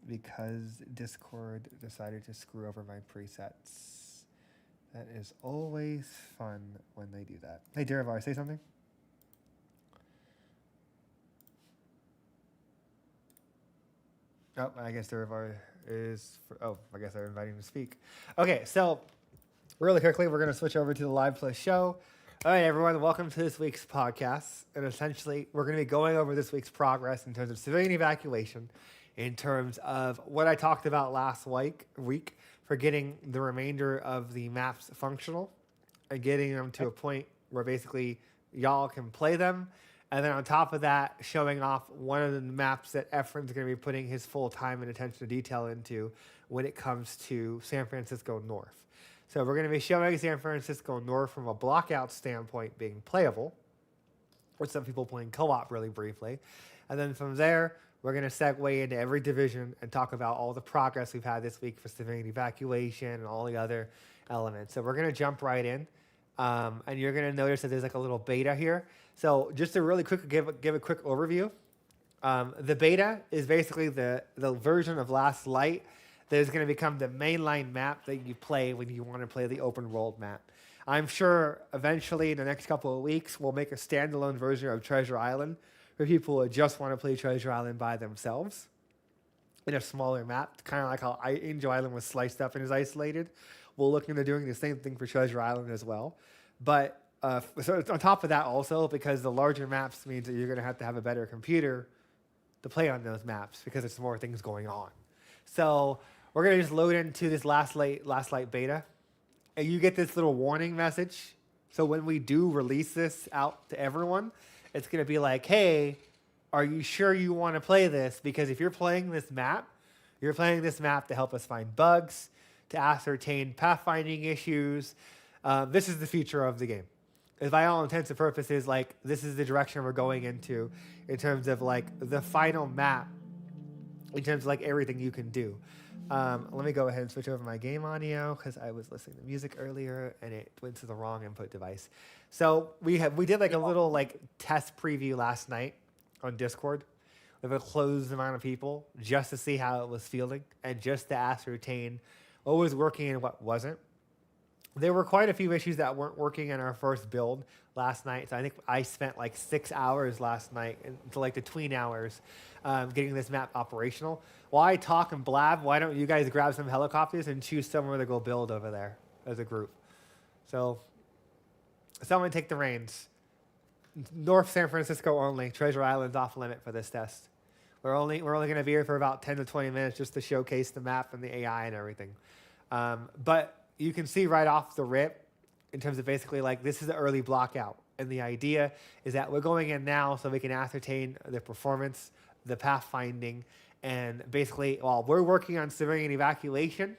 because Discord decided to screw over my presets. That is always fun when they do that. Hey, Derivar, say something. Oh, I guess Derivar is... I guess they're inviting to speak. Okay, so really quickly, we're going to switch over to the Live Plus show. All right, everyone, welcome to this week's podcast. And essentially, we're going to be going over this week's progress in terms of civilian evacuation, in terms of what I talked about last week for getting the remainder of the maps functional and getting them to a point where basically y'all can play them. And then on top of that, showing off one of the maps that Efren's going to be putting his full time and attention to detail into when it comes to San Francisco North. So we're going to be showing San Francisco North from a blockout standpoint being playable, with some people playing co-op really briefly. And then from there, we're going to segue into every division and talk about all the progress we've had this week for civilian evacuation and all the other elements. So we're going to jump right in. And you're going to notice that there's like a little beta here. So just to really quick give a quick overview. The beta is basically the version of Last Light that is going to become the mainline map that you play when you want to play the open world map. I'm sure eventually in the next couple of weeks, we'll make a standalone version of Treasure Island for people who just want to play Treasure Island by themselves in a smaller map, kind of like how Angel Island was sliced up and is isolated. We'll look into doing the same thing for Treasure Island as well. But so on top of that also, because the larger maps means that you're going to have a better computer to play on those maps because there's more things going on. So we're going to just load into this Last Light beta. And you get this little warning message. So when we do release this out to everyone, it's going to be like, hey, are you sure you want to play this? Because if you're playing this map, you're playing this map to help us find bugs, to ascertain pathfinding issues. This is the future of the game. And by all intents and purposes, like, this is the direction we're going into in terms of like the final map, in terms of like everything you can do. Let me go ahead and switch over my game audio because I was listening to music earlier and it went to the wrong input device. So we did like a little like test preview last night on Discord with a closed amount of people just to see how it was feeling and just to ascertain what was working and what wasn't. There were quite a few issues that weren't working in our first build last night. So I think I spent like 6 hours last night into like the tween hours getting this map operational. While I talk and blab, why don't you guys grab some helicopters and choose somewhere to go build over there as a group? So someone take the reins. North San Francisco only. Treasure Island's off limit for this test. We're only going to be here for about 10 to 20 minutes just to showcase the map and the AI and everything. But you can see right off the rip in terms of basically like this is the early blockout. And the idea is that we're going in now so we can ascertain the performance, the pathfinding, and basically while we're working on civilian evacuation,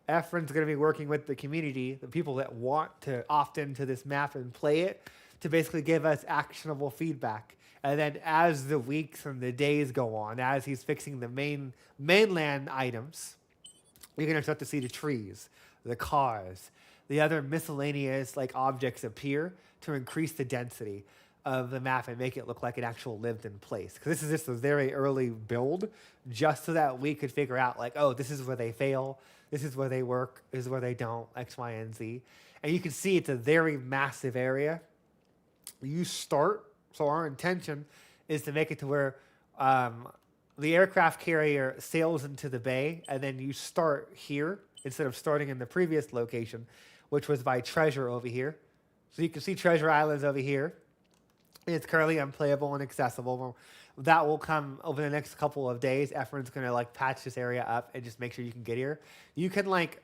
Efren's going to be working with the community, the people that want to opt into this map and play it, to basically give us actionable feedback. And then as the weeks and the days go on, as he's fixing the mainland items, you're going to start to see the trees, the cars, the other miscellaneous like objects appear to increase the density of the map and make it look like an actual lived-in place. Because this is just a very early build, just so that we could figure out like, oh, this is where they fail, this is where they work, this is where they don't, X, Y, and Z. And you can see it's a very massive area. You start, so our intention is to make it to where the aircraft carrier sails into the bay, and then you start here instead of starting in the previous location, which was by Treasure over here. So you can see Treasure Island's over here. It's currently unplayable and accessible. That will come over the next couple of days. Efren's going to like patch this area up and just make sure you can get here. You can like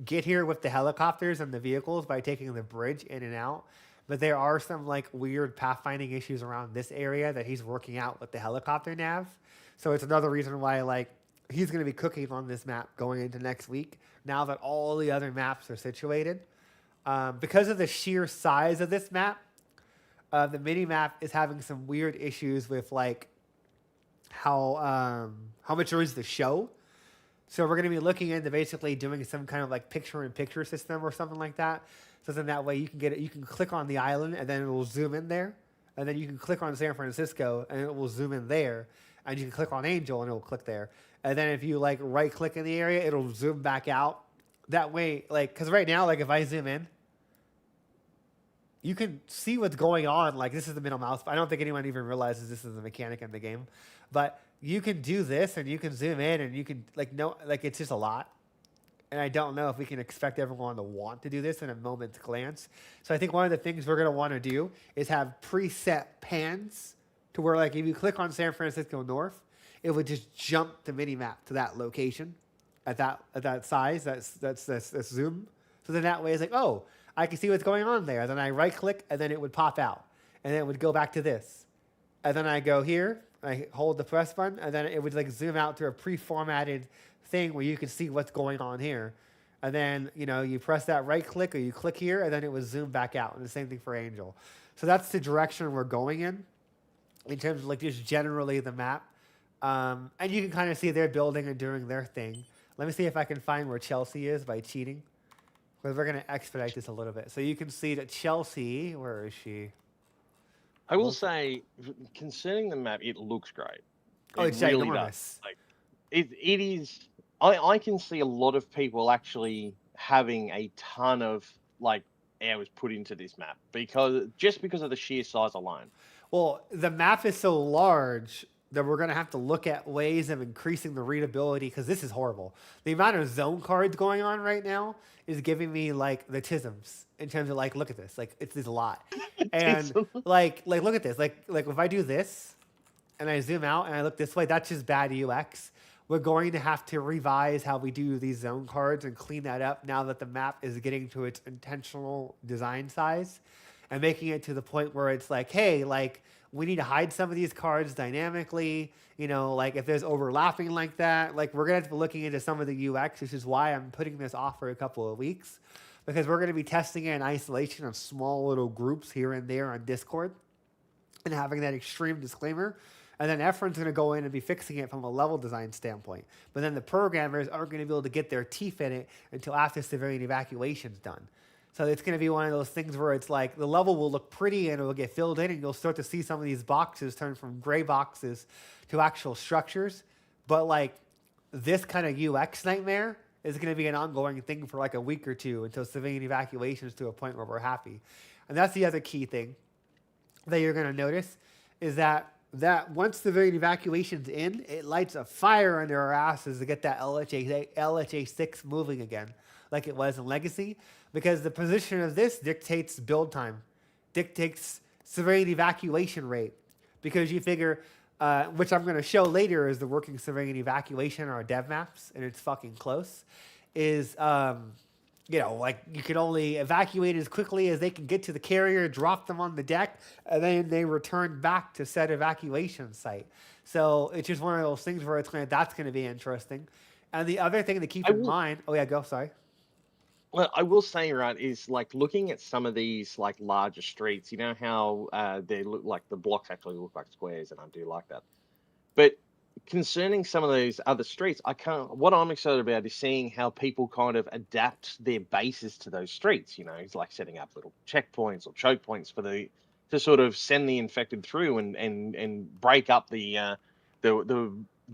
get here with the helicopters and the vehicles by taking the bridge in and out. But there are some like weird pathfinding issues around this area that he's working out with the helicopter nav. So it's another reason why like he's going to be cooking on this map going into next week now that all the other maps are situated. Because of the sheer size of this map, the mini map is having some weird issues with like how much there is to show. So we're going to be looking into basically doing some kind of like picture-in-picture system or something like that. So then that way you can get it. You can click on the island and then it will zoom in there, and then you can click on San Francisco and it will zoom in there, and you can click on Angel and it'll click there. And then if you like right click in the area, it'll zoom back out. That way, like, because right now, like if I zoom in, you can see what's going on. Like this is the middle mouse. I don't think anyone even realizes this is the mechanic in the game, but you can do this and you can zoom in and you can like no like it's just a lot. And I don't know if we can expect everyone to want to do this in a moment's glance. So I think one of the things we're gonna want to do is have preset pans to where like if you click on San Francisco North, it would just jump the mini map to that location at that size. That's zoom. So then that way it's like, oh, I can see what's going on there. Then I right click and then it would pop out. And then it would go back to this. And then I go here, I hold the press button, and then it would like zoom out to a pre-formatted thing where you can see what's going on here. And then, you know, you press that right click or you click here and then it would zoom back out. And the same thing for Angel. So that's the direction we're going in terms of like just generally the map. And you can kind of see they're building and doing their thing. Let me see if I can find where Chelsea is by cheating. Because we're going to expedite this a little bit. So you can see that Chelsea, where is she? I will say, concerning the map, it looks great. Oh, it's really ginormous. Like, it is. I can see a lot of people actually having a ton of like hours put into this map because of the sheer size alone. Well, the map is so large that we're going to have to look at ways of increasing the readability because this is horrible. The amount of zone cards going on right now is giving me like the tisms in terms of like, look at this, like it's a lot. And like look at this, like if I do this and I zoom out and I look this way, that's just bad UX. We're going to have to revise how we do these zone cards and clean that up now that the map is getting to its intentional design size and making it to the point where it's like, hey, like we need to hide some of these cards dynamically. You know, like if there's overlapping like that, like we're going to be looking into some of the UX, which is why I'm putting this off for a couple of weeks because we're going to be testing it in isolation of small little groups here and there on Discord and having that extreme disclaimer. And then Efren's going to go in and be fixing it from a level design standpoint. But then the programmers aren't going to be able to get their teeth in it until after civilian evacuation's done. So it's going to be one of those things where it's like the level will look pretty and it will get filled in and you'll start to see some of these boxes turn from gray boxes to actual structures. But like this kind of UX nightmare is going to be an ongoing thing for like a week or two until civilian evacuation is to a point where we're happy. And that's the other key thing that you're going to notice is that once civilian evacuation's in, it lights a fire under our asses to get that LHA 6 moving again like it was in Legacy. Because the position of this dictates build time, dictates civilian evacuation rate. Because you figure, which I'm going to show later is the working civilian evacuation on our dev maps, and it's fucking close, is, you know, like you can only evacuate as quickly as they can get to the carrier, drop them on the deck, and then they return back to said evacuation site. So it's just one of those things where that's going to be interesting. And the other thing to keep in mind, oh yeah, go, sorry. Well, I will say, right, is like looking at some of these like larger streets, you know how they look like the blocks actually look like squares, and I do like that. But concerning some of those other streets, what I'm excited about is seeing how people kind of adapt their bases to those streets. You know, it's like setting up little checkpoints or choke points to sort of send the infected through and break up the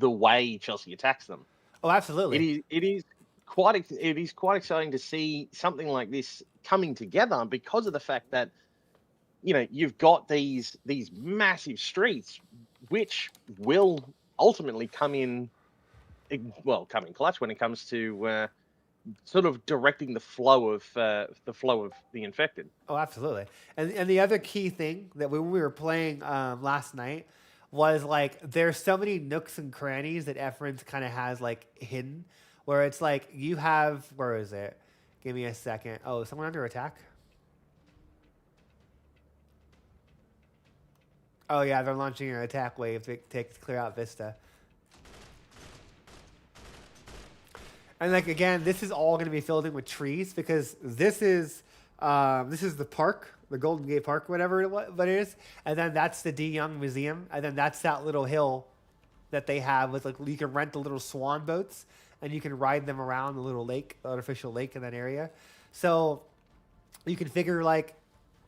way Chelsea attacks them. Oh, absolutely. It is quite exciting to see something like this coming together because of the fact that, you know, you've got these massive streets which will ultimately come in clutch when it comes to sort of directing the flow of the infected. Oh, absolutely. And the other key thing that when we were playing last night was like there's so many nooks and crannies that Efren's kind of has like hidden. Where it's like you have, where is it? Give me a second. Oh, is someone under attack? Oh yeah, they're launching an attack wave to clear out Vista. And like again, this is all going to be filled in with trees because this is the park, the Golden Gate Park, whatever it is, and then that's the D. Young Museum, and then that's that little hill that they have with like you can rent the little swan boats. And you can ride them around the little lake, the artificial lake in that area. So you can figure like,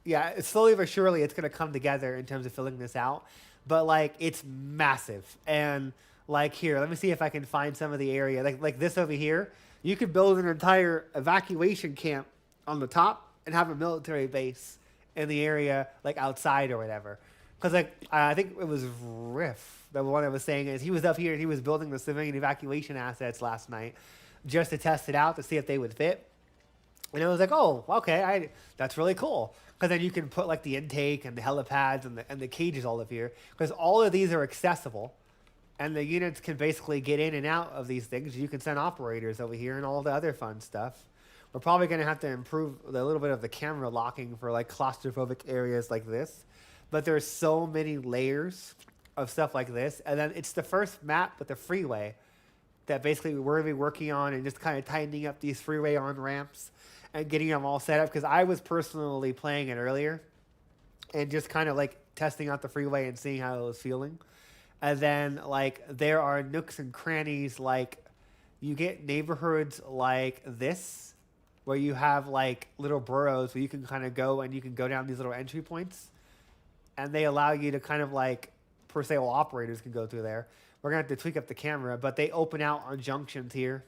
yeah, slowly but surely it's going to come together in terms of filling this out. but like it's massive. And like here, let me see if I can find some of the area. Like this over here, you could build an entire evacuation camp on the top and have a military base in the area, like outside or whatever. Because like I think it was Riff, the one I was saying is he was up here and he was building the civilian evacuation assets last night, just to test it out to see if they would fit. And it was like, oh, okay, that's really cool. Because then you can put like the intake and the helipads and the cages all up here. Because all of these are accessible. And the units can basically get in and out of these things. You can send operators over here and all the other fun stuff. We're probably going to have to improve a little bit of the camera locking for like claustrophobic areas like this. But there's so many layers of stuff like this. And then it's the first map with the freeway that basically we're going to be working on and just kind of tightening up these freeway on-ramps and getting them all set up. Because I was personally playing it earlier and just kind of like testing out the freeway and seeing how it was feeling. And then like there are nooks and crannies, like you get neighborhoods like this where you have like little boroughs where you can kind of go and you can go down these little entry points. And they allow you to kind of like, per se, well, operators can go through there. We're going to have to tweak up the camera, but they open out on junctions here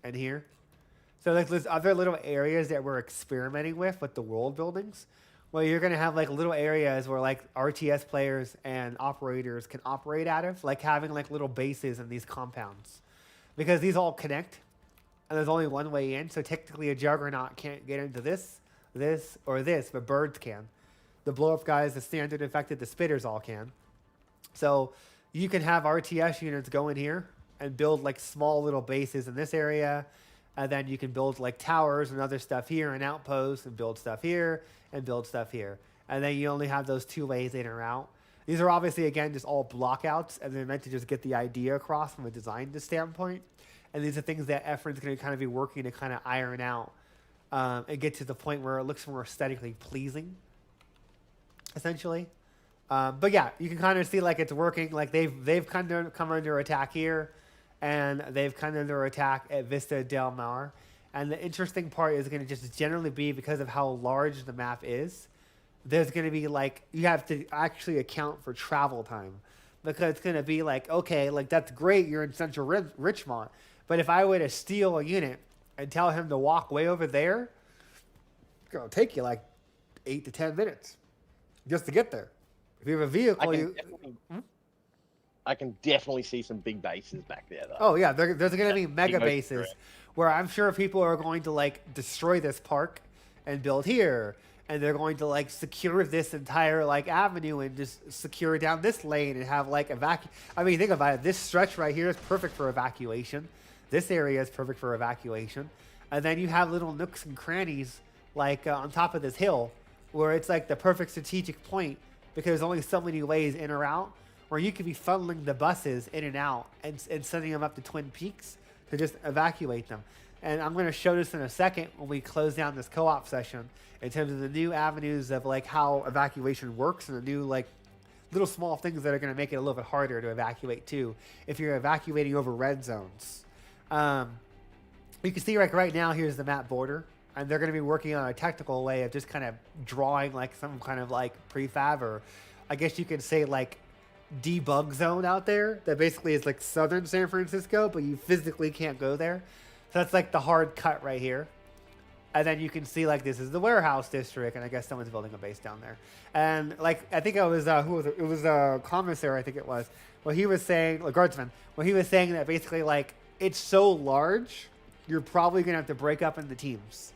and here. So like there's other little areas that we're experimenting with the world buildings, where you're going to have like little areas where like RTS players and operators can operate out of, like having like little bases in these compounds. Because these all connect, and there's only one way in, so technically a juggernaut can't get into this, or this, but birds can. The blow-up guys, the standard infected, the spitters all can. So you can have RTS units go in here and build like small little bases in this area. And then you can build like towers and other stuff here and outposts and build stuff here and build stuff here. And then you only have those two ways in or out. These are obviously, again, just all blockouts, and they're meant to just get the idea across from a design standpoint. And these are things that Efren's going to kind of be working to kind of iron out and get to the point where it looks more aesthetically pleasing, essentially. But yeah, you can kind of see like it's working. Like they've kind of come under attack here, and they've come under attack at Vista Del Mar. And the interesting part is going to just generally be because of how large the map is. There's going to be like, you have to actually account for travel time, because it's going to be like, okay, like that's great, you're in central Richmond, but if I were to steal a unit and tell him to walk way over there, it's going to take you like 8 to 10 minutes just to get there. If you have a vehicle, I can definitely see some big bases back there, though. Oh yeah, there's going to be mega bases where I'm sure people are going to like destroy this park and build here, and they're going to like secure this entire like avenue and just secure down this lane and have like I mean, think about it. This stretch right here is perfect for evacuation. This area is perfect for evacuation, and then you have little nooks and crannies like on top of this hill where it's like the perfect strategic point, because there's only so many ways in or out, where you could be funneling the buses in and out and sending them up to Twin Peaks to just evacuate them. And I'm going to show this in a second when we close down this co-op session in terms of the new avenues of like how evacuation works and the new like little small things that are going to make it a little bit harder to evacuate too if you're evacuating over red zones. You can see like right now, here's the map border, and they're going to be working on a technical way of just kind of drawing like some kind of like prefab, or I guess you could say like debug zone out there that basically is like southern San Francisco, but you physically can't go there. So that's like the hard cut right here. And then you can see like this is the warehouse district, and I guess someone's building a base down there. And like I think it was who was it? It was a commissary, I think it was. Well, he was saying, a guardsman. Well, he was saying that basically like it's so large, you're probably gonna have to break up into teams,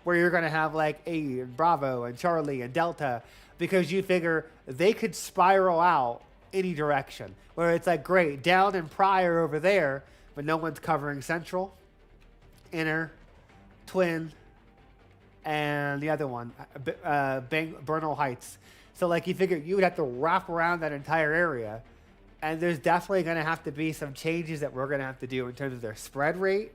where you're gonna have like A and Bravo and Charlie and Delta, because you figure they could spiral out any direction. Where it's like great, Down and Pryor over there, but no one's covering Central, Inner, Twin, and the other one, Bernal Heights. So like you figure you would have to wrap around that entire area, and there's definitely going to have to be some changes that we're going to have to do in terms of their spread rate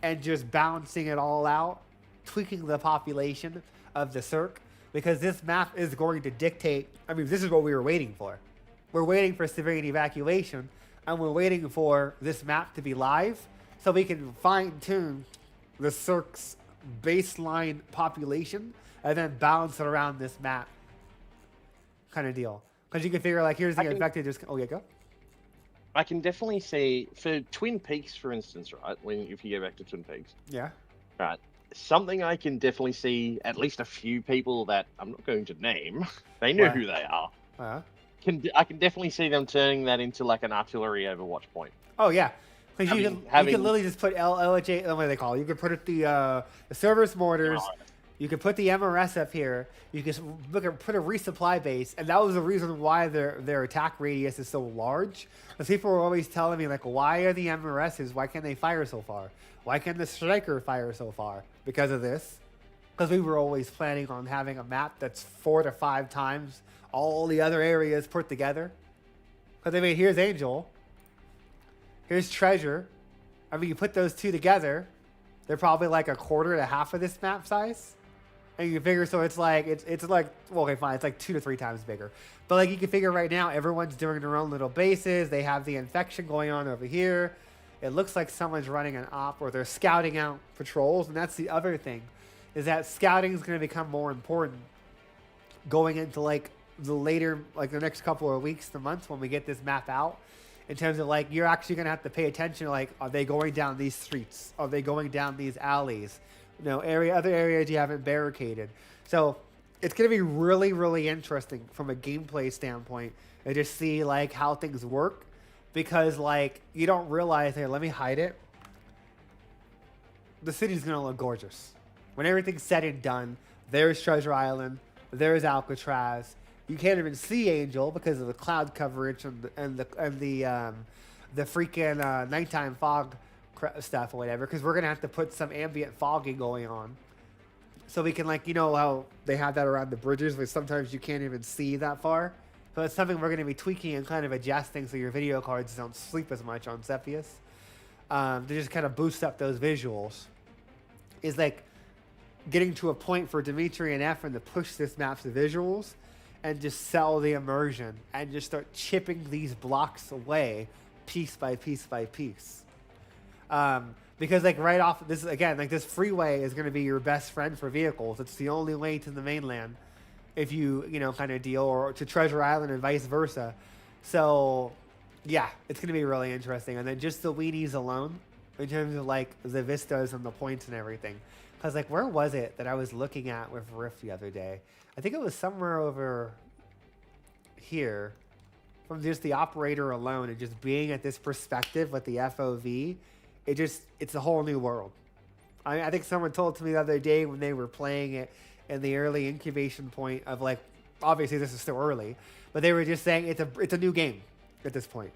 and just balancing it all out, tweaking the population of the CERC, because this map is going to dictate. I mean, this is what we were waiting for. We're waiting for civilian evacuation, and we're waiting for this map to be live so we can fine-tune the CERC's baseline population and then balance it around this map kind of deal. Because you can figure like here's the I can- infected. Just oh yeah, go. I can definitely see for Twin Peaks, for instance, right? If you go back to Twin Peaks, Yeah. right? Something I can definitely see at least a few people that I'm not going to name. They know What? who they are. Uh-huh. I can definitely see them turning that into like an artillery Overwatch point. Oh yeah. Because you can Having- literally just put LHA. What do they call it? You can put it the service mortars. You can put the MRS up here. You can put a resupply base, and that was the reason why their attack radius is so large. Because people were always telling me like, why are the MRSs? Why can't they fire so far? Why can't the striker fire so far? Because of this. Because we were always planning on having a map that's 4 to 5 times all the other areas put together. Because I mean, here's Angel. Here's Treasure. I mean, you put those two together, they're probably like a quarter to half of this map size. And you can figure, so it's like, well, okay, fine, it's like 2 to 3 times bigger. But like you can figure right now, everyone's doing their own little bases. They have the infection going on over here. It looks like someone's running an op or they're scouting out patrols. And that's the other thing, is that scouting is going to become more important going into like the later, like the next couple of weeks to months when we get this map out. In terms of like, you're actually going to have to pay attention to like, are they going down these streets? Are they going down these alleys? You know, other areas you haven't barricaded. So it's going to be really, really interesting from a gameplay standpoint and just see like how things work, because like you don't realize, here, let me hide it. The city's going to look gorgeous. When everything's said and done, there's Treasure Island, there's Alcatraz. You can't even see Angel because of the cloud coverage and the freaking nighttime fog stuff or whatever. Because we're gonna have to put some ambient fogging going on, so we can, like, you know how they have that around the bridges where sometimes you can't even see that far. So it's something we're gonna be tweaking and kind of adjusting so your video cards don't sleep as much on Cepheus, to just kind of boost up those visuals. Is like getting to a point for Dimitri and Efren to push this map's visuals and just sell the immersion and just start chipping these blocks away piece by piece by piece. Because like right off this, again, like this freeway is going to be your best friend for vehicles. It's the only way to the mainland if you know, kind of deal, or to Treasure Island and vice versa. So yeah, it's going to be really interesting. And then just the weenies alone in terms of like the vistas and the points and everything. Because like, where was it that I was looking at with Rift the other day? I think it was somewhere over here. From just the operator alone and just being at this perspective with the FOV, it's a whole new world. I think someone told to me the other day when they were playing it in the early incubation point of like, obviously this is still early, but they were just saying it's a new game at this point,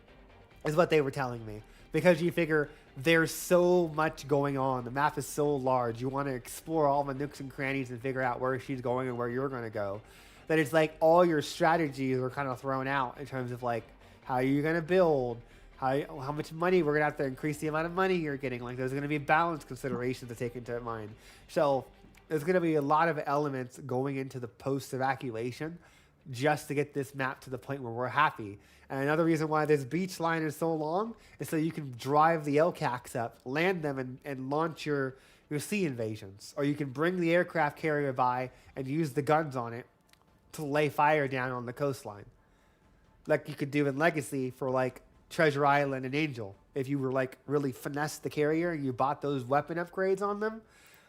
is what they were telling me. Because you figure there's so much going on. The map is so large. You want to explore all the nooks and crannies and figure out where she's going and where you're going to go. That it's like all your strategies are kind of thrown out in terms of like how you're going to build, how much money we're going to have to increase the amount of money you're getting. Like there's going to be balance considerations to take into mind. So there's going to be a lot of elements going into the post-evacuation just to get this map to the point where we're happy. And another reason why this beach line is so long is so you can drive the LCACs up, land them, and launch your sea invasions. Or you can bring the aircraft carrier by and use the guns on it to lay fire down on the coastline. Like you could do in Legacy for like Treasure Island and Angel. If you were like really finesse the carrier and you bought those weapon upgrades on them,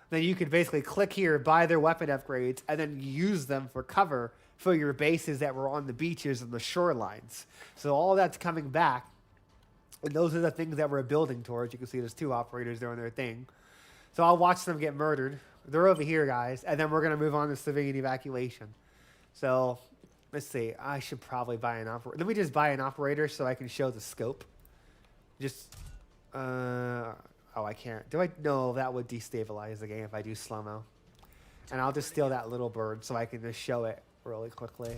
then you could basically click here, buy their weapon upgrades, and then use them for cover for your bases that were on the beaches and the shorelines. So all that's coming back, and those are the things that we're building towards. You can see there's 2 operators doing their thing. So I'll watch them get murdered. They're over here, guys, and then we're going to move on to civilian evacuation. So let's see. I should probably buy an operator. Let me just buy an operator so I can show the scope. Just, oh, I can't. Do I? No, that would destabilize the game if I do slow-mo. And I'll just steal that little bird so I can just show it really quickly.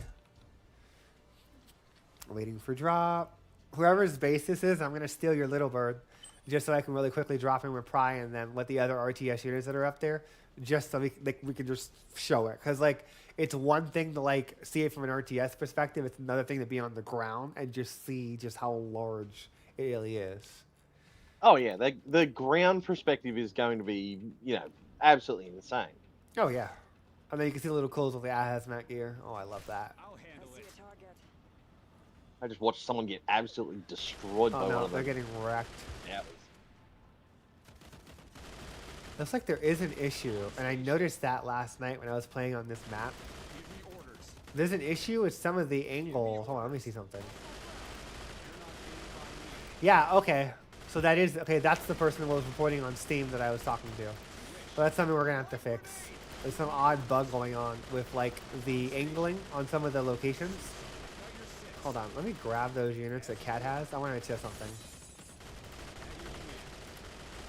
Waiting for drop. Whoever's base this is, I'm going to steal your little bird just so I can really quickly drop in with Pry and then let the other RTS units that are up there, just so we can just show it. Because, like, it's one thing to, like, see it from an RTS perspective. It's another thing to be on the ground and just see just how large it really is. Oh, yeah. The ground perspective is going to be, you know, absolutely insane. Oh, yeah. And then you can see the little clothes with the hazmat gear. Oh, I love that. I'll handle it. I just watched someone get absolutely destroyed by Oh one no, of they're them. getting wrecked. Yeah. Looks like there is an issue, and I noticed that last night when I was playing on this map. There's an issue with some of the angle. Hold on, let me see something. Yeah, okay. So that is, okay, that's the person who was reporting on Steam that I was talking to. So that's something we're going to have to fix. There's some odd bug going on with, like, the angling on some of the locations. Hold on, let me grab those units that Cat has. I want to test something.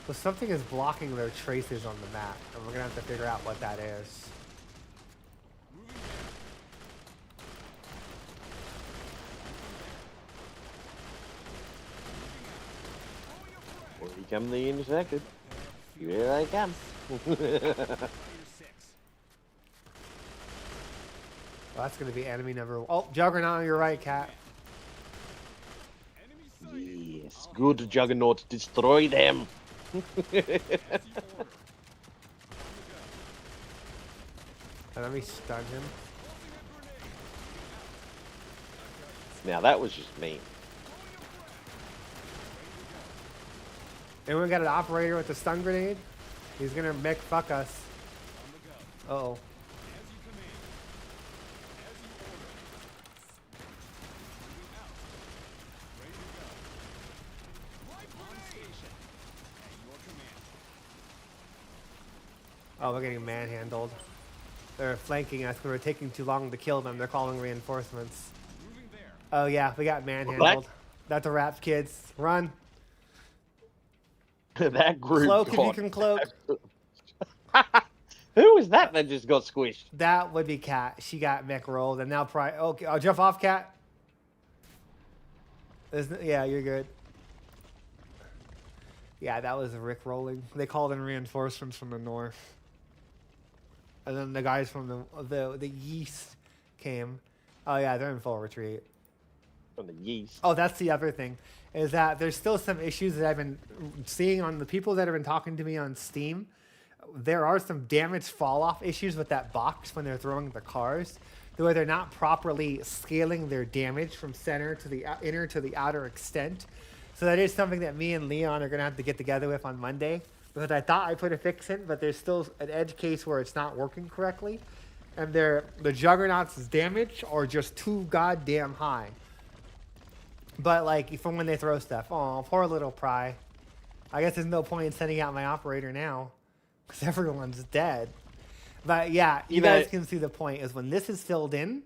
So something is blocking their traces on the map, and we're going to have to figure out what that is. Here come the infected. Here they come. Well, that's going to be enemy number one. Oh, Juggernaut, you're right, Cat. Yes, good Juggernaut, destroy them. Let me stun him. Now that was just me. Anyone got an operator with a stun grenade? He's gonna make fuck us. Uh-oh. Oh, we're getting manhandled. They're flanking us because we're taking too long to kill them. They're calling reinforcements. Oh yeah, we got manhandled. That's a wrap, kids. Run. That group. Cloak if you can cloak. Who was that just got squished? That would be Cat. She got mech rolled, and now okay, I'll jump off, Cat. Yeah, you're good. Yeah, that was Rick rolling. They called in reinforcements from the north, and then the guys from the east came. Oh yeah, they're in full retreat. From the yeast. Oh, that's the other thing, is that there's still some issues that I've been seeing on the people that have been talking to me on Steam. There are some damage fall off issues with that box when they're throwing the cars, where they're not properly scaling their damage from center to the inner to the outer extent. So that is something that me and Leon are going to have to get together with on Monday, because I thought I put a fix in, but there's still an edge case where it's not working correctly. And the Juggernaut's damage are just too goddamn high. But like from when they throw stuff. Oh, poor little Pry. I guess there's no point in sending out my operator now, because everyone's dead. But yeah, you guys can see the point is when this is filled in,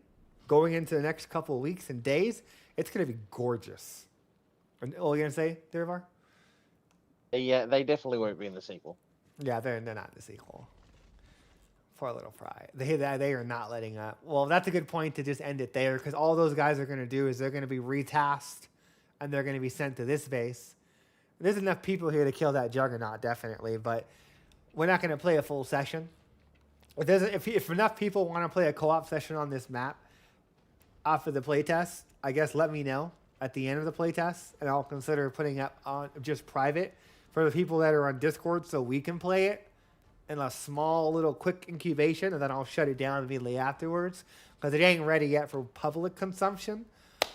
going into the next couple of weeks and days, it's going to be gorgeous. And, oh, you're going to say, Derivar? Yeah, they definitely won't be in the sequel. Yeah, they're not in the sequel. Poor little Fry. They are not letting up. Well, that's a good point to just end it there, because all those guys are going to do is they're going to be retasked, and they're going to be sent to this base. There's enough people here to kill that Juggernaut, definitely, but we're not going to play a full session. If enough people want to play a co-op session on this map after the playtest, I guess let me know at the end of the playtest, and I'll consider putting up on just private for the people that are on Discord so we can play it in a small little quick incubation, and then I'll shut it down immediately afterwards, because it ain't ready yet for public consumption.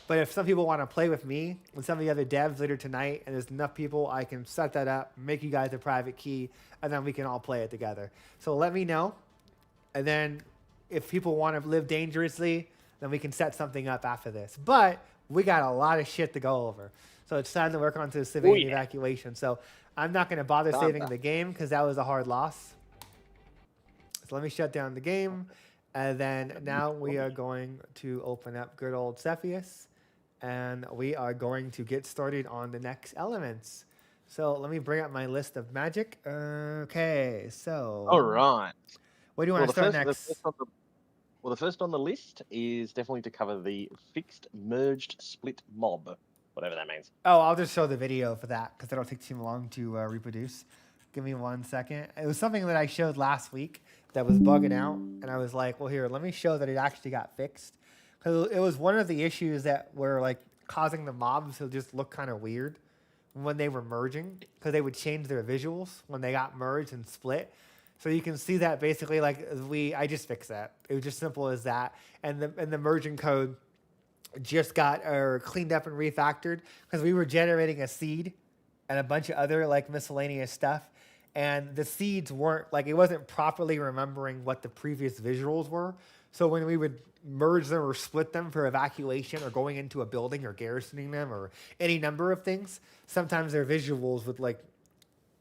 But if some people want to play with me and some of the other devs later tonight, and there's enough people, I can set that up, make you guys a private key, and then we can all play it together. So let me know. And then if people want to live dangerously, then we can set something up after this. But we got a lot of shit to go over. So it's time to work on to the civilian evacuation. So I'm not going to bother saving the game, because that was a hard loss. So let me shut down the game. And then now we are going to open up good old Cepheus. And we are going to get started on the next elements. So let me bring up my list of magic. Okay, so. All right. What do you want to start next? The first on the list is definitely to cover the fixed merged split mob, whatever that means. Oh, I'll just show the video for that, because it'll take too long to reproduce. Give me 1 second. It was something that I showed last week that was bugging out, and I was like, well, here, let me show that it actually got fixed. Because it was one of the issues that were like causing the mobs to just look kind of weird when they were merging, because they would change their visuals when they got merged and split. So you can see that basically, like I just fixed that. It was just simple as that. And the merging code just got cleaned up and refactored because we were generating a seed and a bunch of other like miscellaneous stuff, and the seeds weren't like it wasn't properly remembering what the previous visuals were. So when we would merge them or split them for evacuation or going into a building or garrisoning them or any number of things, sometimes their visuals would like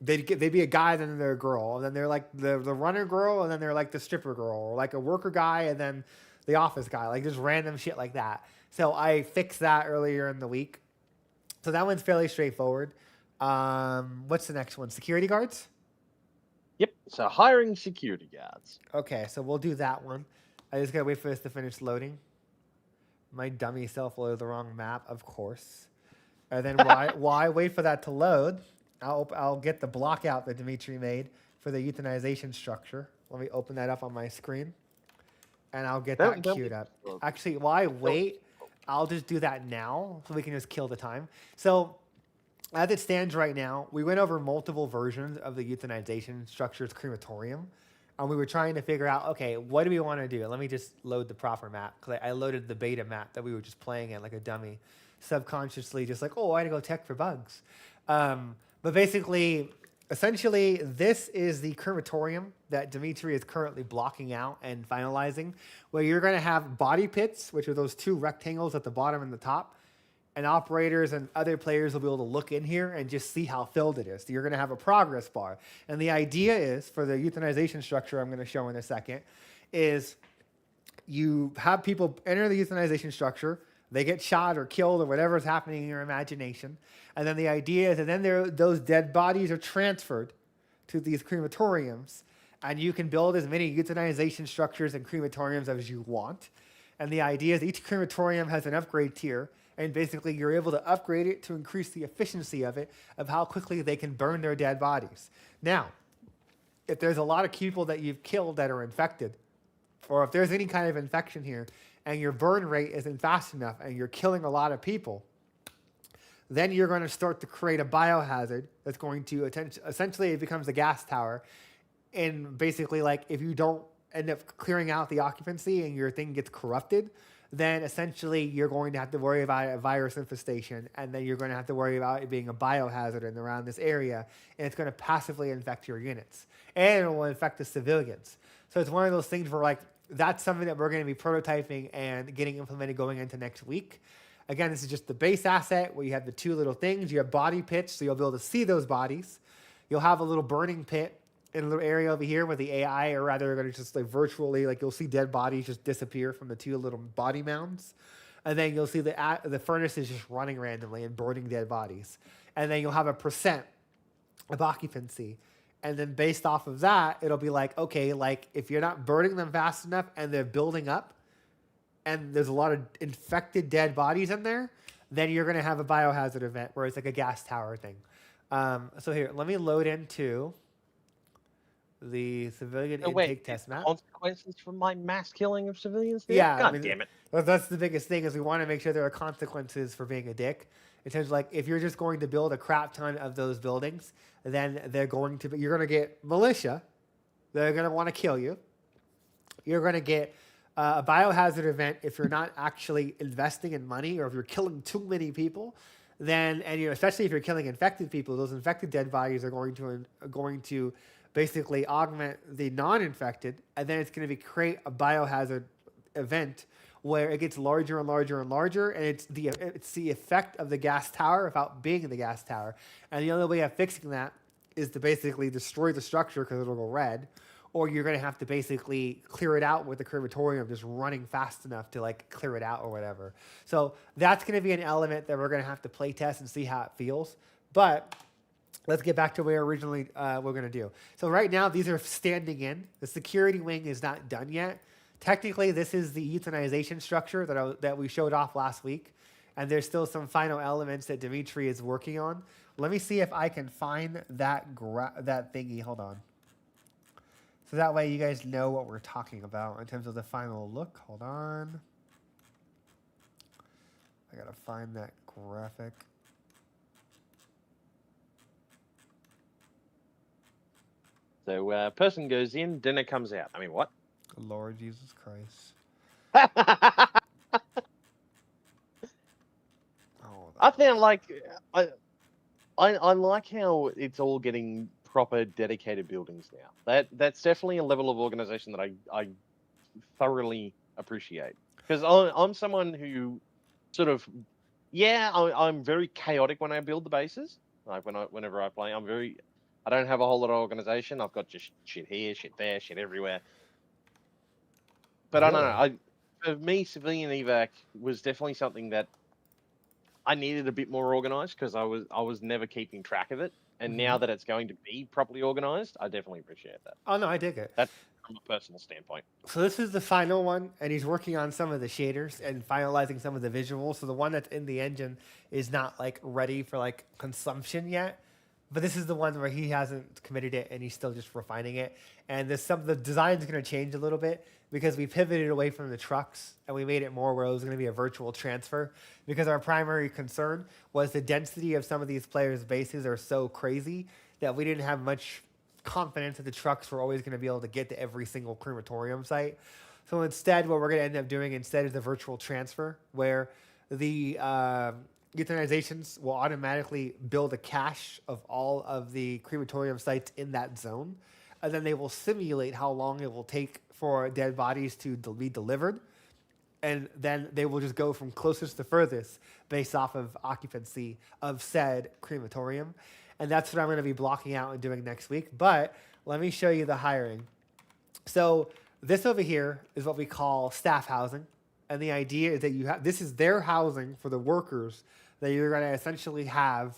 they'd be a guy, then they're a girl, and then they're like the runner girl, and then they're like the stripper girl, or like a worker guy, and then the office guy, like just random shit like that. So I fixed that earlier in the week. So that one's fairly straightforward. What's the next one? Security guards? Yep. So hiring security guards. Okay, so we'll do that one. I just gotta wait for this to finish loading. My dummy self loaded the wrong map, of course. And then why wait for that to load? I'll get the blockout that Dimitri made for the euthanization structure. Let me open that up on my screen, and I'll get that queued up. Actually, why wait? I'll just do that now so we can just kill the time. So as it stands right now, we went over multiple versions of the euthanization structure's crematorium, and we were trying to figure out, okay, what do we want to do? Let me just load the proper map, because I loaded the beta map that we were just playing in like a dummy, subconsciously, just like, oh, I had to go check for bugs. But basically, essentially, this is the crematorium that Dimitri is currently blocking out and finalizing, where you're going to have body pits, which are those two rectangles at the bottom and the top, and operators and other players will be able to look in here and just see how filled it is. So you're going to have a progress bar. And the idea is, for the euthanization structure I'm going to show in a second, is you have people enter the euthanization structure, they get shot or killed or whatever is happening in your imagination. And then the idea is that then those dead bodies are transferred to these crematoriums. And you can build as many euthanization structures and crematoriums as you want. And the idea is each crematorium has an upgrade tier. And basically, you're able to upgrade it to increase the efficiency of it, of how quickly they can burn their dead bodies. Now, if there's a lot of people that you've killed that are infected, or if there's any kind of infection here, and your burn rate isn't fast enough, and you're killing a lot of people, then you're going to start to create a biohazard that's going to essentially it becomes a gas tower. And basically, like if you don't end up clearing out the occupancy and your thing gets corrupted, then essentially you're going to have to worry about a virus infestation, and then you're going to have to worry about it being a biohazard in around this area, and it's going to passively infect your units, and it will infect the civilians. So it's one of those things where like that's something that we're going to be prototyping and getting implemented going into next week. Again, this is just the base asset where you have the two little things. You have body pits, so you'll be able to see those bodies. You'll have a little burning pit in a little area over here where the AI, or rather, going to just like virtually, like you'll see dead bodies just disappear from the two little body mounds. And then you'll see the furnace is just running randomly and burning dead bodies. And then you'll have a % of occupancy. And then based off of that, it'll be like, okay, like if you're not burning them fast enough and they're building up, and there's a lot of infected dead bodies in there, then you're going to have a biohazard event where it's like a gas tower thing. So here, let me load into the civilian intake test map. Consequences from my mass killing of civilians there? Yeah. God damn it. That's the biggest thing is we want to make sure there are consequences for being a dick. In terms of like, if you're just going to build a crap ton of those buildings, then you're going to get militia. They're going to want to kill you. You're going to get a biohazard event if you're not actually investing in money, or if you're killing too many people, then, and especially if you're killing infected people, those infected dead bodies are going to basically augment the non-infected, and then it's going to create a biohazard event where it gets larger and larger and larger, and it's the effect of the gas tower without being in the gas tower. And the only way of fixing that is to basically destroy the structure because it'll go red, or you're going to have to basically clear it out with the crematorium just running fast enough to like clear it out or whatever. So that's going to be an element that we're going to have to play test and see how it feels. But let's get back to where originally we're going to do. So right now, these are standing in. The security wing is not done yet. Technically, this is the euthanization structure that we showed off last week. And there's still some final elements that Dimitri is working on. Let me see if I can find that thingy. Hold on. So that way you guys know what we're talking about in terms of the final look. Hold on. I got to find that graphic. So person goes in, dinner comes out. I mean, what? Lord Jesus Christ. I think like I, I like how it's all getting proper dedicated buildings now. That's definitely a level of organization that I thoroughly appreciate, because I'm someone who sort of, yeah, I'm very chaotic when I build the bases. Like whenever I play, I don't have a whole lot of organization. I've got just shit here, shit there, shit everywhere. But I don't know. Really? For me, civilian evac was definitely something that I needed a bit more organized, because I was never keeping track of it. And now that it's going to be properly organized, I definitely appreciate that. Oh no, I dig it. That's from a personal standpoint. So this is the final one, and he's working on some of the shaders and finalizing some of the visuals. So the one that's in the engine is not like ready for like consumption yet, but this is the one where he hasn't committed it and he's still just refining it. And the design is going to change a little bit because we pivoted away from the trucks and we made it more where it was going to be a virtual transfer, because our primary concern was the density of some of these players' bases are so crazy that we didn't have much confidence that the trucks were always going to be able to get to every single crematorium site. So instead, what we're going to end up doing instead is a virtual transfer where the euthanizations will automatically build a cache of all of the crematorium sites in that zone. And then they will simulate how long it will take for dead bodies to be delivered. And then they will just go from closest to furthest based off of occupancy of said crematorium. And that's what I'm going to be blocking out and doing next week. But let me show you the hiring. So this over here is what we call staff housing. And the idea is that this is their housing for the workers that you're going to essentially have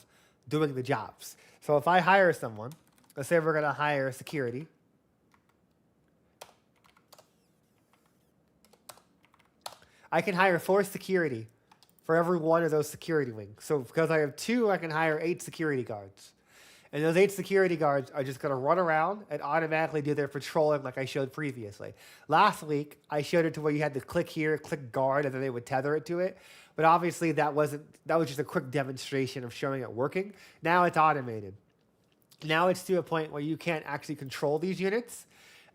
doing the jobs. So if I hire someone, let's say we're going to hire security. I can hire 4 security for every one of those security wings. So because I have 2, I can hire 8 security guards. And those 8 security guards are just going to run around and automatically do their patrolling like I showed previously. Last week, I showed it to where you had to click here, click guard, and then they would tether it to it. But obviously, that was just a quick demonstration of showing it working. Now it's automated. Now it's to a point where you can't actually control these units,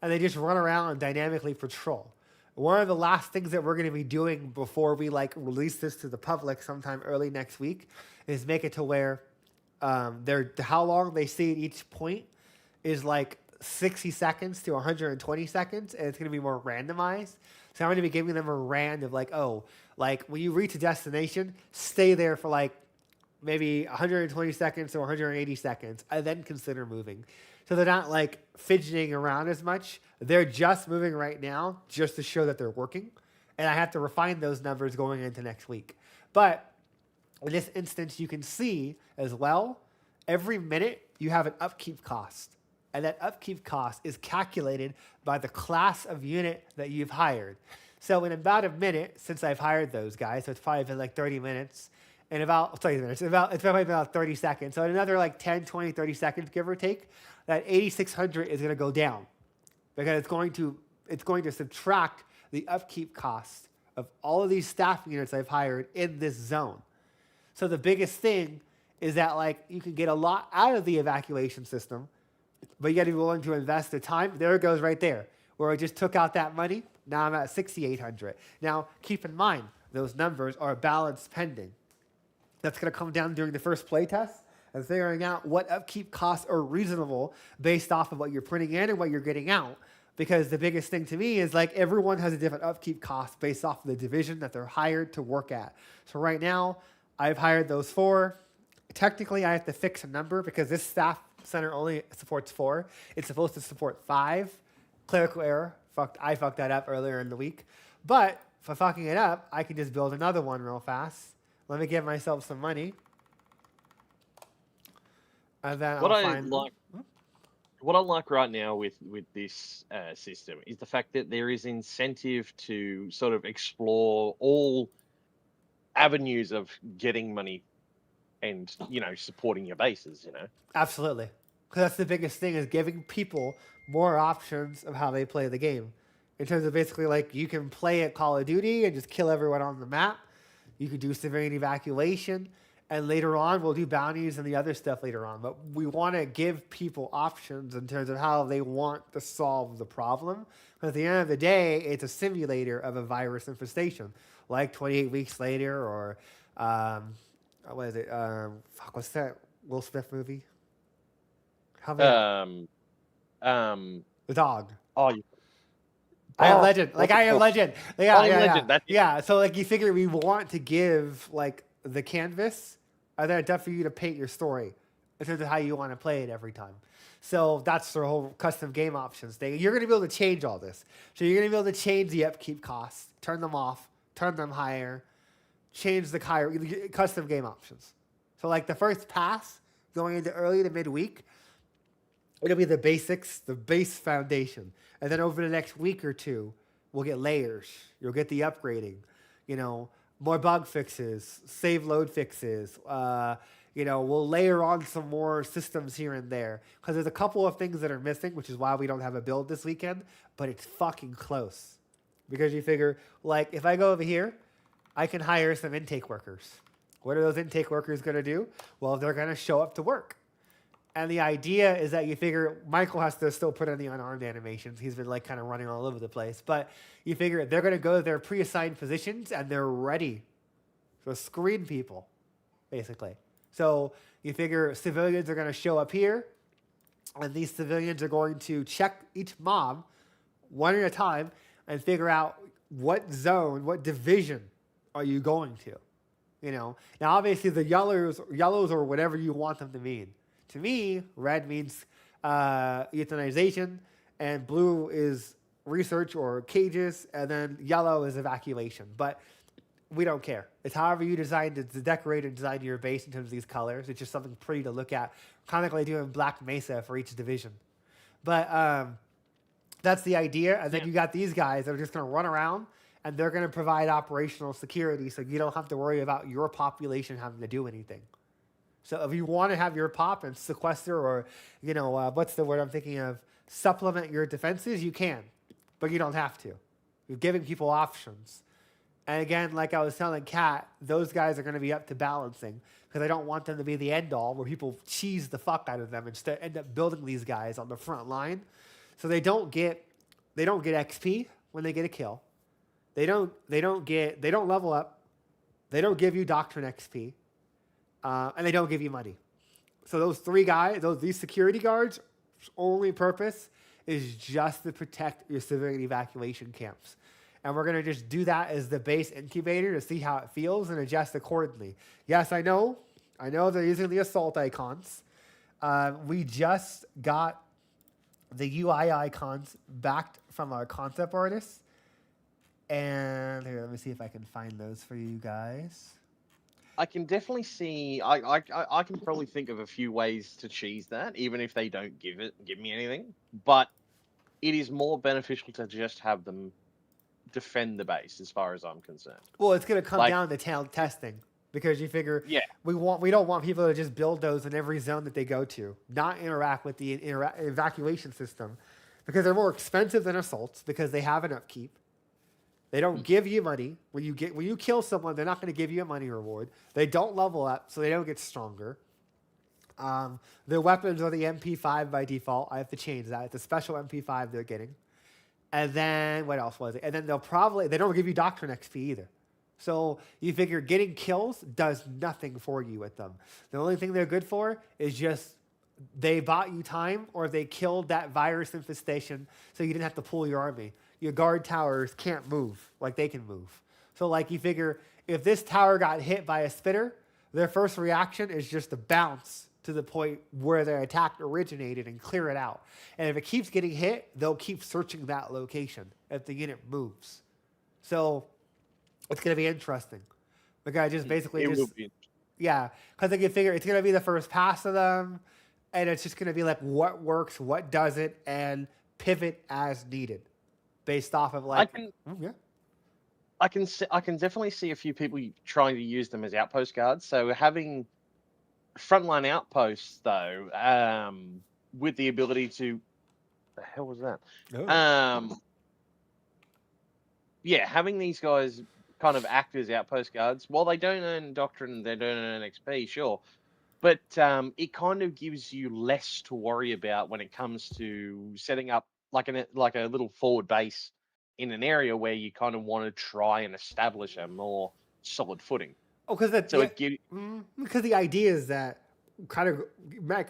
and they just run around and dynamically patrol. One of the last things that we're going to be doing before we release this to the public sometime early next week is make it to where how long they stay at each point is like 60 seconds to 120 seconds, and it's going to be more randomized. So I'm going to be giving them a rand of when you reach a destination, stay there for maybe 120 seconds to 180 seconds, and then consider moving. So they're not fidgeting around as much. They're just moving right now just to show that they're working. And I have to refine those numbers going into next week. But in this instance, you can see as well, every minute you have an upkeep cost. And that upkeep cost is calculated by the class of unit that you've hired. So in about a minute, since I've hired those guys, so it's probably been 30 minutes, and about 30 minutes, it's probably about 30 seconds. So in another 10, 20, 30 seconds, give or take, that 8,600 is going to go down because it's going to subtract the upkeep cost of all of these staff units I've hired in this zone. So the biggest thing is that you can get a lot out of the evacuation system, but you got to be willing to invest the time. There it goes right there, where I just took out that money. Now I'm at 6,800. Now keep in mind, those numbers are balanced pending. That's going to come down during the first playtest and figuring out what upkeep costs are reasonable based off of what you're putting in and what you're getting out. Because the biggest thing to me is everyone has a different upkeep cost based off of the division that they're hired to work at. So right now, I've hired those 4. Technically, I have to fix a number because this staff center only supports 4. It's supposed to support 5. Clerical error. I fucked that up earlier in the week. But for fucking it up, I can just build another one real fast. Let me give myself some money. And then What I like right now with this system is the fact that there is incentive to sort of explore all avenues of getting money and supporting your bases. Absolutely. Because that's the biggest thing, is giving people more options of how they play the game. In terms of basically you can play at Call of Duty and just kill everyone on the map. You could do civilian evacuation. And later on, we'll do bounties and the other stuff later on. But we want to give people options in terms of how they want to solve the problem. But at the end of the day, it's a simulator of a virus infestation, like 28 Weeks Later or What is it? Fuck, what's that Will Smith movie? Help me out. Um, um, The dog. oh, I Am Legend. Like what's it I Am called? Legend. Yeah, I Am yeah, yeah. Legend. That's it. Yeah. So like you figure we want to give like the canvas and then it's up for you to paint your story in terms of how you want to play it every time. So that's the whole custom game options thing. You're gonna be able to change all this. So you're gonna be able to change the upkeep costs, turn them off, turn them higher, change the custom game options. So like the first pass going into early to midweek, it'll be the basics, the base foundation. And then over the next week or two, we'll get layers. You'll get the upgrading, you know, more bug fixes, save load fixes. We'll layer on some more systems here and there because there's a couple of things that are missing, which is why we don't have a build this weekend. But it's fucking close because you figure, like, if I go over here, I can hire some intake workers. What are those intake workers going to do? Well, they're going to show up to work. And the idea is that you figure Michael has to still put in the unarmed animations. He's been like kind of running all over the place. But you figure they're going to go to their pre-assigned positions and they're ready to screen people, basically. So you figure civilians are going to show up here and these civilians are going to check each mob one at a time and figure out what zone, what division are you going to, you know? Now, obviously the yellows or whatever you want them to mean. To me, red means euthanization, and blue is research or cages, and then yellow is evacuation. But we don't care. It's however you decide to decorate and design your base in terms of these colors. It's just something pretty to look at, kind of like they do in Black Mesa for each division. But that's the idea. And then you got these guys that are just going to run around, and they're going to provide operational security so you don't have to worry about your population having to do anything. So if you want to have your pop and sequester or, what's the word I'm thinking of, supplement your defenses, you can, but you don't have to. You're giving people options. And again, like I was telling Kat, those guys are going to be up to balancing because I don't want them to be the end all where people cheese the fuck out of them and end up building these guys on the front line. So they don't get XP when they get a kill. They don't level up. They don't give you Doctrine XP. And they don't give you money. So those three guys, these security guards, only purpose is just to protect your civilian evacuation camps. And we're going to just do that as the base incubator to see how it feels and adjust accordingly. Yes, I know they're using the assault icons. We just got the UI icons backed from our concept artists. And here, let me see if I can find those for you guys. I can definitely see. I can probably think of a few ways to cheese that, even if they don't give me anything. But it is more beneficial to just have them defend the base, as far as I'm concerned. Well, it's going to come down to testing because you figure we don't want people to just build those in every zone that they go to, not interact with the evacuation system because they're more expensive than assaults because they have an upkeep. They don't give you money. When you kill someone, they're not going to give you a money reward. They don't level up, so they don't get stronger. Their weapons are the MP5 by default. I have to change that. It's a special MP5 they're getting. And then, what else was it? And then they don't give you Doctrine XP either. So you figure getting kills does nothing for you with them. The only thing they're good for is just they bought you time or they killed that virus infestation so you didn't have to pull your army. Your guard towers can't move like they can move. So like you figure if this tower got hit by a spitter, their first reaction is just to bounce to the point where their attack originated and clear it out. And if it keeps getting hit, they'll keep searching that location if the unit moves. So it's going to be interesting. The guy just basically because they can figure it's going to be the first pass of them, and it's just going to be like what works, what doesn't, and pivot as needed. Based off of like, I can definitely see a few people trying to use them as outpost guards. So having frontline outposts though, with the ability to, the hell was that? Oh. Having these guys kind of act as outpost guards. While they don't earn Doctrine, they don't earn XP, sure, but it kind of gives you less to worry about when it comes to setting up like a little forward base in an area where you kind of want to try and establish a more solid footing. Oh, because So it gives. because the idea is that kind of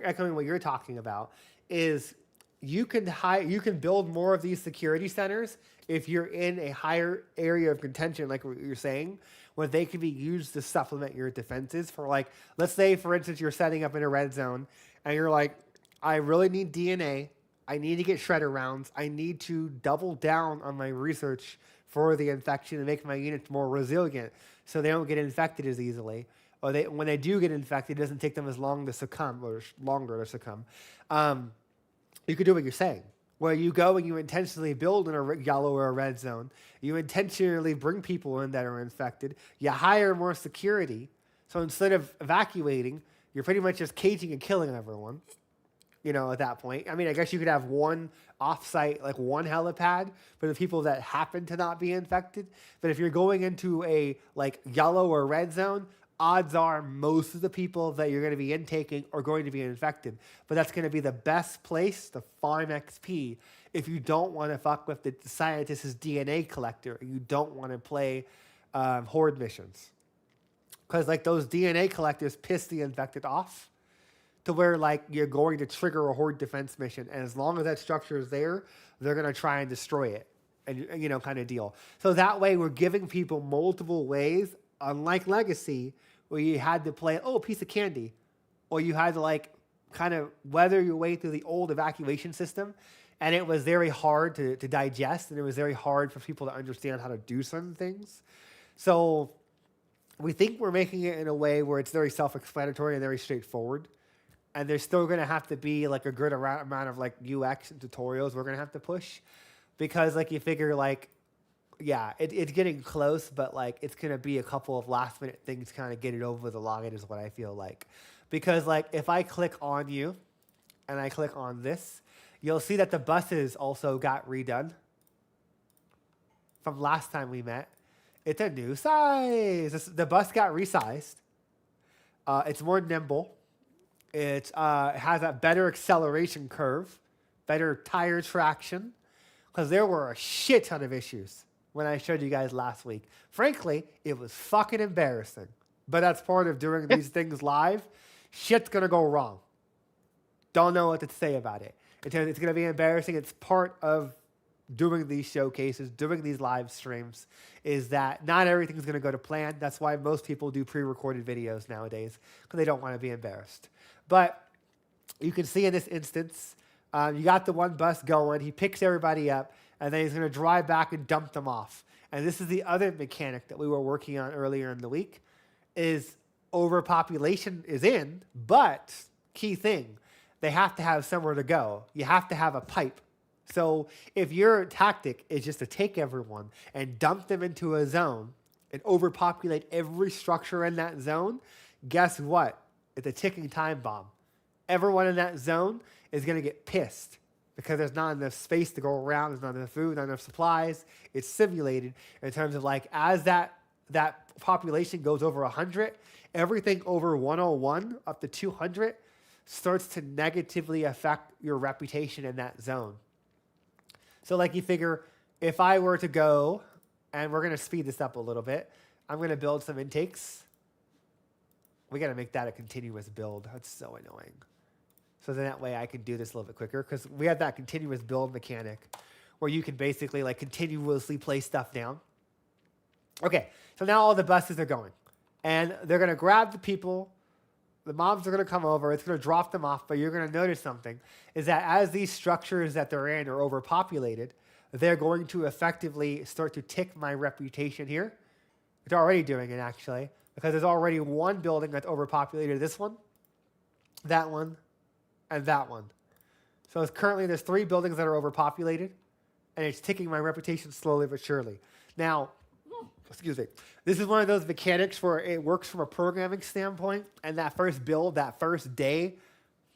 echoing what you're talking about is you can build more of these security centers if you're in a higher area of contention, like what you're saying, where they can be used to supplement your defenses. For like, let's say for instance you're setting up in a red zone and you're like, I really need DNA. I need to get shredder rounds. I need to double down on my research for the infection and make my units more resilient so they don't get infected as easily. Or when they do get infected, it doesn't take them as long to succumb or longer to succumb. You could do what you're saying, where you go and you intentionally build in a yellow or a red zone. You intentionally bring people in that are infected. You hire more security. So instead of evacuating, you're pretty much just caging and killing everyone. At that point. I mean, I guess you could have one offsite, like one helipad for the people that happen to not be infected. But if you're going into a like yellow or red zone, odds are most of the people that you're going to be intaking are going to be infected. But that's going to be the best place to farm XP if you don't want to fuck with the scientist's DNA collector and you don't want to play horde missions. Because like those DNA collectors piss the infected off to where like you're going to trigger a horde defense mission, and as long as that structure is there, they're going to try and destroy it, and kind of deal. So that way we're giving people multiple ways, unlike Legacy, where you had to play a piece of candy, or you had to like kind of weather your way through the old evacuation system, and it was very hard to digest, and it was very hard for people to understand how to do certain things. So we think we're making it in a way where it's very self-explanatory and very straightforward. And there's still going to have to be like a good amount of like UX and tutorials we're going to have to push, because like you figure like, yeah, it's getting close, but like it's going to be a couple of last minute things to kind of get it over the line is what I feel like. Because like if I click on you and I click on this, you'll see that the buses also got redone from last time we met. It's a new size. The bus got resized. It's more nimble. It has a better acceleration curve, better tire traction, because there were a shit ton of issues when I showed you guys last week. Frankly, it was fucking embarrassing. But that's part of doing these things live. Shit's going to go wrong. Don't know what to say about it. It's going to be embarrassing. It's part of doing these showcases, doing these live streams, is that not everything's going to go to plan. That's why most people do pre-recorded videos nowadays, because they don't want to be embarrassed. But you can see in this instance, you got the one bus going. He picks everybody up, and then he's going to drive back and dump them off. And this is the other mechanic that we were working on earlier in the week, is overpopulation is in, but key thing, they have to have somewhere to go. You have to have a pipe. So if your tactic is just to take everyone and dump them into a zone and overpopulate every structure in that zone, guess what? It's a ticking time bomb. Everyone in that zone is going to get pissed because there's not enough space to go around. There's not enough food, not enough supplies. It's simulated in terms of like as that population goes over 100, everything over 101 up to 200 starts to negatively affect your reputation in that zone. So like you figure, if I were to go, and we're going to speed this up a little bit, I'm going to build some intakes. We got to make that a continuous build. That's so annoying. So then that way I can do this a little bit quicker, because we have that continuous build mechanic where you can basically like continuously place stuff down. Okay, so now all the buses are going, and they're going to grab the people. The mobs are going to come over. It's going to drop them off, but you're going to notice something, is that as these structures that they're in are overpopulated, they're going to effectively start to tick my reputation here. It's already doing it, actually, because there's already one building that's overpopulated. This one, and that one. So it's currently there's 3 buildings that are overpopulated, and it's ticking my reputation slowly but surely. Now, excuse me, this is one of those mechanics where it works from a programming standpoint, and that first build, that first day,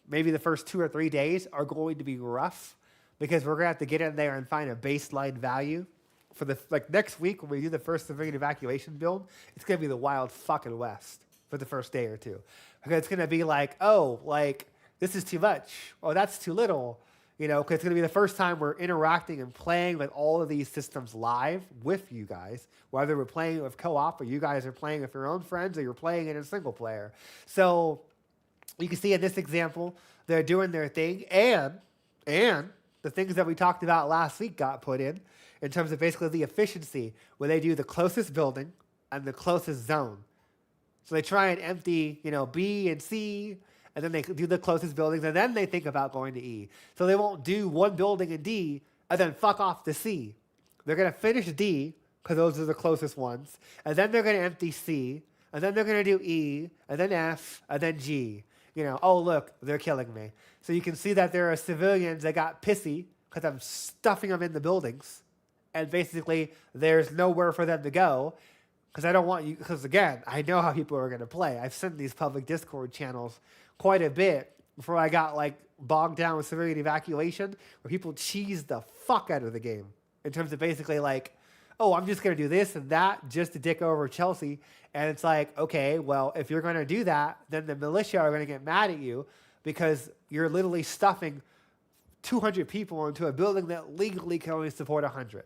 maybe the first 2 or 3 days are going to be rough, because we're going to have to get in there and find a baseline value for the next week when we do the first civilian evacuation build. It's going to be the wild fucking west for the first day or two, because it's going to be like, oh, like this is too much, oh, that's too little, Because it's going to be the first time we're interacting and playing with all of these systems live with you guys, whether we're playing with co-op or you guys are playing with your own friends or you're playing in a single player. So you can see in this example, they're doing their thing, and the things that we talked about last week got put in terms of basically the efficiency, where they do the closest building and the closest zone. So they try and empty, B and C, and then they do the closest buildings, and then they think about going to E. So they won't do one building in D and then fuck off to C. They're going to finish D, because those are the closest ones, and then they're going to empty C, and then they're going to do E, and then F, and then G. Oh, look, they're killing me. So you can see that there are civilians that got pissy because I'm stuffing them in the buildings, and basically there's nowhere for them to go. Because I don't want you, because again, I know how people are going to play. I've sent these public Discord channels quite a bit before I got bogged down with civilian evacuation, where people cheese the fuck out of the game in terms of basically oh, I'm just going to do this and that just to dick over Chelsea. And it's okay, well, if you're going to do that, then the militia are going to get mad at you because you're literally stuffing 200 people into a building that legally can only support 100.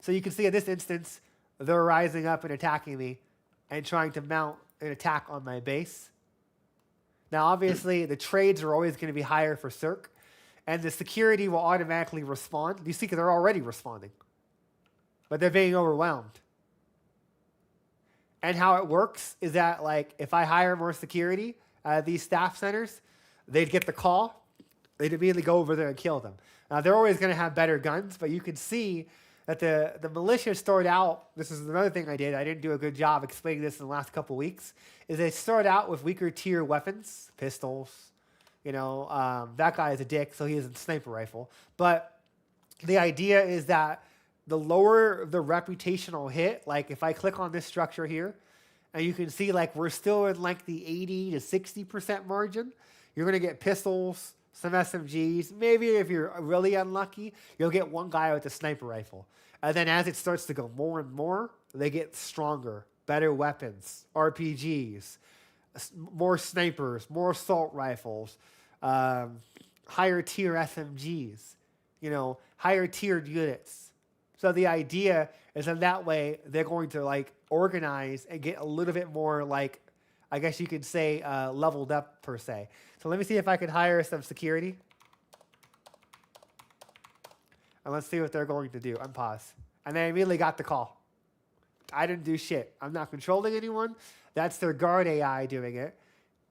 So you can see in this instance, they're rising up and attacking me and trying to mount an attack on my base. Now, obviously, the trades are always going to be higher for CERC, and the security will automatically respond. You see, they're already responding, but they're being overwhelmed. And how it works is that, if I hire more security at these staff centers, they'd get the call. They'd immediately go over there and kill them. Now, they're always going to have better guns, but you can see that the militia started out, this is another thing I didn't do a good job explaining this in the last couple weeks, is they start out with weaker tier weapons, pistols, that guy is a dick, so he has a sniper rifle. But the idea is that the lower the reputational hit, if I click on this structure here, and you can see we're still in the 80 to 60% margin, you're going to get pistols, some SMGs. Maybe if you're really unlucky, you'll get one guy with a sniper rifle. And then as it starts to go more and more, they get stronger, better weapons, RPGs, more snipers, more assault rifles, higher tier SMGs, higher tiered units. So the idea is that way they're going to organize and get a little bit more I guess you could say leveled up per se. So let me see if I can hire some security. And let's see what they're going to do. Unpause. And they immediately got the call. I didn't do shit. I'm not controlling anyone. That's their guard AI doing it.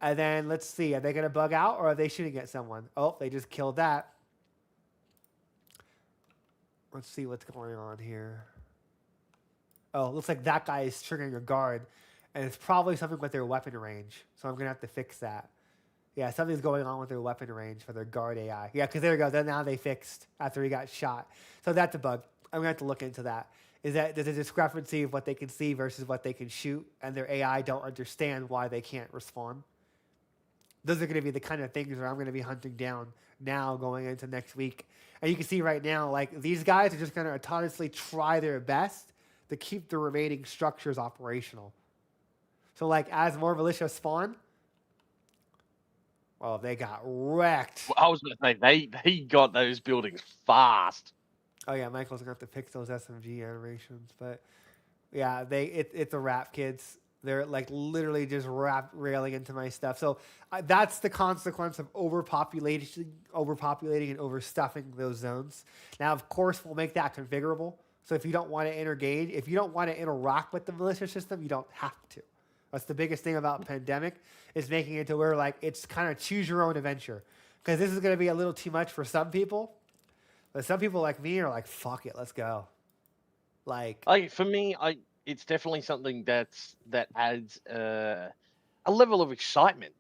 And then let's see. Are they going to bug out or are they shooting at someone? Oh, they just killed that. Let's see what's going on here. Oh, looks like that guy is triggering a guard. And it's probably something with their weapon range. So I'm going to have to fix that. Yeah, something's going on with their weapon range for their guard AI. Yeah, because there we go. Then now they fixed after he got shot. So that's a bug. I'm going to have to look into that. Is that there's a discrepancy of what they can see versus what they can shoot, and their AI don't understand why they can't respond. Those are going to be the kind of things where I'm going to be hunting down now going into next week. And you can see right now, these guys are just going to autonomously try their best to keep the remaining structures operational. So, as more militia spawn, well, they got wrecked. Well, I was going to say, they got those buildings fast. Oh, yeah, Michael's going to have to fix those SMG animations. But, yeah, it's a wrap, kids. They're, literally just railing into my stuff. So, that's the consequence of overpopulating and overstuffing those zones. Now, of course, we'll make that configurable. So, if you don't want to intergage, if you don't want to interact with the militia system, you don't have to. That's the biggest thing about pandemic, is making it to where it's kind of choose your own adventure. Because this is going to be a little too much for some people. But some people like me are fuck it, let's go. For me, it's definitely something that adds a level of excitement,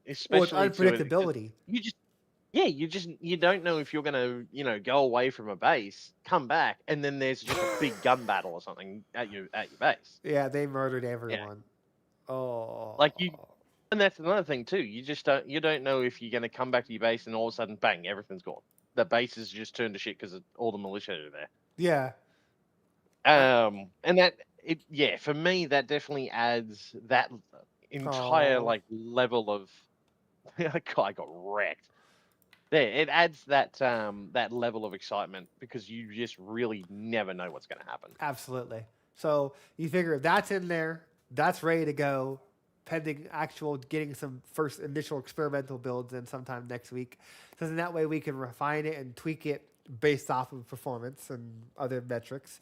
especially well, it's unpredictability. You don't know if you're going to, go away from a base, come back, and then there's just a big gun battle or something at your base. Yeah, they murdered everyone. Yeah. Oh. And that's another thing too. You don't know if you're going to come back to your base and all of a sudden, bang, everything's gone. The base is just turned to shit because all the militia are there. Yeah. And for me, that definitely adds that entire level of. I got wrecked. it adds that level of excitement because you just really never know what's going to happen. Absolutely. So you figure if that's in there, that's ready to go, pending actual getting some first initial experimental builds in sometime next week. So then that way we can refine it and tweak it based off of performance and other metrics.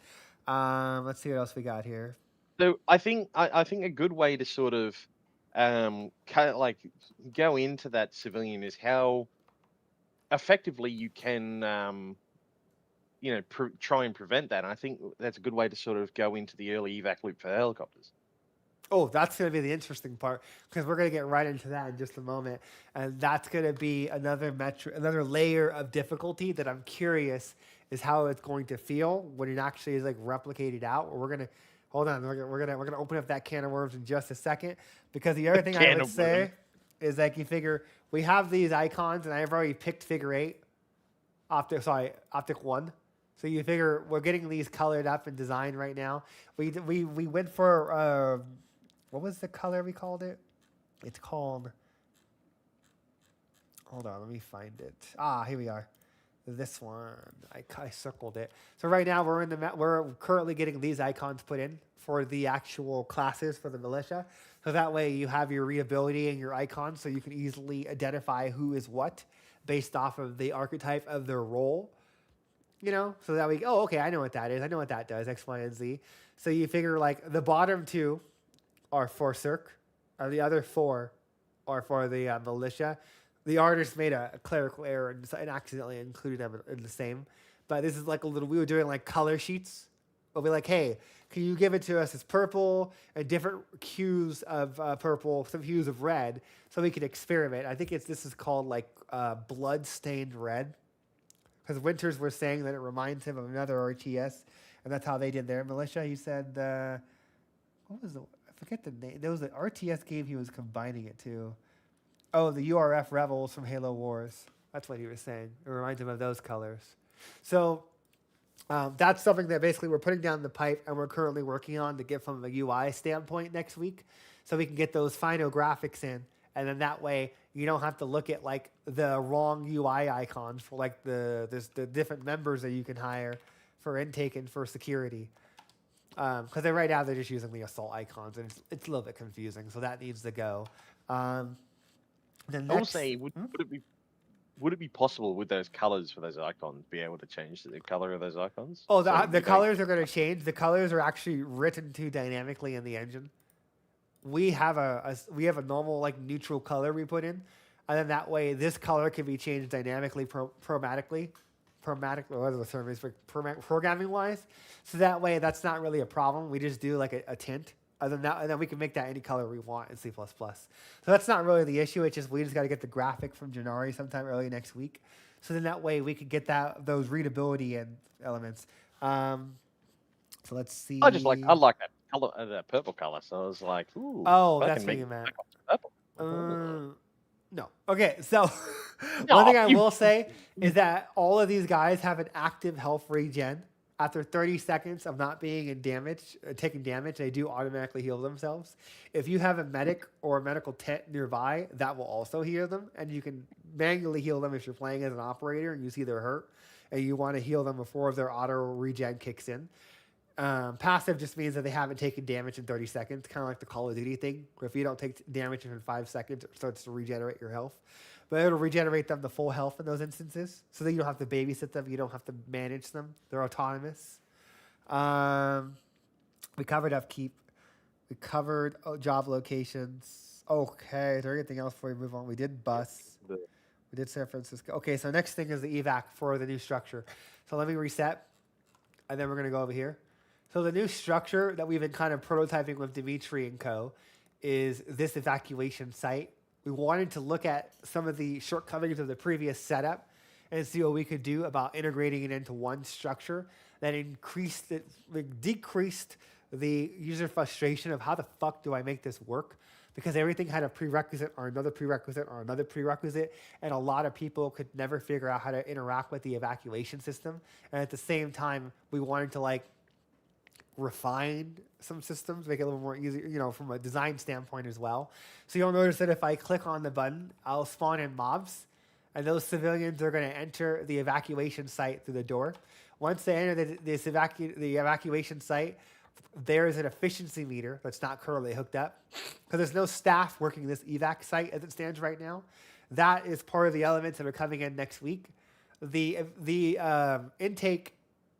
Let's see what else we got here. So I think a good way to sort of like go into that civilian is how effectively you can try and prevent that. And I think that's a good way to sort of go into the early evac loop for helicopters. Oh, that's going to be the interesting part because we're going to get right into that in just a moment, and that's going to be another metric, another layer of difficulty that I'm curious is how it's going to feel when it actually is like replicated out. We're gonna hold on. We're gonna open up that can of worms in just a second because the other thing I Can would of say worms. is like you figure we have these icons, and I've already picked figure eight, optic one. So you figure we're getting these colored up and designed right now. We went for what was the color we called it? It's called. Hold on, let me find it. Ah, here we are. This one, I circled it. So right now we're currently getting these icons put in for the actual classes for the militia. So that way you have your readability and your icons, so you can easily identify who is what based off of the archetype of their role. So that we, okay, I know what that is. I know what that does, X, Y, and Z. So you figure like the bottom two are for CERC, and the other four are for the militia. The artist made a clerical error and accidentally included them in the same. But this is like we were doing like color sheets. We'll be like, hey, can you give it to us as purple and different hues of purple, some hues of red, so we can experiment. I think this is called like blood-stained red. Because Winters was saying that it reminds him of another RTS, and that's how they did their militia. He said, what was I forget the name. There was an RTS game he was combining it to. Oh, the URF Rebels from Halo Wars. That's what he was saying. It reminds him of those colors. So that's something that basically we're putting down the pipe and we're currently working on to get from a UI standpoint next week, so we can get those final graphics in. And then that way you don't have to look at like the wrong UI icons for like the different members that you can hire for intake and for security. Because right now they're just using the assault icons and it's a little bit confusing. So that needs to go. I will say, would it be possible with those colors for those icons be able to change the color of those icons? Oh, So the colors are going to change. The colors are actually written to dynamically in the engine. We have a normal like neutral color we put in, and then that way this color can be changed dynamically, programmatically, whatever the term is for programming wise. So that way that's not really a problem. We just do like a tint. Other than that, and then we can make that any color we want in C++. So that's not really the issue. It's just we just got to get the graphic from Janari sometime early next week. So then that way we could get those readability and elements. So let's see. I like that color, that purple color. So I was like, ooh. Oh, that's what you meant. Purple. No. Okay, so one thing I will say is that all of these guys have an active health regen. After 30 seconds of not being taking damage, they do automatically heal themselves. If you have a medic or a medical tent nearby, that will also heal them, and you can manually heal them if you're playing as an operator and you see they're hurt, and you want to heal them before their auto regen kicks in. Passive just means that they haven't taken damage in 30 seconds, kind of like the Call of Duty thing, where if you don't take damage in 5 seconds, it starts to regenerate your health. But it'll regenerate them to full health in those instances, so that you don't have to babysit them, you don't have to manage them. They're autonomous. We covered upkeep. We covered job locations. Okay, is there anything else before we move on? We did bus. We did San Francisco. Okay, so next thing is the evac for the new structure. So let me reset, and then we're going to go over here. So the new structure that we've been kind of prototyping with Dimitri and co. is this evacuation site. We wanted to look at some of the shortcomings of the previous setup and see what we could do about integrating it into one structure that decreased the user frustration of how the fuck do I make this work? Because everything had a prerequisite or another prerequisite or another prerequisite, and a lot of people could never figure out how to interact with the evacuation system. And at the same time, we wanted to like refine some systems, make it a little more easy, from a design standpoint as well. So you'll notice that if I click on the button, I'll spawn in mobs, and those civilians are going to enter the evacuation site through the door. Once they enter the evacuation site, there is an efficiency meter that's not currently hooked up because there's no staff working this evac site as it stands right now. That is part of the elements that are coming in next week. The intake,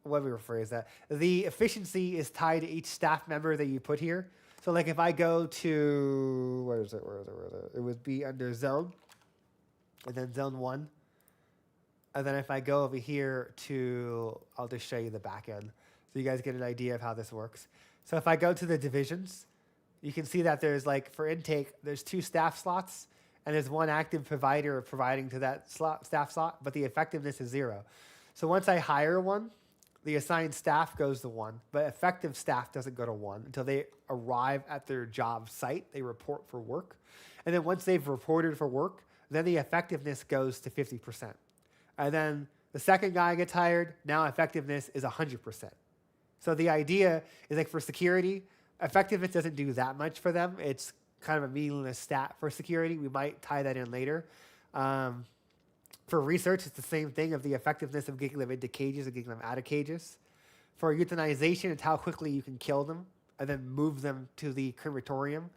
what do we rephrase that? The efficiency is tied to each staff member that you put here. So like if I go to, where is it? It would be under zone, and then zone 1. And then if I go over here to, I'll just show you the back end so you guys get an idea of how this works. So if I go to the divisions, you can see that there's like, for intake, there's 2 staff slots, and there's 1 active provider providing to that staff slot, but the effectiveness is 0. So once I hire one, the assigned staff goes to 1, but effective staff doesn't go to 1 until they arrive at their job site. They report for work. And then once they've reported for work, then the effectiveness goes to 50%. And then the second guy gets hired, now effectiveness is 100%. So the idea is like for security, effectiveness doesn't do that much for them. It's kind of a meaningless stat for security. We might tie that in later. For research, it's the same thing of the effectiveness of getting them into cages and getting them out of cages. For euthanization, it's how quickly you can kill them and then move them to the crematorium.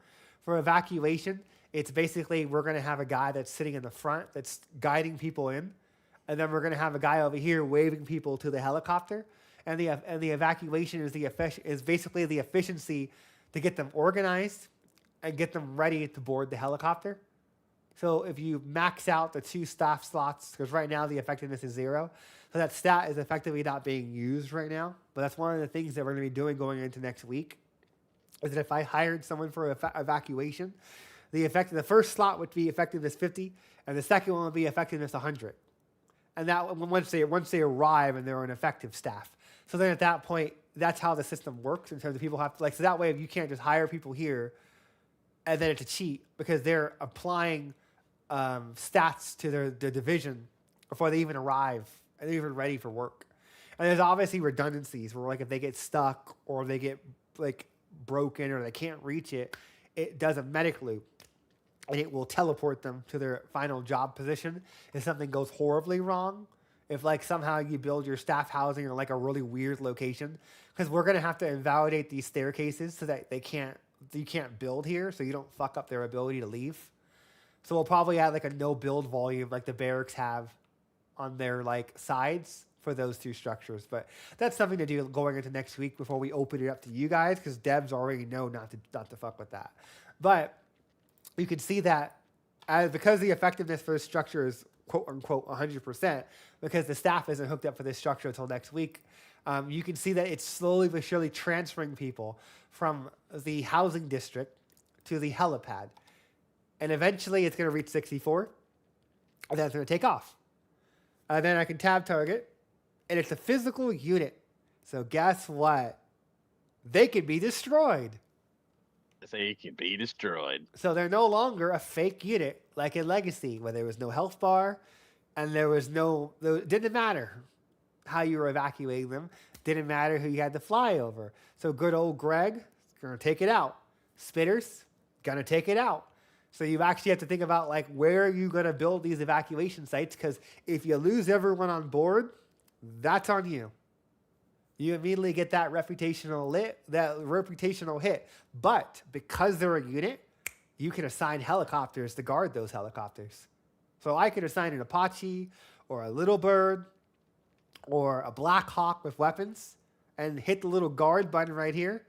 For evacuation, it's basically we're going to have a guy that's sitting in the front that's guiding people in, and then we're going to have a guy over here waving people to the helicopter. And the evacuation is basically the efficiency to get them organized and get them ready to board the helicopter. So if you max out the 2 staff slots, because right now the effectiveness is 0, so that stat is effectively not being used right now. But that's one of the things that we're going to be doing going into next week, is that if I hired someone for evacuation, the first slot would be effectiveness 50, and the second one would be effectiveness 100. And that once they arrive and they're an effective staff. So then at that point, that's how the system works in terms of people have to, like, so that way you can't just hire people here and then it's a cheat because they're applying stats to their division before they even arrive and they're even ready for work. And there's obviously redundancies where, like, if they get stuck or they get like broken or they can't reach it, it does a medic loop and it will teleport them to their final job position if something goes horribly wrong. If like somehow you build your staff housing in like a really weird location, because we're gonna have to invalidate these staircases so that you can't build here, so you don't fuck up their ability to leave. So we'll probably add like a no build volume like the barracks have on their like sides for those 2 structures. But that's something to do going into next week before we open it up to you guys, because devs already know not to fuck with that. But you can see that because the effectiveness for this structure is quote unquote 100%, because the staff isn't hooked up for this structure until next week, you can see that it's slowly but surely transferring people from the housing district to the helipad. And eventually it's going to reach 64, and then it's going to take off. And then I can tab target, and it's a physical unit. So guess what? They can be destroyed. They can be destroyed. So they're no longer a fake unit like in Legacy, where there was no health bar, and it didn't matter how you were evacuating them. Didn't matter who you had to fly over. So good old Greg is going to take it out. Spitters, going to take it out. So you actually have to think about, like, where are you going to build these evacuation sites? Because if you lose everyone on board, that's on you. You immediately get that reputational hit. But because they're a unit, you can assign helicopters to guard those helicopters. So I could assign an Apache or a Little Bird or a Black Hawk with weapons and hit the little guard button right here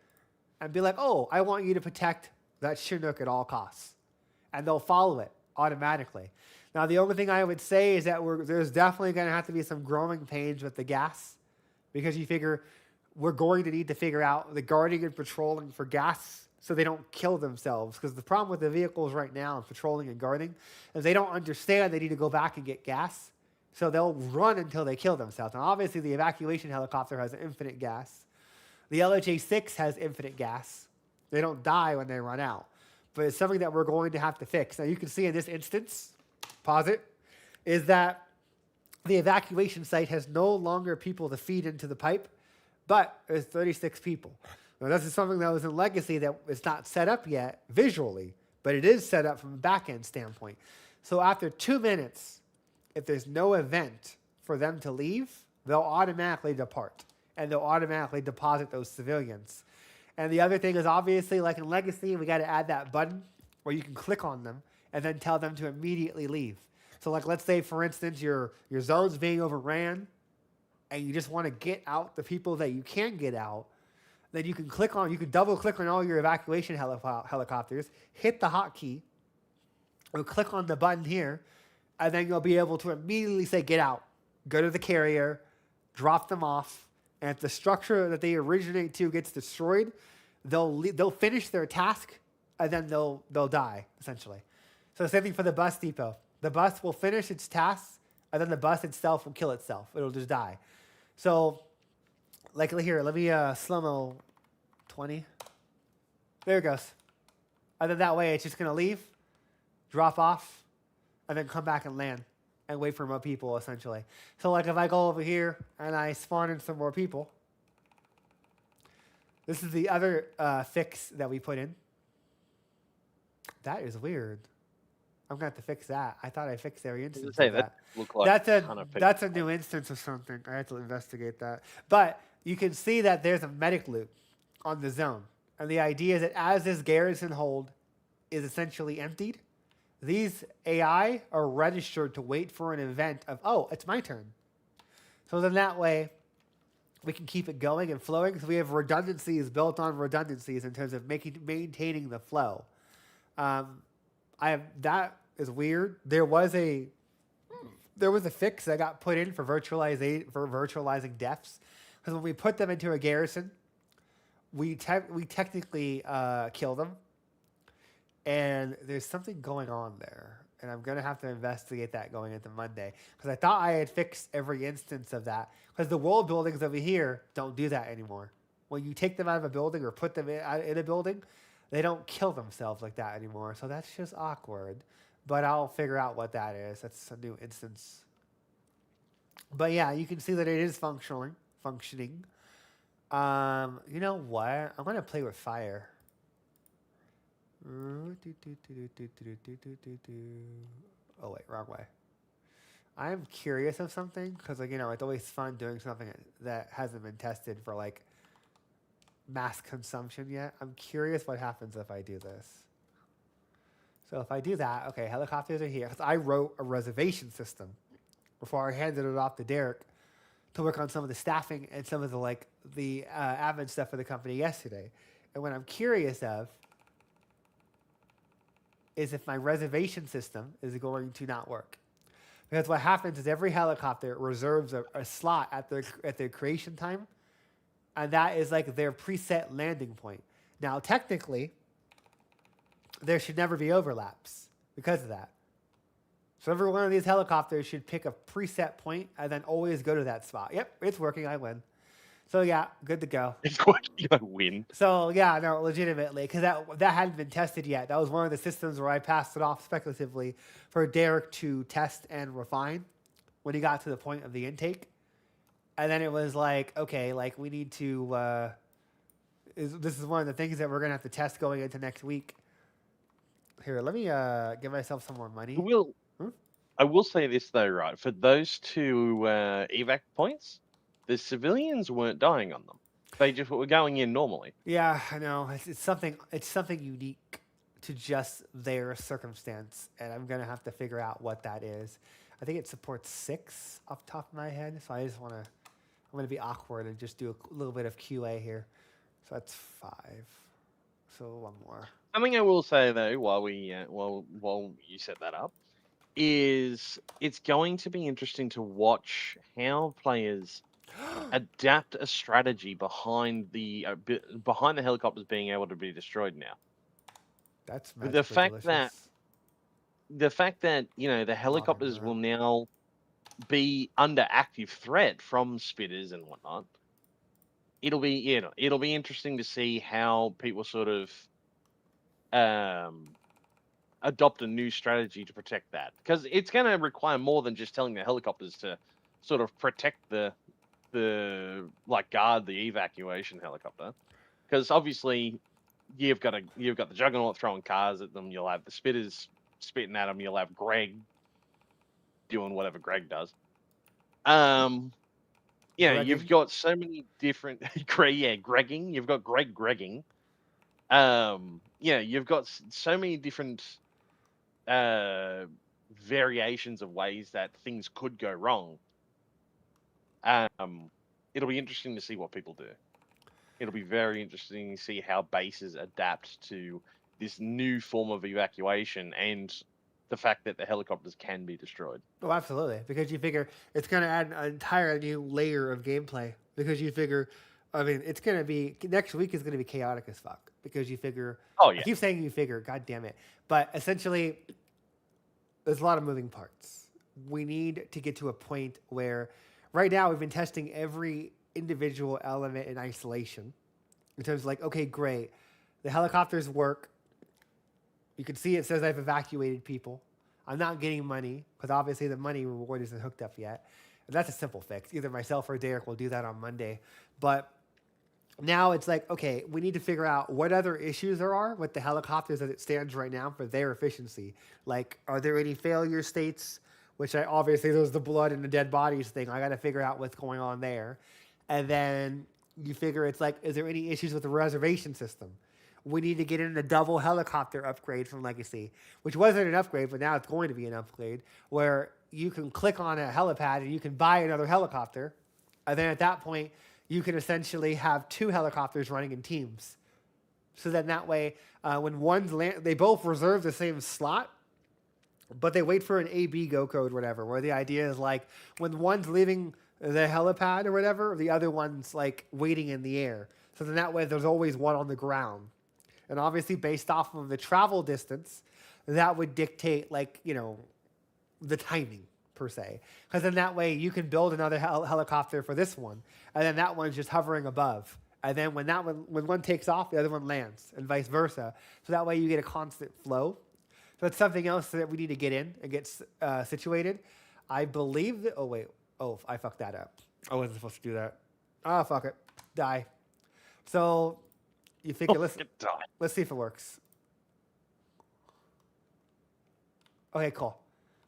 and be like, oh, I want you to protect that Chinook at all costs. And they'll follow it automatically. Now, the only thing I would say is that there's definitely going to have to be some growing pains with the gas, because you figure we're going to need to figure out the guarding and patrolling for gas so they don't kill themselves. Because the problem with the vehicles right now, patrolling and guarding, is they don't understand they need to go back and get gas. So they'll run until they kill themselves. Now, obviously, the evacuation helicopter has infinite gas. The LHA-6 has infinite gas. They don't die when they run out. But it's something that we're going to have to fix. Now, you can see in this instance, pause it, is that the evacuation site has no longer people to feed into the pipe, but there's 36 people. Now, this is something that was in Legacy that is not set up yet visually, but it is set up from a back-end standpoint. So after 2 minutes, if there's no event for them to leave, they'll automatically depart and they'll automatically deposit those civilians. And the other thing is obviously, like in Legacy, we got to add that button where you can click on them and then tell them to immediately leave. So, like, let's say, for instance, your zone's being overran and you just want to get out the people that you can get out. Then you can double click on all your evacuation helicopters, hit the hotkey, or click on the button here, and then you'll be able to immediately say, get out, go to the carrier, drop them off, and if the structure that they originate to gets destroyed, they'll finish their task, and then they'll die, essentially. So the same thing for the bus depot. The bus will finish its tasks, and then the bus itself will kill itself. It'll just die. So, like here, let me slow-mo 20. There it goes. And then that way, it's just going to leave, drop off, and then come back and land and wait for more people, essentially. So, like, if I go over here and I spawn in some more people, this is the other fix that we put in. That is weird. I'm going to have to fix that. I thought I fixed every instance of that. That's a new instance of something. I have to investigate that. But you can see that there's a medic loop on the zone. And the idea is that as this garrison hold is essentially emptied, these AI are registered to wait for an event of, oh, it's my turn. So then that way, we can keep it going and flowing because we have redundancies built on redundancies in terms of maintaining the flow. That is weird. There was a fix that got put in for virtualizing deaths, because when we put them into a garrison, we technically kill them, and there's something going on there, and I'm gonna have to investigate that going into Monday, because I thought I had fixed every instance of that, because the world buildings over here don't do that anymore. When you take them out of a building or put them in a building, they don't kill themselves like that anymore. So that's just awkward. But I'll figure out what that is. That's a new instance. But yeah, you can see that it is functioning. You know what? I'm gonna play with fire. Oh wait, wrong way. I'm curious of something because, like, it's always fun doing something that hasn't been tested for like mass consumption yet. I'm curious what happens if I do this. So if I do that, okay, helicopters are here. 'Cause I wrote a reservation system before I handed it off to Derek to work on some of the staffing and some of the admin stuff for the company yesterday. And what I'm curious of is if my reservation system is going to not work. Because what happens is every helicopter reserves a slot at their creation time, and that is like their preset landing point. Now, technically, there should never be overlaps because of that. So every one of these helicopters should pick a preset point and then always go to that spot. Yep, it's working. I win. So yeah, good to go. It's working. I win. So yeah, no, legitimately, because that hadn't been tested yet. That was one of the systems where I passed it off speculatively for Derek to test and refine when he got to the point of the intake. And then it was like, okay, like we need to. This is one of the things that we're gonna have to test going into next week. Here, let me give myself some more money. I will say this though, right? For those two evac points, the civilians weren't dying on them. They just were going in normally. Yeah, I know. It's something unique to just their circumstance, and I'm gonna have to figure out what that is. I think it supports 6 off the top of my head, so I'm gonna be awkward and just do a little bit of QA here. So that's 5. So one more. Something I will say though, while you set that up, is it's going to be interesting to watch how players adapt a strategy behind the helicopters being able to be destroyed now. That's the fact that the helicopters will now be under active threat from spitters and whatnot. It'll be interesting to see how people sort of adopt a new strategy to protect that, because it's going to require more than just telling the helicopters to sort of protect the guard the evacuation helicopter, because obviously you've got the Juggernaut throwing cars at them, you'll have the spitters spitting at them, you'll have Greg doing whatever Greg does. You've Gregging? got so many different Gregging. You've got Greg Gregging. You've got so many different variations of ways that things could go wrong. It'll be interesting to see what people do. It'll be very interesting to see how bases adapt to this new form of evacuation and the fact that the helicopters can be destroyed. Oh, absolutely. Because you figure it's going to add an entire new layer of gameplay. Because you figure, I mean, it's going to be, next week is going to be chaotic as fuck. Because you figure, Oh, I yeah. keep saying you figure, god damn it. But essentially, there's a lot of moving parts. We need to get to a point where, right now, we've been testing every individual element in isolation. In terms of like, okay, great. The helicopters work. You can see it says I've evacuated people. I'm not getting money because obviously the money reward isn't hooked up yet. And that's a simple fix. Either myself or Derek will do that on Monday. But now it's like, okay, we need to figure out what other issues there are with the helicopters as it stands right now for their efficiency. Like, are there any failure states? Which obviously there's the blood and the dead bodies thing. I got to figure out what's going on there. And then you figure it's like, is there any issues with the reservation system? We need to get in a double helicopter upgrade from Legacy, which wasn't an upgrade, but now it's going to be an upgrade, where you can click on a helipad and you can buy another helicopter. And then at that point, you can essentially have two helicopters running in teams. So then that way, when one's land, they both reserve the same slot, but they wait for an AB go code, whatever, where the idea is like when one's leaving the helipad or whatever, the other one's like waiting in the air. So then that way there's always one on the ground. And obviously based off of the travel distance, that would dictate like, the timing per se. Because then that way you can build another helicopter for this one. And then that one's just hovering above. And then when one takes off, the other one lands and vice versa. So that way you get a constant flow. So that's something else that we need to get in and get situated. I believe that, I fucked that up. I wasn't supposed to do that. Oh, fuck it. Die. So you figure, let's see if it works. Okay, cool.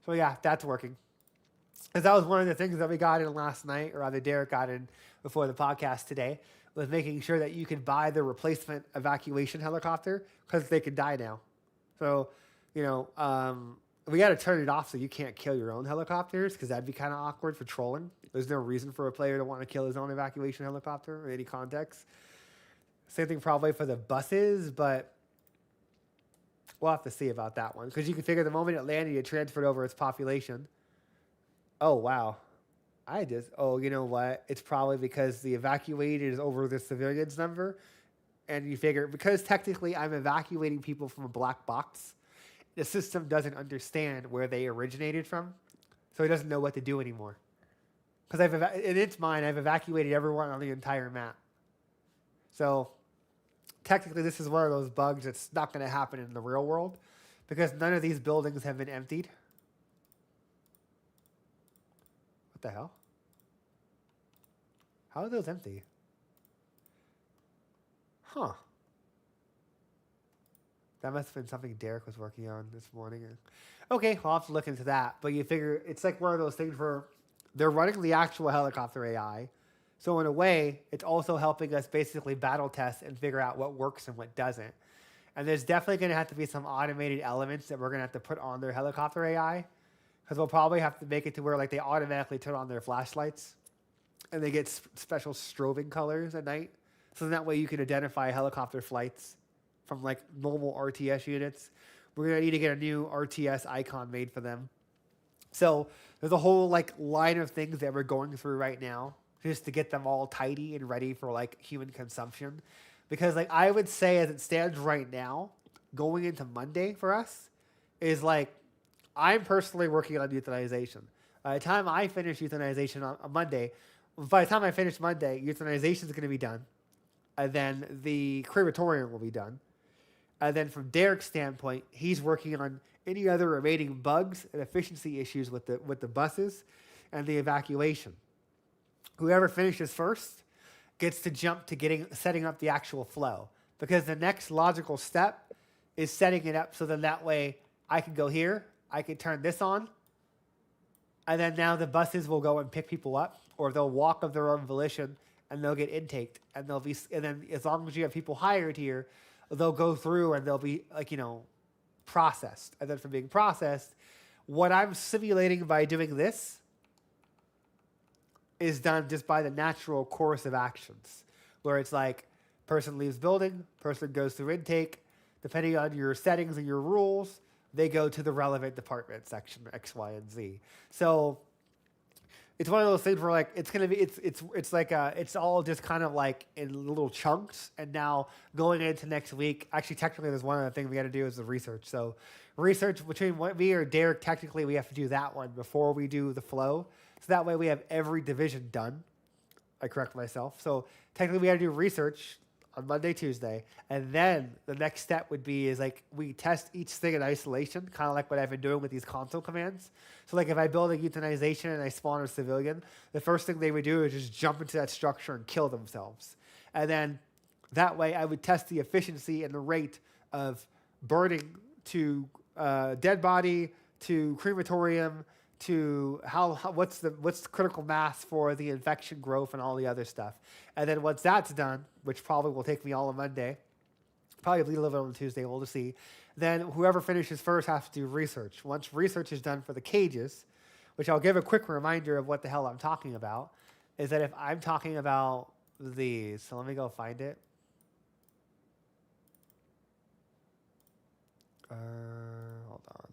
So yeah, that's working. Because that was one of the things that we got in last night, or rather Derek got in before the podcast today, was making sure that you could buy the replacement evacuation helicopter because they could die now. So, we got to turn it off so you can't kill your own helicopters because that'd be kind of awkward for trolling. There's no reason for a player to want to kill his own evacuation helicopter in any context. Same thing probably for the buses, but we'll have to see about that one. Because you can figure the moment it landed, it transferred over its population. Oh, wow. You know what? It's probably because the evacuated is over the civilians number. And you figure, because technically I'm evacuating people from a black box, the system doesn't understand where they originated from. So it doesn't know what to do anymore. Because in its mind, I've evacuated everyone on the entire map. So technically this is one of those bugs that's not going to happen in the real world because none of these buildings have been emptied. What the hell? How are those empty? Huh. That must have been something Derek was working on this morning. Okay, I'll have to look into that. But you figure it's like one of those things where they're running the actual helicopter AI. So in a way, it's also helping us basically battle test and figure out what works and what doesn't. And there's definitely going to have to be some automated elements that we're going to have to put on their helicopter AI. Because we'll probably have to make it to where like they automatically turn on their flashlights. And they get special strobing colors at night. So that way you can identify helicopter flights from like normal RTS units. We're going to need to get a new RTS icon made for them. So there's a whole like line of things that we're going through right now just to get them all tidy and ready for like human consumption. Because like I would say as it stands right now, going into Monday for us is like, I'm personally working on euthanization. By the time I finish euthanization on Monday, euthanization is going to be done. And then the crematorium will be done. And then from Derek's standpoint, he's working on any other remaining bugs and efficiency issues with the buses and the evacuation. Whoever finishes first gets to jump to setting up the actual flow. Because the next logical step is setting it up so then that way I can go here, I can turn this on, And then now the buses will go and pick people up, or they'll walk of their own volition, and they'll get intaked, and they'll be, and then as long as you have people hired here, they'll go through and they'll be like, processed. And then from being processed, what I'm simulating by doing this is done just by the natural course of actions, where it's like person leaves building, person goes through intake, depending on your settings and your rules, they go to the relevant department section X, Y, and Z. So it's one of those things where like it's gonna be it's like it's all just kind of like in little chunks. And now going into next week, actually technically there's one other thing we got to do is the research. So research between me or Derek, technically we have to do that one before we do the flow. So that way we have every division done. I correct myself. So technically we got to do research on Monday, Tuesday, and then the next step would be is like we test each thing in isolation, kind of like what I've been doing with these console commands. So like if I build a euthanization and I spawn a civilian, the first thing they would do is just jump into that structure and kill themselves. And then that way I would test the efficiency and the rate of burning to dead body, to crematorium, to what's the critical mass for the infection growth and all the other stuff. And then once that's done, which probably will take me all of Monday, probably leave a little bit on Tuesday, we'll just see. Then whoever finishes first has to do research. Once research is done for the cages, which I'll give a quick reminder of what the hell I'm talking about, is that if I'm talking about these, so let me go find it. Hold on.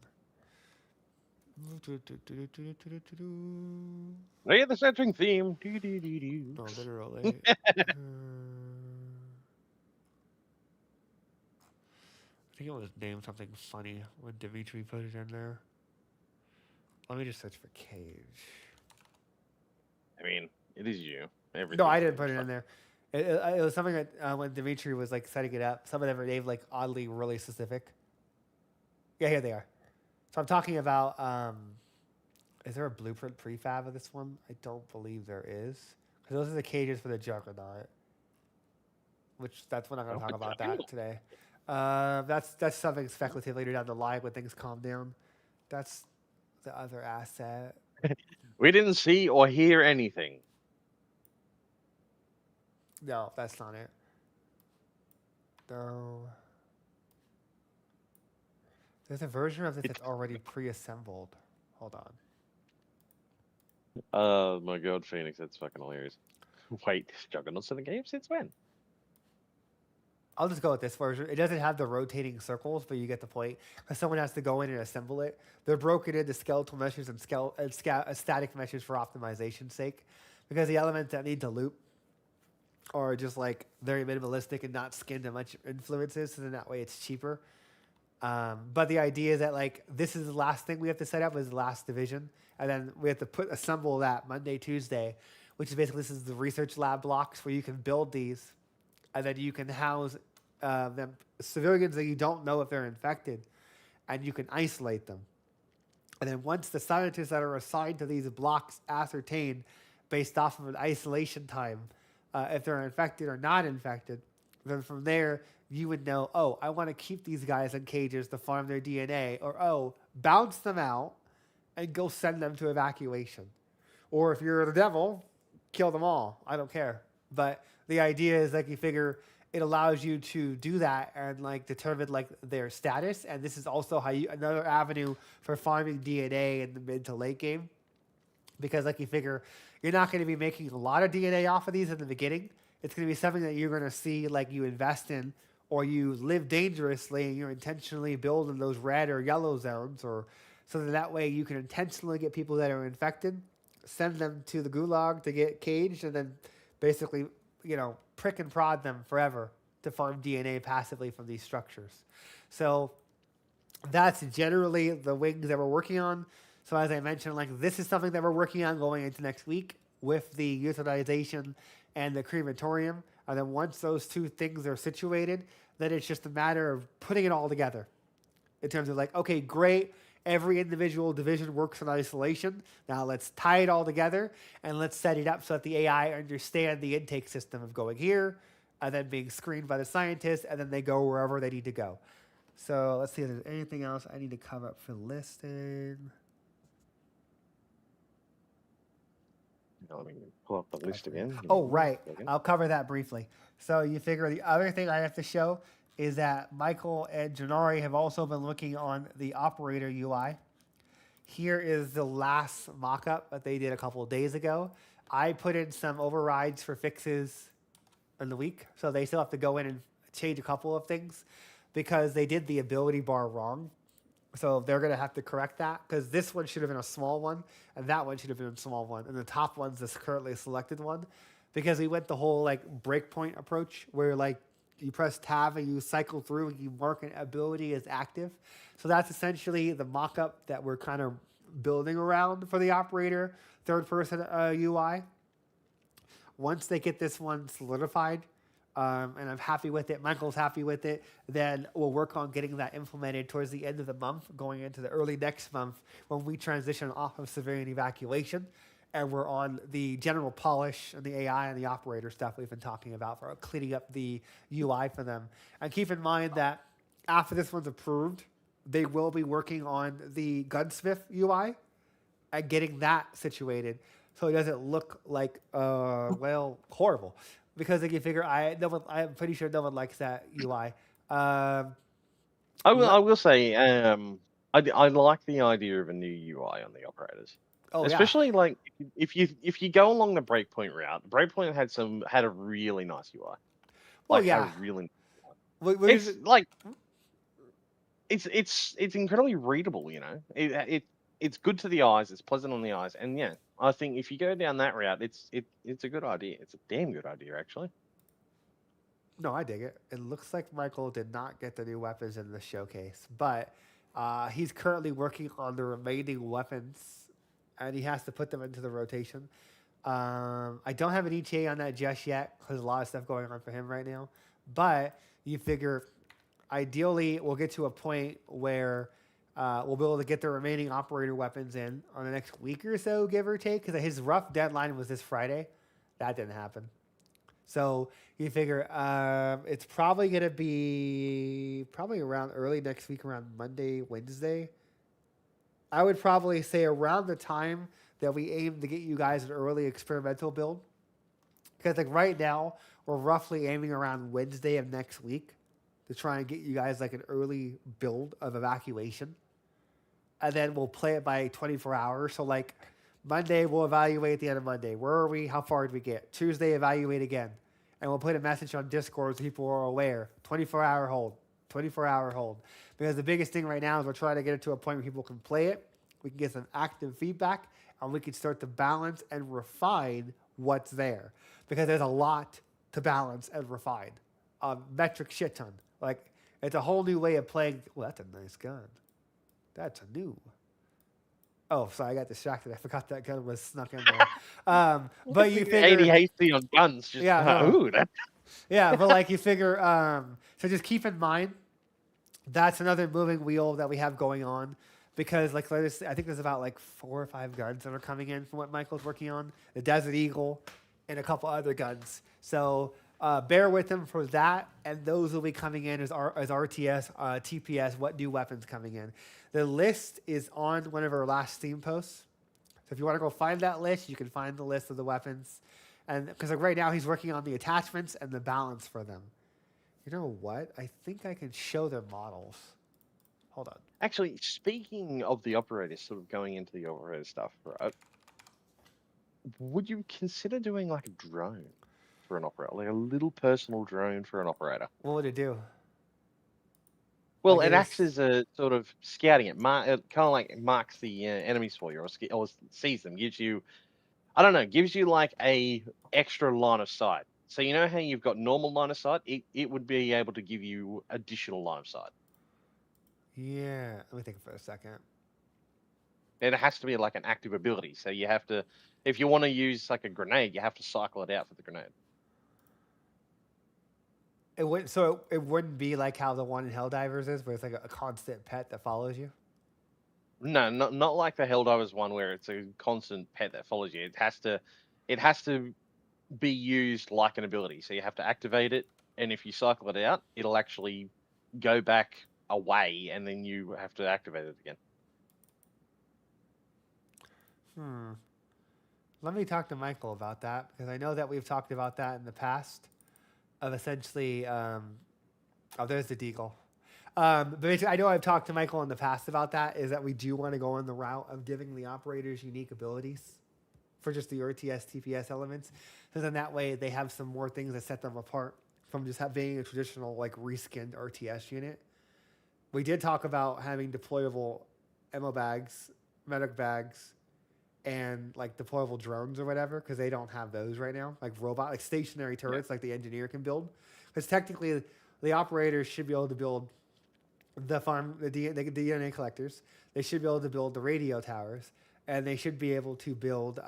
Play the setting theme. No, literally. I think it was named something funny when Dimitri put it in there. Let me just search for cage. I mean, it is you. No, I didn't put it in there. It was something that when Dimitri was like setting it up, some of them were named like oddly really specific. Yeah, here they are. So I'm talking about, is there a blueprint prefab of this one? I don't believe there is. Because those are the cages for the Juggernaut. Which, we're not going to talk about that today. That's something speculative later down the line when things calm down. That's the other asset. We didn't see or hear anything. No, that's not it. No. There's a version of this that's already pre-assembled. Hold on. Oh my god, Phoenix, that's fucking hilarious. Wait, Juggernaut's in the game since when? I'll just go with this version. It doesn't have the rotating circles, but you get the point. Because someone has to go in and assemble it. They're broken into skeletal meshes and static meshes for optimization's sake. Because the elements that need to loop are just like very minimalistic and not skinned to much influences. So then that way it's cheaper. But the idea is that like this is the last thing we have to set up is the last division. And then we have to assemble that Monday, Tuesday, which is basically this is the research lab blocks where you can build these. And then you can house them civilians that you don't know if they're infected, and you can isolate them. And then once the scientists that are assigned to these blocks ascertain, based off of an isolation time, if they're infected or not infected, then from there you would know, oh, I want to keep these guys in cages to farm their DNA, or oh, bounce them out and go send them to evacuation. Or if you're the devil, kill them all. I don't care. But the idea is like you figure it allows you to do that and like determine like their status. And this is also how another avenue for farming DNA in the mid to late game. Because like you figure you're not going to be making a lot of DNA off of these in the beginning. It's going to be something that you're going to see like you invest in or you live dangerously and you're intentionally building those red or yellow zones, or so that way you can intentionally get people that are infected, send them to the gulag to get caged, and then basically, prick and prod them forever to farm DNA passively from these structures. So that's generally the wings that we're working on. So as I mentioned, like this is something that we're working on going into next week with the euthanization and the crematorium. And then once those two things are situated, then it's just a matter of putting it all together in terms of like, okay, great. Every individual division works in isolation. Now let's tie it all together and let's set it up so that the AI understand the intake system of going here and then being screened by the scientists, and then they go wherever they need to go. So let's see if there's anything else I need to cover up for listing. Let me pull up the list again. Give me Oh, one right. second. I'll cover that briefly. So you figure the other thing I have to show is that Michael and Janari have also been looking on the operator UI. Here is the last mock-up that they did a couple of days ago. I put in some overrides for fixes in the week, so they still have to go in and change a couple of things because they did the ability bar wrong. So they're going to have to correct that because this one should have been a small one and that one should have been a small one. And the top one's this currently selected one because we went the whole like breakpoint approach where like you press tab and you cycle through and you mark an ability as active. So that's essentially the mock-up that we're kind of building around for the operator third person UI. Once they get this one solidified, and I'm happy with it, Michael's happy with it, then we'll work on getting that implemented towards the end of the month, going into the early next month when we transition off of civilian evacuation. And we're on the general polish and the AI and the operator stuff we've been talking about for cleaning up the UI for them. And keep in mind that after this one's approved, they will be working on the gunsmith UI and getting that situated so it doesn't look like horrible. Because if you figure, I'm pretty sure no one likes that UI. I will say, I like the idea of a new UI on the operators. Oh Especially like if you go along the breakpoint route, breakpoint had a really nice UI. Well, Like yeah. had a really What is it's it? like it's incredibly readable, you know. It's good to the eyes, it's pleasant on the eyes, and yeah, I think if you go down that route, it's a good idea. It's a damn good idea, actually. No, I dig it. It looks like Michael did not get the new weapons in the showcase, but he's currently working on the remaining weapons, and he has to put them into the rotation. I don't have an ETA on that just yet because a lot of stuff going on for him right now. But you figure, ideally, we'll get to a point where we'll be able to get the remaining operator weapons in on the next week or so, give or take, because his rough deadline was this Friday. That didn't happen. So you figure it's probably going to be around early next week, around Monday, Wednesday. I would probably say around the time that we aim to get you guys an early experimental build. Because like right now, we're roughly aiming around Wednesday of next week to try and get you guys like an early build of evacuation. And then we'll play it by 24 hours. So like Monday, we'll evaluate at the end of Monday. Where are we? How far did we get? Tuesday, evaluate again. And we'll put a message on Discord so people are aware. 24-hour hold. 24-hour hold. Because the biggest thing right now is we're trying to get it to a point where people can play it. We can get some active feedback. And we can start to balance and refine what's there. Because there's a lot to balance and refine. A metric shit ton. Like, it's a whole new way of playing. Well, that's a nice gun. That's a new. Oh, sorry, I got distracted. I forgot that gun was snuck in there. But you figure ADHD on guns, just ooh, that. Yeah, but like you figure, so just keep in mind that's another moving wheel that we have going on because like I think there's about like 4 or 5 guns that are coming in from what Michael's working on, the Desert Eagle, and a couple other guns. So bear with him for that, and those will be coming in as RTS, TPS. What new weapons coming in? The list is on one of our last Steam posts. So if you want to go find that list, you can find the list of the weapons. And because like right now he's working on the attachments and the balance for them. You know what? I think I can show them models. Hold on. Actually, speaking of the operators, sort of going into the operator stuff, right? Would you consider doing like a drone for an operator, like a little personal drone for an operator? What would it do? Well, Like it acts as a sort of scouting. It kind of like marks the enemies for you, or sees them. Gives you, I don't know, gives you like a extra line of sight. So you know how you've got normal line of sight? It would be able to give you additional line of sight. Yeah, let me think for a second. And it has to be like an active ability. So you have to, if you want to use like a grenade, you have to cycle it out for the grenade. It wouldn't be like how the one in Helldivers is, where it's like a constant pet that follows you. No, not like the Helldivers one where it's a constant pet that follows you. It has to be used like an ability. So you have to activate it, and if you cycle it out, it'll actually go back away, and then you have to activate it again. Let me talk to Michael about that because I know that we've talked about that in the past. Of essentially, oh, there's the deagle. But basically, I know I've talked to Michael in the past about that. Is that we do want to go on the route of giving the operators unique abilities for just the RTS TPS elements, so then that way they have some more things that set them apart from just being a traditional like reskinned RTS unit. We did talk about having deployable ammo bags, medic bags, and like deployable drones or whatever because they don't have those right now, like robot, like stationary turrets, like the engineer can build. Because technically, the operators should be able to build the farm, the DNA collectors. They should be able to build the radio towers, and they should be able to build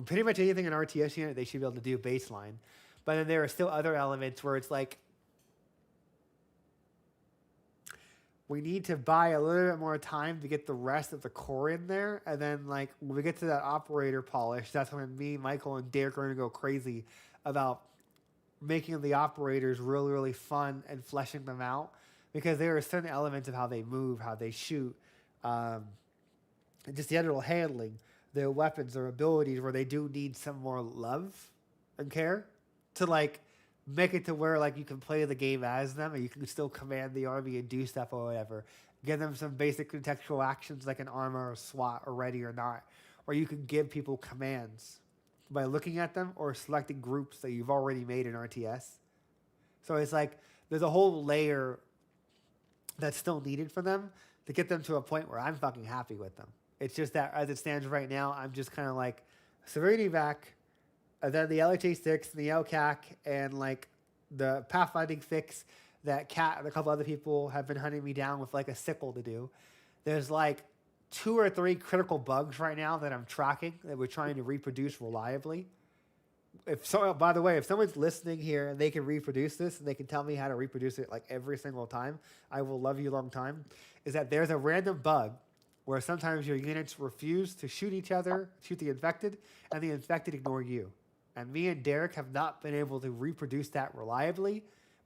pretty much anything in RTS unit. They should be able to do baseline, but then there are still other elements where it's like we need to buy a little bit more time to get the rest of the core in there, and then like when we get to that operator polish, that's when me, Michael, and Derek are gonna go crazy about making the operators really, really fun and fleshing them out because there are certain elements of how they move, how they shoot, and just the general handling, their weapons, their abilities, where they do need some more love and care to like make it to where like you can play the game as them and you can still command the army and do stuff or whatever. Give them some basic contextual actions like an armor or SWAT or ready or not, or you can give people commands by looking at them or selecting groups that you've already made in RTS. So it's like there's a whole layer that's still needed for them to get them to a point where I'm fucking happy with them. It's just that as it stands right now, I'm just kind of like Severity Evac, and then the LHA6 and the LCAC and like the pathfinding fix that Kat and a couple other people have been hunting me down with like a sickle to do. There's like 2 or 3 critical bugs right now that I'm tracking that we're trying to reproduce reliably. If so, by the way, if someone's listening here and they can reproduce this and they can tell me how to reproduce it like every single time, I will love you a long time. Is that there's a random bug where sometimes your units refuse to shoot each other, shoot the infected, and the infected ignore you. And me and Derek have not been able to reproduce that reliably,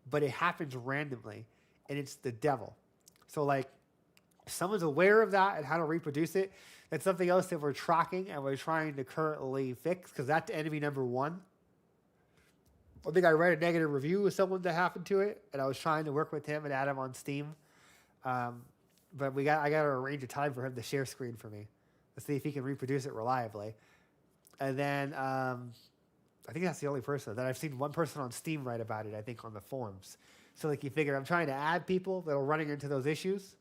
but it happens randomly, and it's the devil. So like, if someone's aware of that and how to reproduce it, that's something else that we're tracking and we're trying to currently fix because that's enemy number 1. I think I read a negative review of someone that happened to it, and I was trying to work with him and add him on Steam. But I got to arrange a time for him to share screen for me to see if he can reproduce it reliably. And then I think that's the only person that I've seen one person on Steam write about it, I think, on the forums. So like you figure I'm trying to add people that are running into those issues.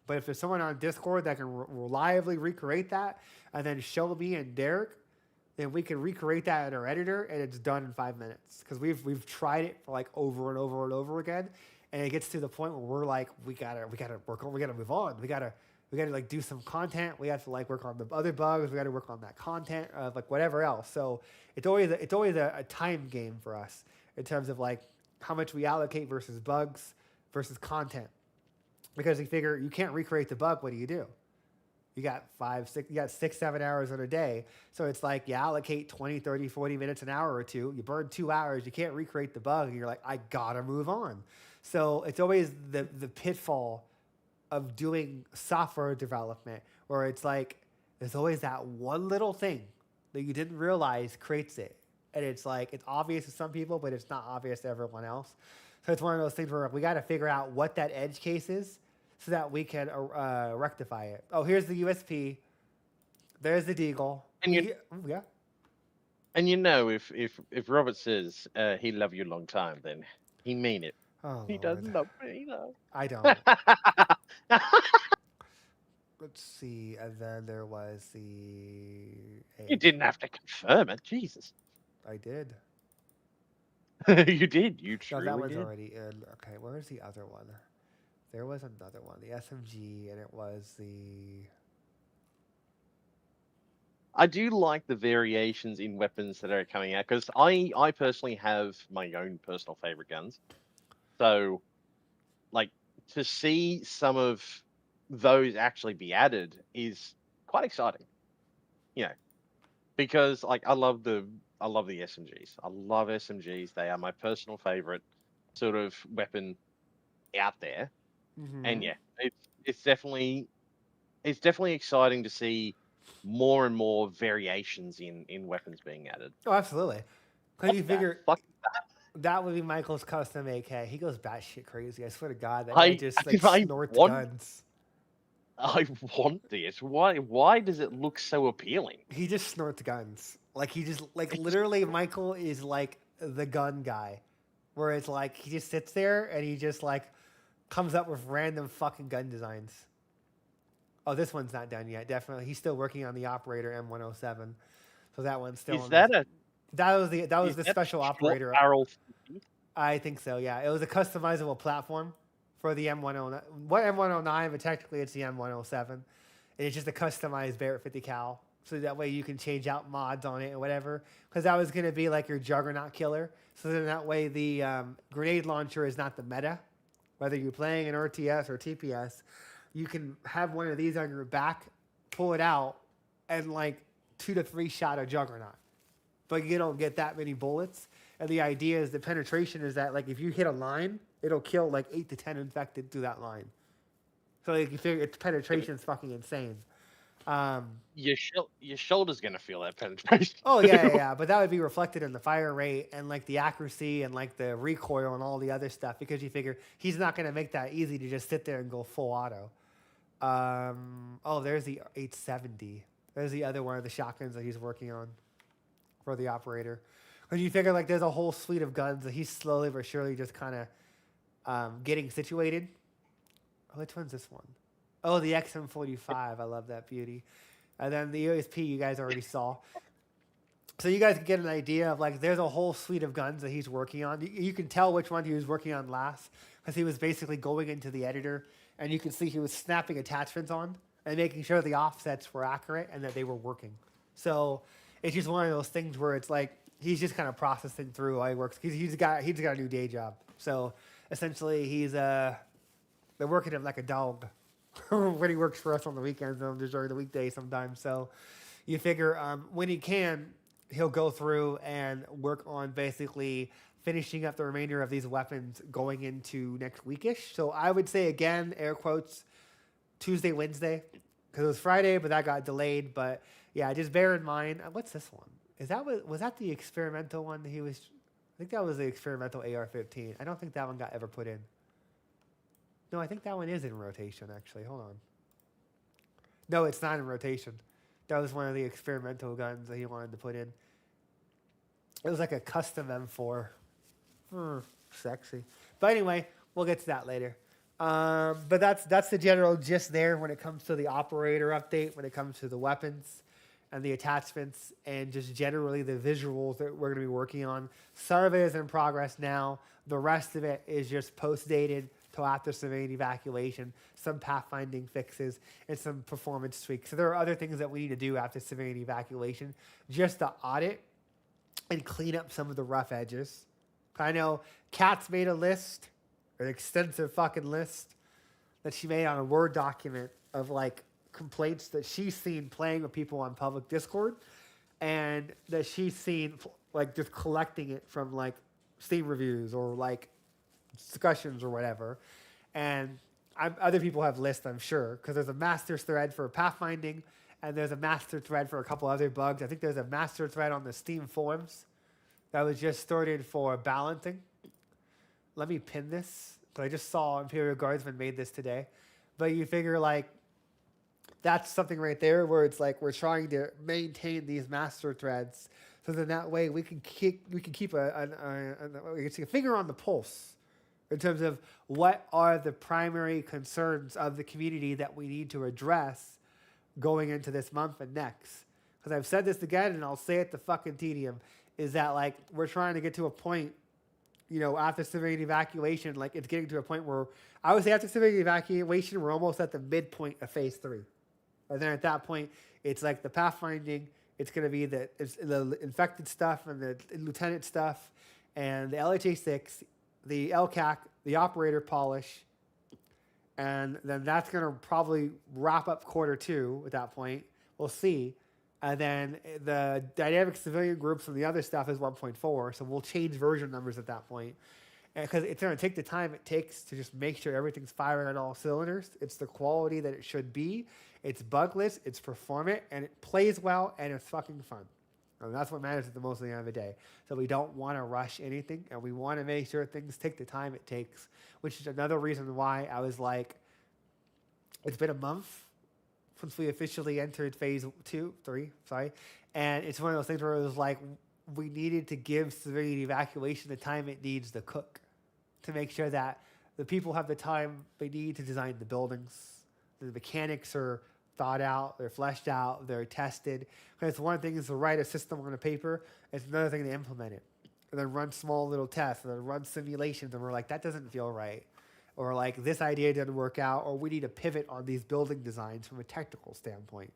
But if there's someone on Discord that can reliably recreate that and then show me and Derek, then we can recreate that in our editor and it's done in 5 minutes. Because we've tried it for like over and over and over again. And it gets to the point where we're like, we gotta work on, we gotta move on. We gotta like do some content. We have to like work on the other bugs. We gotta work on that content, like whatever else. So it's always a time game for us in terms of like how much we allocate versus bugs versus content. Because you figure you can't recreate the bug. What do? You got 6, 7 hours in a day. So it's like you allocate 20, 30, 40 minutes, an hour or two. You burn 2 hours. You can't recreate the bug. And you're like, I gotta move on. So it's always the pitfall of doing software development where it's like there's always that one little thing that you didn't realize creates it. And it's like it's obvious to some people, but it's not obvious to everyone else. So it's one of those things where we got to figure out what that edge case is so that we can rectify it. Oh, here's the USP. There's the deagle. And yeah. And you know, if Robert says he love you a long time, then he mean it. Oh, he Lord. doesn't love me, though. I don't. Let's see. And then there was the. You didn't have to confirm it, Jesus. I did. You did. You truly No, that one's did. already in. Okay, where's the other one? There was another one, the SMG, and it was the. I do like the variations in weapons that are coming out because I personally have my own personal favorite guns. So, like, to see some of those actually be added is quite exciting. You know, because like I love the SMGs. I love SMGs. They are my personal favorite sort of weapon out there. Mm-hmm. And yeah, it's definitely exciting to see more and more variations in weapons being added. Oh, absolutely. Because Fuck you that. figure Fuck. that would be Michael's custom AK. He goes batshit crazy. I swear to God, that guy I just like I snorts want guns. I want this. Why does it look so appealing? He just snorts guns. Like he just like It's just literally Michael is like the gun guy. Where it's like he just sits there and he just like comes up with random fucking gun designs. Oh, this one's not done yet. Definitely, he's still working on the operator M107, so that one's still. is that a that was is the that a special short operator. barrel? I think so. Yeah, it was a customizable platform for the M109. What M109? But technically, it's the M107. And it's just a customized Barrett 50 cal, so that way you can change out mods on it or whatever. Because that was going to be like your juggernaut killer. So then that way the grenade launcher is not the meta. Whether you're playing an RTS or TPS, you can have one of these on your back, pull it out, and like 2 to 3 shot a juggernaut. But you don't get that many bullets. And the idea is the penetration is that like if you hit a line, it'll kill like 8 to 10 infected through that line. So like you figure its penetration is fucking insane. Your shoulder's gonna feel that penetration. Oh yeah. But that would be reflected in the fire rate and like the accuracy and like the recoil and all the other stuff because you figure he's not gonna make that easy to just sit there and go full auto. Oh, there's the 870. There's the other one of the shotguns that he's working on for the operator. Because you figure like there's a whole suite of guns that he's slowly but surely just kind of getting situated. Oh, which one's this one? Oh, the XM45. I love that beauty. And then the USP you guys already saw. So you guys can get an idea of like there's a whole suite of guns that he's working on. You can tell which one he was working on last because he was basically going into the editor and you can see he was snapping attachments on and making sure the offsets were accurate and that they were working. So it's just one of those things where it's like he's just kind of processing through how he works. He's got a new day job. So essentially they're working him like a dog when he works for us on the weekends and just during the weekdays sometimes. So you figure when he can, he'll go through and work on basically finishing up the remainder of these weapons going into next weekish. So I would say again, air quotes, Tuesday, Wednesday, because it was Friday, but that got delayed. But yeah, just bear in mind, what's this one? Was that the experimental one that he was? I think that was the experimental AR-15. I don't think that one got ever put in. No, I think that one is in rotation, actually. Hold on. No, it's not in rotation. That was one of the experimental guns that he wanted to put in. It was like a custom M4. Sexy. But anyway, we'll get to that later. But that's the general gist there when it comes to the operator update, when it comes to the weapons and the attachments, and just generally the visuals that we're going to be working on. Survey is in progress now. The rest of it is just post-dated till after civilian evacuation, some pathfinding fixes, and some performance tweaks. So there are other things that we need to do after civilian evacuation just to audit and clean up some of the rough edges. I know Kat's made a list, an extensive fucking list that she made on a Word document of like complaints that she's seen playing with people on public Discord and that she's seen like just collecting it from like Steam reviews or like discussions or whatever. And other people have lists, I'm sure, because there's a master thread for pathfinding and there's a master thread for a couple other bugs. I think there's a master thread on the Steam forums that was just started for balancing. Let me pin this. So I just saw Imperial Guardsman made this today. But you figure like that's something right there where it's like we're trying to maintain these master threads so then that way we can keep a finger on the pulse in terms of what are the primary concerns of the community that we need to address going into this month and next. Because I've said this again and I'll say it to fucking tedium, is that like we're trying to get to a point, you know, after civilian evacuation, like it's getting to a point where I would say after civilian evacuation, we're almost at the midpoint of phase 3. And then at that point, it's like the pathfinding, it's going to be the infected stuff and the lieutenant stuff and the LHA-6, the LCAC, the operator polish, and then that's going to probably wrap up quarter 2 at that point. We'll see. And then the dynamic civilian groups and the other stuff is 1.4, so we'll change version numbers at that point. Because it's going to take the time it takes to just make sure everything's firing on all cylinders. It's the quality that it should be. It's bugless, it's performant, and it plays well, and it's fucking fun. And that's what matters at the most at the end of the day. So we don't want to rush anything, and we want to make sure things take the time it takes, which is another reason why I was like, it's been a month since we officially entered phase 3, and it's one of those things where it was like, we needed to give civilian evacuation the time it needs to cook, to make sure that the people have the time they need to design the buildings, the mechanics are thought out, they're fleshed out, they're tested. Because one thing is to write a system on a paper, it's another thing to implement it. And then run small little tests, and then run simulations, and we're like, that doesn't feel right. Or like, this idea didn't work out, or we need to pivot on these building designs from a technical standpoint.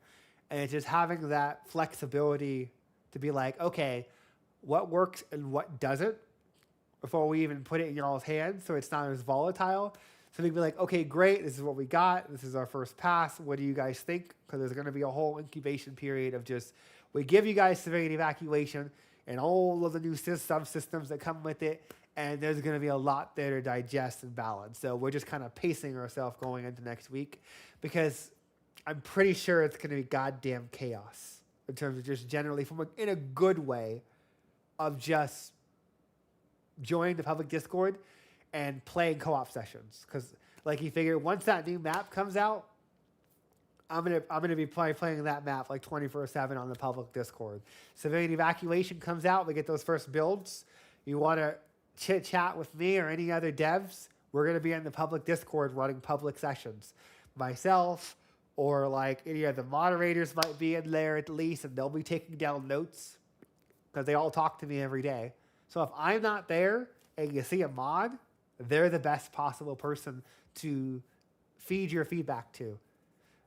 And it's just having that flexibility to be like, okay, what works and what doesn't, before we even put it in y'all's hands, so it's not as volatile. So they'd be like, okay, great, this is what we got. This is our first pass. What do you guys think? Because there's going to be a whole incubation period of just, we give you guys civilian evacuation and all of the new subsystems that come with it, and there's going to be a lot there to digest and balance. So we're just kind of pacing ourselves going into next week, because I'm pretty sure it's going to be goddamn chaos in terms of just generally, in a good way, of just joining the public Discord and playing co-op sessions. Because like you figure, once that new map comes out, I'm gonna be playing that map like 24/7 on the public Discord. Civilian evacuation comes out, we get those first builds. You want to chit chat with me or any other devs? We're gonna be in the public Discord running public sessions. Myself or like any of the moderators might be in there at least, and they'll be taking down notes because they all talk to me every day. So if I'm not there and you see a mod, they're the best possible person to feed your feedback to.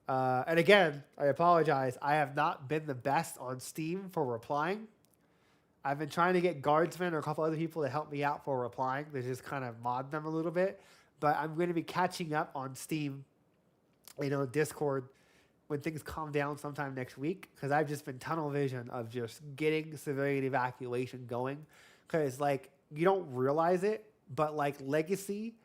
And again, I apologize. I have not been the best on Steam for replying. I've been trying to get Guardsmen or a couple other people to help me out for replying. They just kind of mod them a little bit. But I'm going to be catching up on Steam, Discord, when things calm down sometime next week. Because I've just been tunnel vision of just getting civilian evacuation going. Because, you don't realize it, but, Legacy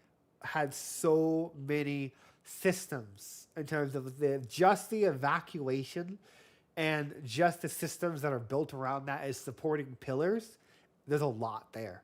had so many systems in terms of just the evacuation and just the systems that are built around that as supporting pillars. There's a lot there.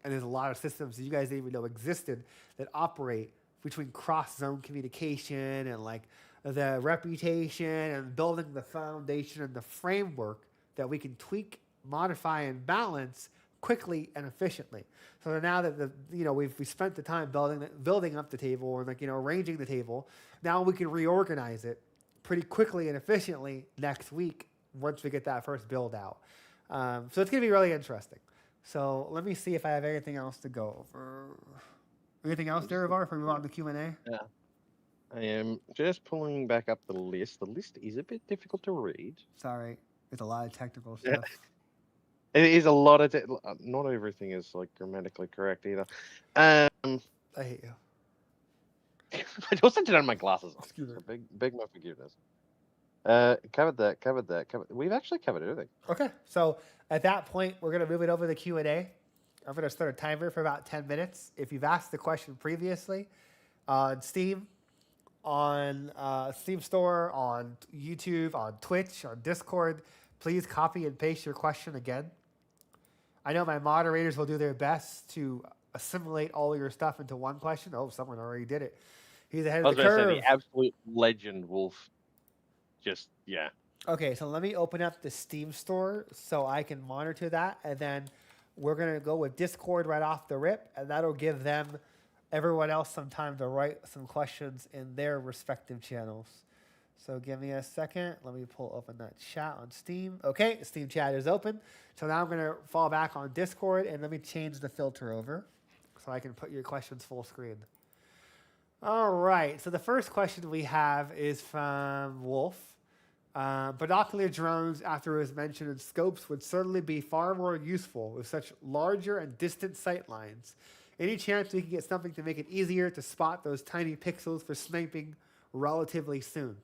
And there's a lot of systems that you guys didn't even know existed that operate between cross-zone communication and, the reputation and building the foundation and the framework that we can tweak, modify, and balance quickly and efficiently. So now that we spent the time building up the table or arranging the table, now we can reorganize it pretty quickly and efficiently next week once we get that first build out. So it's gonna be really interesting. So let me see if I have anything else to go over. Anything else, Derivar, before we move on to Q&A? Yeah. I am just pulling back up the list. The list is a bit difficult to read. Sorry, it's a lot of technical stuff. It is a lot of not everything is grammatically correct either. I hate you. I also did on my glasses on. Excuse me. So beg my forgiveness. Covered that. We've actually covered everything. Okay, so at that point, we're gonna move it over to Q&A. I'm gonna start a timer for about 10 minutes. If you've asked the question previously on Steam, on Steam Store, on YouTube, on Twitch, on Discord, please copy and paste your question again. I know my moderators will do their best to assimilate all your stuff into one question. Oh, someone already did it. He's ahead of the curve. Say, the absolute legend Wolf. Just, yeah. Okay, so let me open up the Steam Store so I can monitor that, and then we're going to go with Discord right off the rip, and that'll give everyone else some time to write some questions in their respective channels. So give me a second. Let me open that chat on Steam. Okay, Steam chat is open. So now I'm going to fall back on Discord, and let me change the filter over so I can put your questions full screen. All right, so the first question we have is from Wolf. Binocular drones, after it was mentioned in scopes, would certainly be far more useful with such larger and distant sight lines. Any chance we can get something to make it easier to spot those tiny pixels for sniping relatively soon?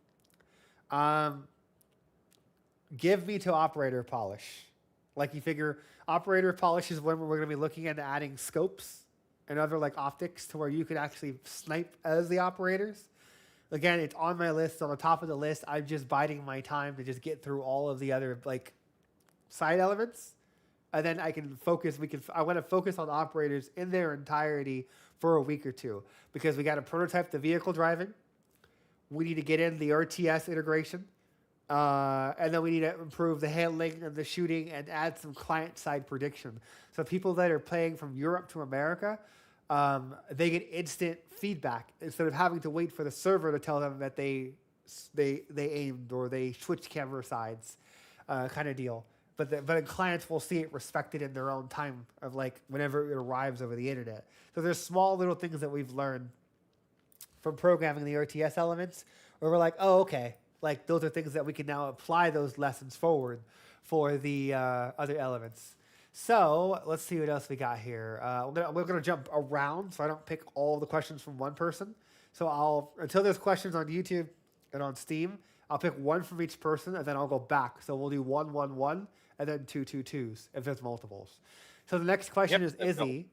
Give me to operator polish. You figure operator polish is when we're going to be looking into adding scopes and other optics to where you can actually snipe as the operators. Again, it's on my list. On the top of the list, I'm just biding my time to just get through all of the other like side elements, and then I can focus. I want to focus on operators in their entirety for a week or two because we got to prototype the vehicle driving. We need to get in the RTS integration, and then we need to improve the handling and the shooting and add some client-side prediction. So people that are playing from Europe to America, they get instant feedback instead of having to wait for the server to tell them that they aimed or they switched camera sides, kind of deal. But the clients will see it respected in their own time of like whenever it arrives over the internet. So there's small little things that we've learned from programming the RTS elements where we're like, oh, okay. Like those are things that we can now apply those lessons forward for the other elements. So let's see what else we got here. We're gonna jump around so I don't pick all the questions from one person. So until there's questions on YouTube and on Steam, I'll pick one from each person and then I'll go back. So we'll do 1, 1, 1, and then 2, 2, 2s if there's multiples. So the next question is Izzy.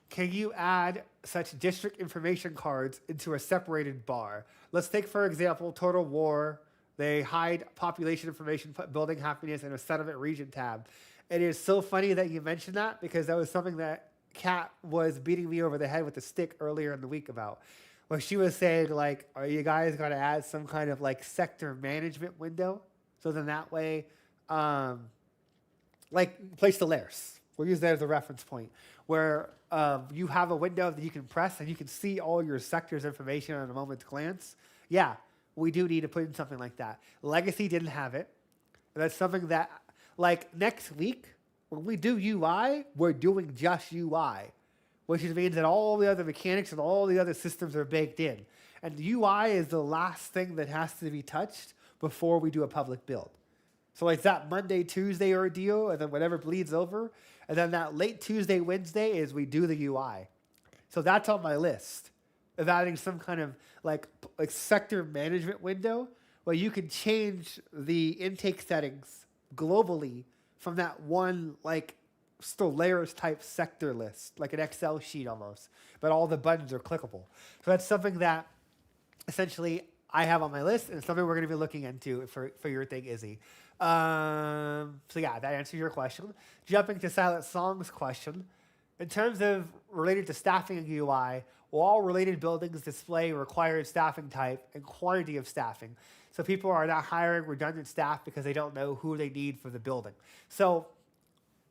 Can you add such district information cards into a separated bar? Let's take, for example, Total War. They hide population information, put building happiness in a settlement region tab. It is so funny that you mentioned that because that was something that Kat was beating me over the head with a stick earlier in the week about. Where she was saying, like, are you guys going to add some kind of, like, sector management window? So then that way, like, place the layers. We'll use that as a reference point. Where you have a window that you can press and you can see all your sector's information at a moment's glance. Yeah, we do need to put in something like that. Legacy didn't have it. And that's something that, like, next week, when we do UI, we're doing just UI. Which means that all the other mechanics and all the other systems are baked in. And UI is the last thing that has to be touched before we do a public build. So it's that Monday, Tuesday ordeal, and then whatever bleeds over. And then that late Tuesday, Wednesday is we do the UI. So that's on my list of adding some kind of like sector management window where you can change the intake settings globally from that one like still layers type sector list, like an Excel sheet almost, but all the buttons are clickable. So that's something that essentially I have on my list and something we're going to be looking into for your thing, Izzy. So yeah, that answers your question. Jumping to Silent Song's question, in terms of related to staffing and UI, will all related buildings display required staffing type and quantity of staffing? So people are not hiring redundant staff because they don't know who they need for the building. So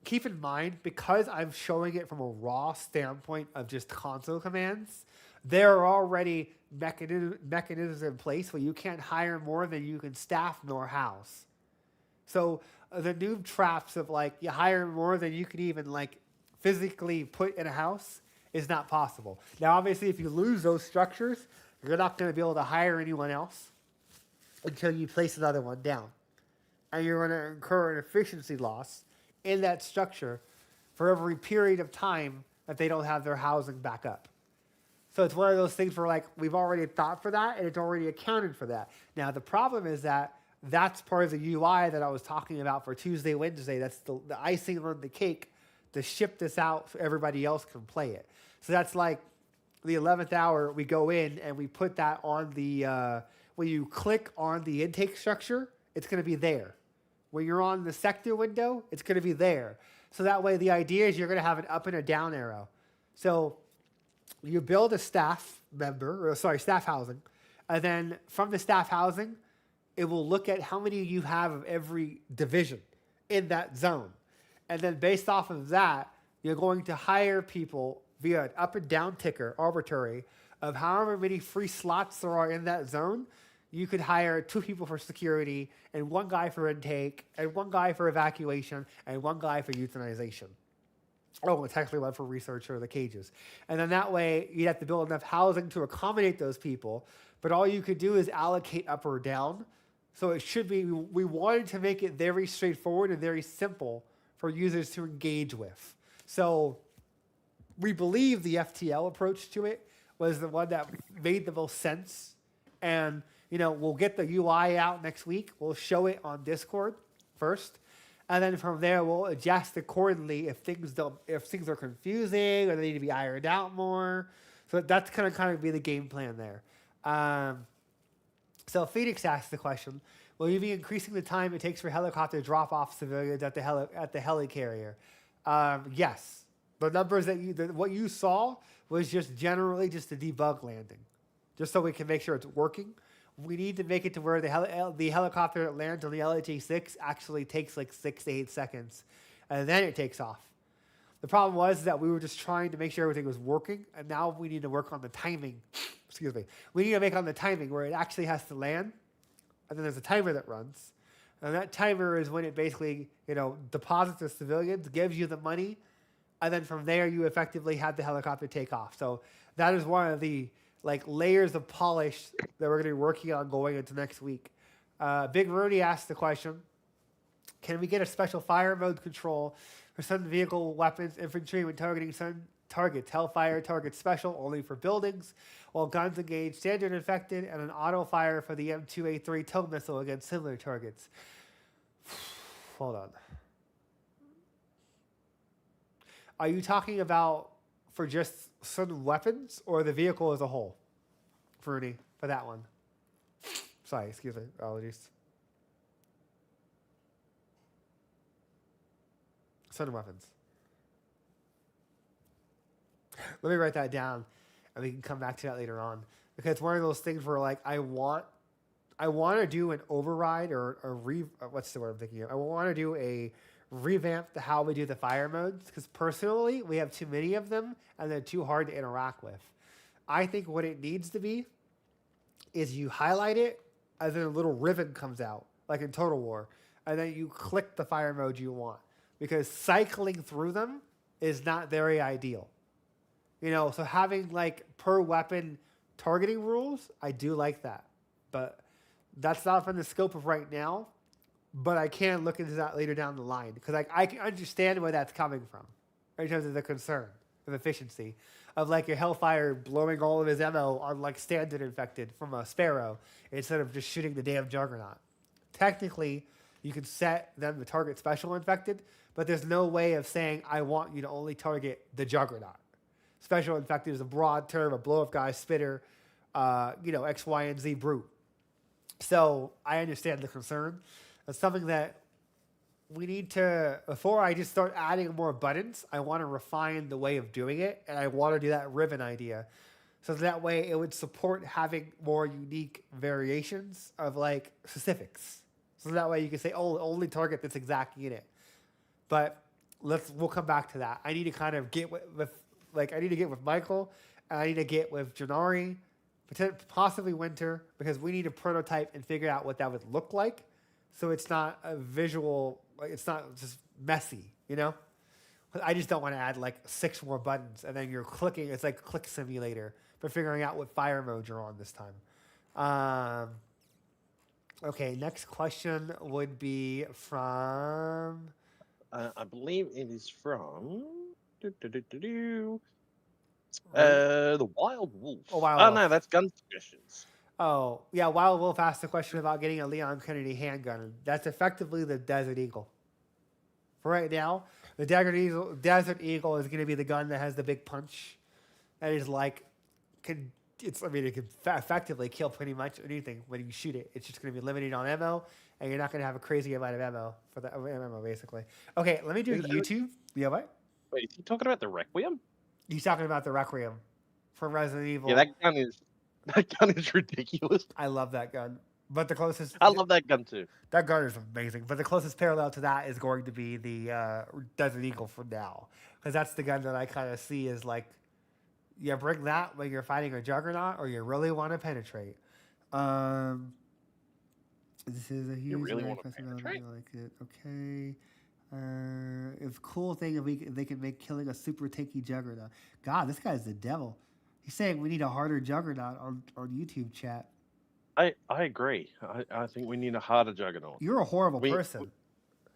keep in mind, because I'm showing it from a raw standpoint of just console commands, there are already mechanisms in place where you can't hire more than you can staff nor house. So the noob traps of like you hire more than you can even like physically put in a house is not possible. Now, obviously, if you lose those structures, you're not going to be able to hire anyone else until you place another one down. And you're going to incur an efficiency loss in that structure for every period of time that they don't have their housing back up. So it's one of those things where like we've already thought for that and it's already accounted for that. Now the problem is that that's part of the UI that I was talking about for Tuesday, Wednesday. That's the icing on the cake to ship this out so everybody else can play it. So that's like the 11th hour, we go in and we put that on the, when you click on the intake structure, it's going to be there. When you're on the sector window, it's going to be there. So that way the idea is you're going to have an up and a down arrow. So you build a staff housing. And then from the staff housing, it will look at how many you have of every division in that zone. And then based off of that, you're going to hire people via an up and down ticker, arbitrary, of however many free slots there are in that zone. You could hire 2 people for security, and 1 guy for intake, and 1 guy for evacuation, and 1 guy for euthanization. Oh, it's actually 1 for research or the cages. And then that way, you'd have to build enough housing to accommodate those people, but all you could do is allocate up or down. So it should be, we wanted to make it very straightforward and very simple for users to engage with. So we believe the FTL approach to it was the one that made the most sense. And we'll get the UI out next week. We'll show it on Discord first. And then from there, we'll adjust accordingly if things are confusing or they need to be ironed out more. So that's going to kind of be the game plan there. So Phoenix asks the question: will you be increasing the time it takes for helicopter to drop off civilians at the helicarrier? Yes. The numbers that what you saw was just generally just a debug landing, just so we can make sure it's working. We need to make it to where the helicopter that lands on the LHA-6 actually takes like 6 to 8 seconds, and then it takes off. The problem was that we were just trying to make sure everything was working, and now we need to work on the timing. Excuse me. We need to make on the timing where it actually has to land, and then there's a timer that runs, and that timer is when it basically, deposits the civilians, gives you the money, and then from there you effectively have the helicopter take off. So that is one of the layers of polish that we're going to be working on going into next week. Big Rudy asked the question: can we get a special fire mode control for certain vehicle, weapons, infantry when targeting certain targets? Hellfire targets special only for buildings, while guns engage standard infected, and an auto fire for the M2A3 tow missile against similar targets. Hold on. Are you talking about for just certain weapons or the vehicle as a whole? Rudy, for that one. Sorry, excuse me. Apologies. Certain weapons. Let me write that down, and we can come back to that later on, because it's one of those things where I want to do an override or what's the word I'm thinking of? I want to do a revamp to how we do the fire modes, because personally we have too many of them and they're too hard to interact with. I think what it needs to be is you highlight it and then a little ribbon comes out like in Total War, and then you click the fire mode you want, because cycling through them is not very ideal. So having per weapon targeting rules, I do like that, but that's not from the scope of right now. But I can look into that later down the line, because I can understand where that's coming from in terms of the concern of efficiency of a Hellfire blowing all of his ammo on standard infected from a Sparrow instead of just shooting the damn Juggernaut. Technically, you can set them to target special infected, but there's no way of saying I want you to only target the Juggernaut. Special infected is a broad term, a blow-up guy, spitter, X, Y, and Z brute. So I understand the concern. It's something that we need to, before I just start adding more buttons, I want to refine the way of doing it, and I want to do that ribbon idea. So that way it would support having more unique variations of specifics. So that way you can say, oh, only target this exact unit. But we'll come back to that. I need to kind of get with I need to get with Michael, and I need to get with Janari, possibly Winter, because we need to prototype and figure out what that would look like. So it's not a visual, it's not just messy, I just don't want to add 6 more buttons and then you're clicking. It's like Click Simulator for figuring out what fire mode you're on this time. Okay, next question would be from... I believe it is from... the Wild Wolf. Oh, Wild Wolf. No, that's gun suggestions. Oh, yeah, Wild Wolf asked the question about getting a Leon Kennedy handgun. That's effectively the Desert Eagle. For right now, the Desert Eagle is going to be the gun that has the big punch. That is it can effectively kill pretty much anything when you shoot it. It's just going to be limited on ammo, and you're not going to have a crazy amount of ammo for the ammo, basically. Okay, let me do YouTube. Yeah, what? Wait, is he talking about the Requiem? He's talking about the Requiem from Resident Evil. Yeah, that gun is ridiculous. I love that gun. But the closest... I love that gun too. That gun is amazing. But the closest parallel to that is going to be the Desert Eagle for now. Because that's the gun that I kind of see as you bring that when you're fighting a Juggernaut or you really want to penetrate. This is a huge... You really want to penetrate? I like it. Okay. It's a cool thing if they can make killing a super tanky Juggernaut. God, this guy's the devil. He's saying we need a harder Juggernaut on YouTube chat. I agree. I think we need a harder Juggernaut. You're a horrible person.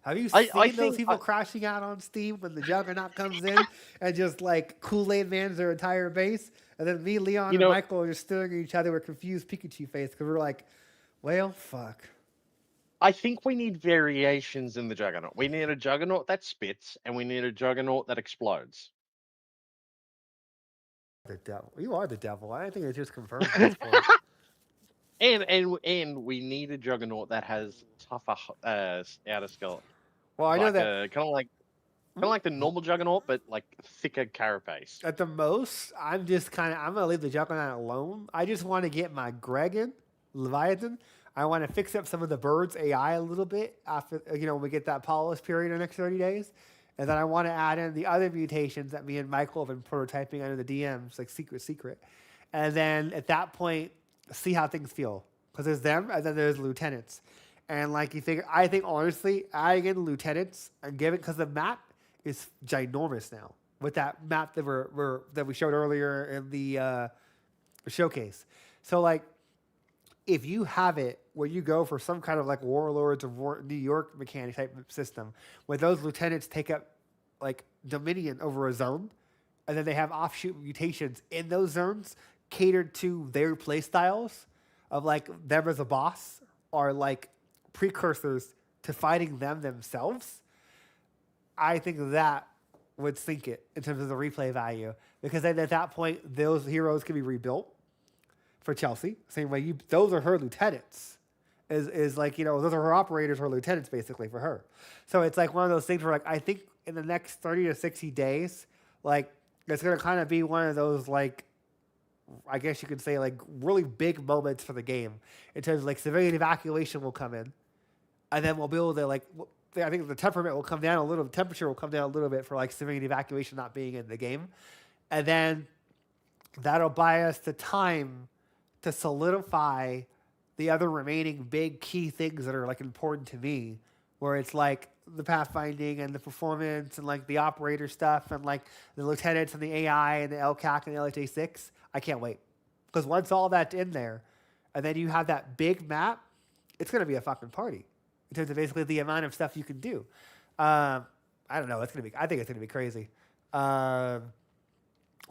Have you seen I those people crashing out on Steam when the Juggernaut comes in and just Kool-Aid Man's their entire base? And then me, Leon, and Michael are just staring at each other with confused Pikachu face because we're like, well, fuck. I think we need variations in the Juggernaut. We need a Juggernaut that spits, and we need a Juggernaut that explodes. The devil. You are the devil. I think it's just confirmed at this point. And we need a juggernaut that has tougher outer skeleton, Well, I know like that a kind of like the normal juggernaut, but like thicker carapace. at the most, I'm gonna leave the Juggernaut alone. I just want to get my Gregan Leviathan. I want to fix up some of the birds AI a little bit after when we get that polish period in the next 30 days, and then I want to add in the other mutations that me and Michael have been prototyping under the DMs, like secret, and then at that point, see how things feel because there's them and then there's lieutenants, and like you figure, I think honestly, adding in lieutenants and giving because the map is ginormous now with that map that we showed earlier in the showcase. So like, if you have it where you go for some kind of like Warlords of New York mechanic type system, where those lieutenants take up like dominion over a zone, and then they have offshoot mutations in those zones catered to their play styles of like them as a boss or like precursors to fighting them themselves. I think that would sink it in terms of the replay value because then at that point those heroes can be rebuilt for Chelsea. Same way those are her lieutenants. Is like those are her operators, her lieutenants basically for her. So it's like one of those things where like I think in the next 30 to 60 days, like it's gonna kind of be one of those like I guess you could say like really big moments for the game in terms of like civilian evacuation will come in, and then we'll be able to like. I think the temperature will come down a little bit for like civilian evacuation not being in the game. And then that'll buy us the time to solidify the other remaining big key things that are like important to me, where it's like the pathfinding and the performance and like the operator stuff and like the lieutenants and the AI and the LCAC and the LHA6. I can't wait. Because once all that's in there and then you have that big map, it's going to be a fucking party. In terms of basically the amount of stuff you can do. I don't know. I think it's gonna be crazy. Oh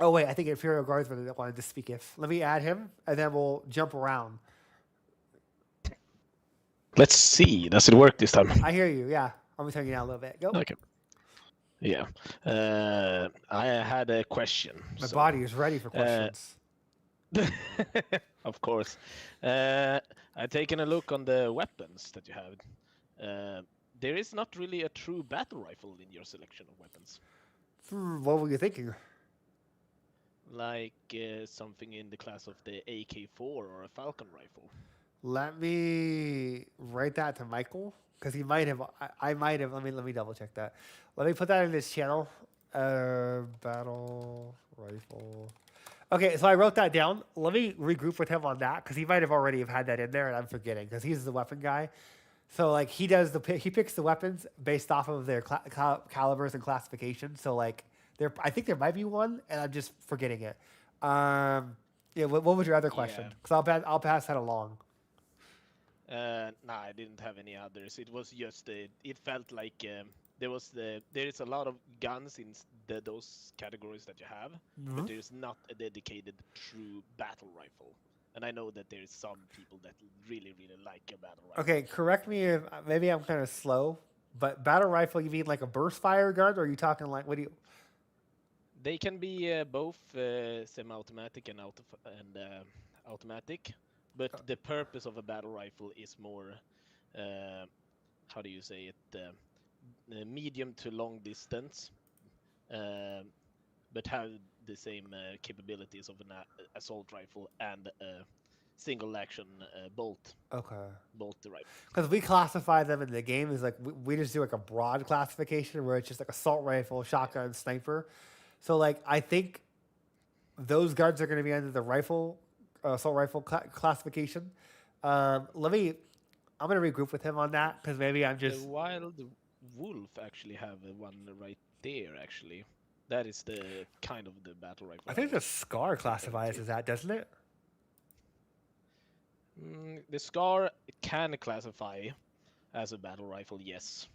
wait, I think Imperial Guardsman wanted to speak. Let me add him, and then we'll jump around. Let's see. Does it work this time? I hear you. Yeah, I'm gonna turn you down a little bit. Go. Okay. Yeah. I had a question. My body is ready for questions. Of course. I've taken a look on the weapons that you have. There is not really a true battle rifle in your selection of weapons. What were you thinking? Like something in the class of the AK-4 or a Falcon rifle. Let me write that to Michael because he might have. I might have. Let me double check that. Let me put that in this channel. Battle rifle. Okay, so I wrote that down. Let me regroup with him on that because he might have already have had that in there, and I'm forgetting because he's the weapon guy. So like he picks the weapons based off of their calibers and classification. So like I think there might be one, and I'm just forgetting it. Yeah. What was your other question? Because I'll pass that along. Nah, I didn't have any others. It was just it felt like there is a lot of guns in those categories that you have, but there's not a dedicated true battle rifle. And I know that there's some people that really, really like a battle rifle. Okay, correct me if maybe I'm kind of slow, but battle rifle, you mean like a burst fire gun, or are you talking like what do you? They can be both semi-automatic and automatic, but the purpose of a battle rifle is more, how do you say it, medium to long distance, but have the same capabilities of an assault rifle and a single action bolt. Okay. Bolt the rifle. Because we classify them in the game as like we just do like a broad classification where it's just like assault rifle, shotgun, sniper. So like I think those guns are going to be under the rifle, assault rifle classification. I'm going to regroup with him on that because maybe I'm just. The Wild Wolf actually have one right there. Actually, that is the kind of the battle rifle. I think the Scar classifies as that, doesn't it? The Scar can classify as a battle rifle, yes.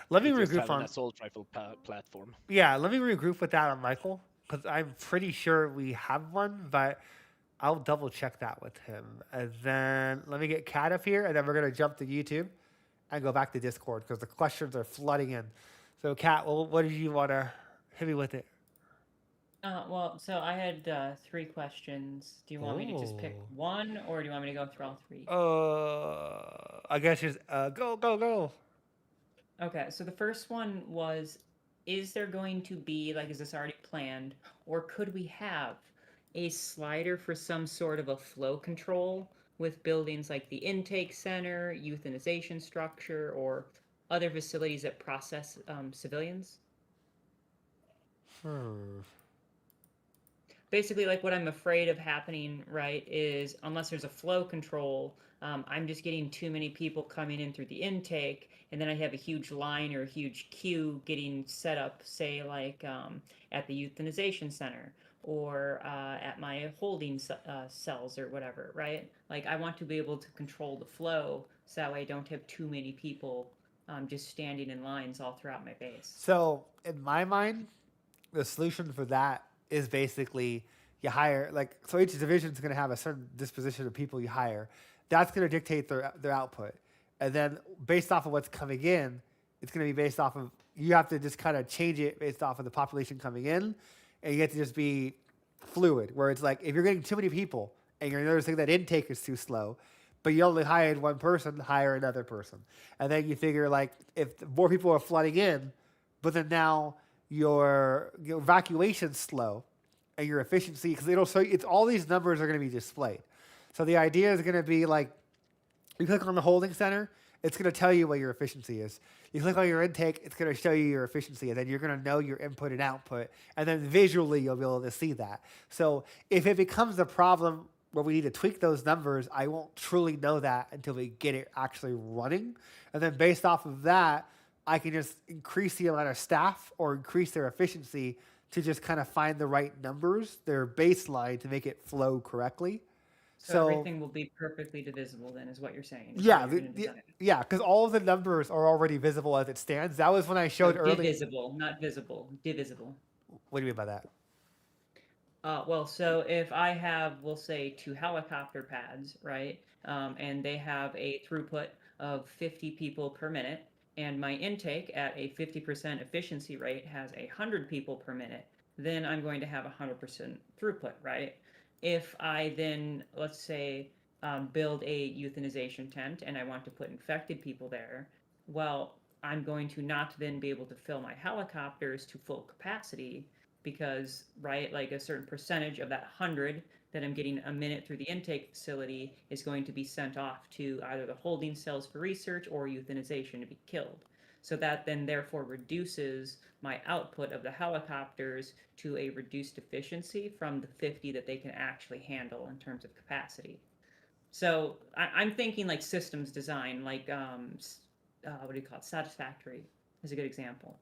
Let me regroup on an assault rifle platform. Yeah, let me regroup with that on Michael because I'm pretty sure we have one, but I'll double check that with him. And then let me get Kat up here, and then we're gonna jump to YouTube and go back to Discord because the questions are flooding in. So, Kat, what did you want to hit me with it? Well, so I had 3 questions. Do you want me to just pick one, or do you want me to go through all 3? I guess just go, go, go. Okay, so the first one was, is there going to be, like, is this already planned, or could we have a slider for some sort of a flow control with buildings like the intake center, euthanization structure, or other facilities that process civilians? Hmm. Basically, like, what I'm afraid of happening, right, is unless there's a flow control, I'm just getting too many people coming in through the intake, and then I have a huge line or a huge queue getting set up, say, like, at the euthanization center, or at my holding cells or whatever, right? Like, I want to be able to control the flow so that way I don't have too many people just standing in lines all throughout my base. So in my mind, the solution for that is basically you hire, like, so each division is going to have a certain disposition of people you hire. That's going to dictate their output, and then based off of what's coming in, it's going to be based off of, you have to just kind of change it based off of the population coming in, and you get to just be fluid. Where it's like, if you're getting too many people and you're noticing that intake is too slow, but you only hired one person, hire another person, and then you figure, like, if more people are flooding in, but then now your evacuation's slow and your efficiency, because it'll show you, it's all these numbers are going to be displayed. So the idea is going to be like, you click on the holding center, it's going to tell you what your efficiency is. You click on your intake, it's going to show you your efficiency, and then you're going to know your input and output, and then visually you'll be able to see that. So if it becomes a problem where we need to tweak those numbers, I won't truly know that until we get it actually running. And then based off of that, I can just increase the amount of staff or increase their efficiency to just kind of find the right numbers, their baseline, to make it flow correctly. So everything will be perfectly divisible, then, is what you're saying. Yeah, yeah, because all of the numbers are already visible as it stands. That was when I showed earlier. Divisible, not visible. Divisible. What do you mean by that? Well, so if I have, we'll say, 2 helicopter pads, right, and they have a throughput of 50 people per minute, and my intake at a 50% efficiency rate has 100 people per minute, then I'm going to have 100% throughput, right? If I then, let's say, build a euthanization tent and I want to put infected people there, well, I'm going to not then be able to fill my helicopters to full capacity because, right, like a certain percentage of that 100 that I'm getting a minute through the intake facility is going to be sent off to either the holding cells for research or euthanization to be killed. So that then therefore reduces my output of the helicopters to a reduced efficiency from the 50 that they can actually handle in terms of capacity. So I'm thinking like systems design, like what do you call it? Satisfactory is a good example.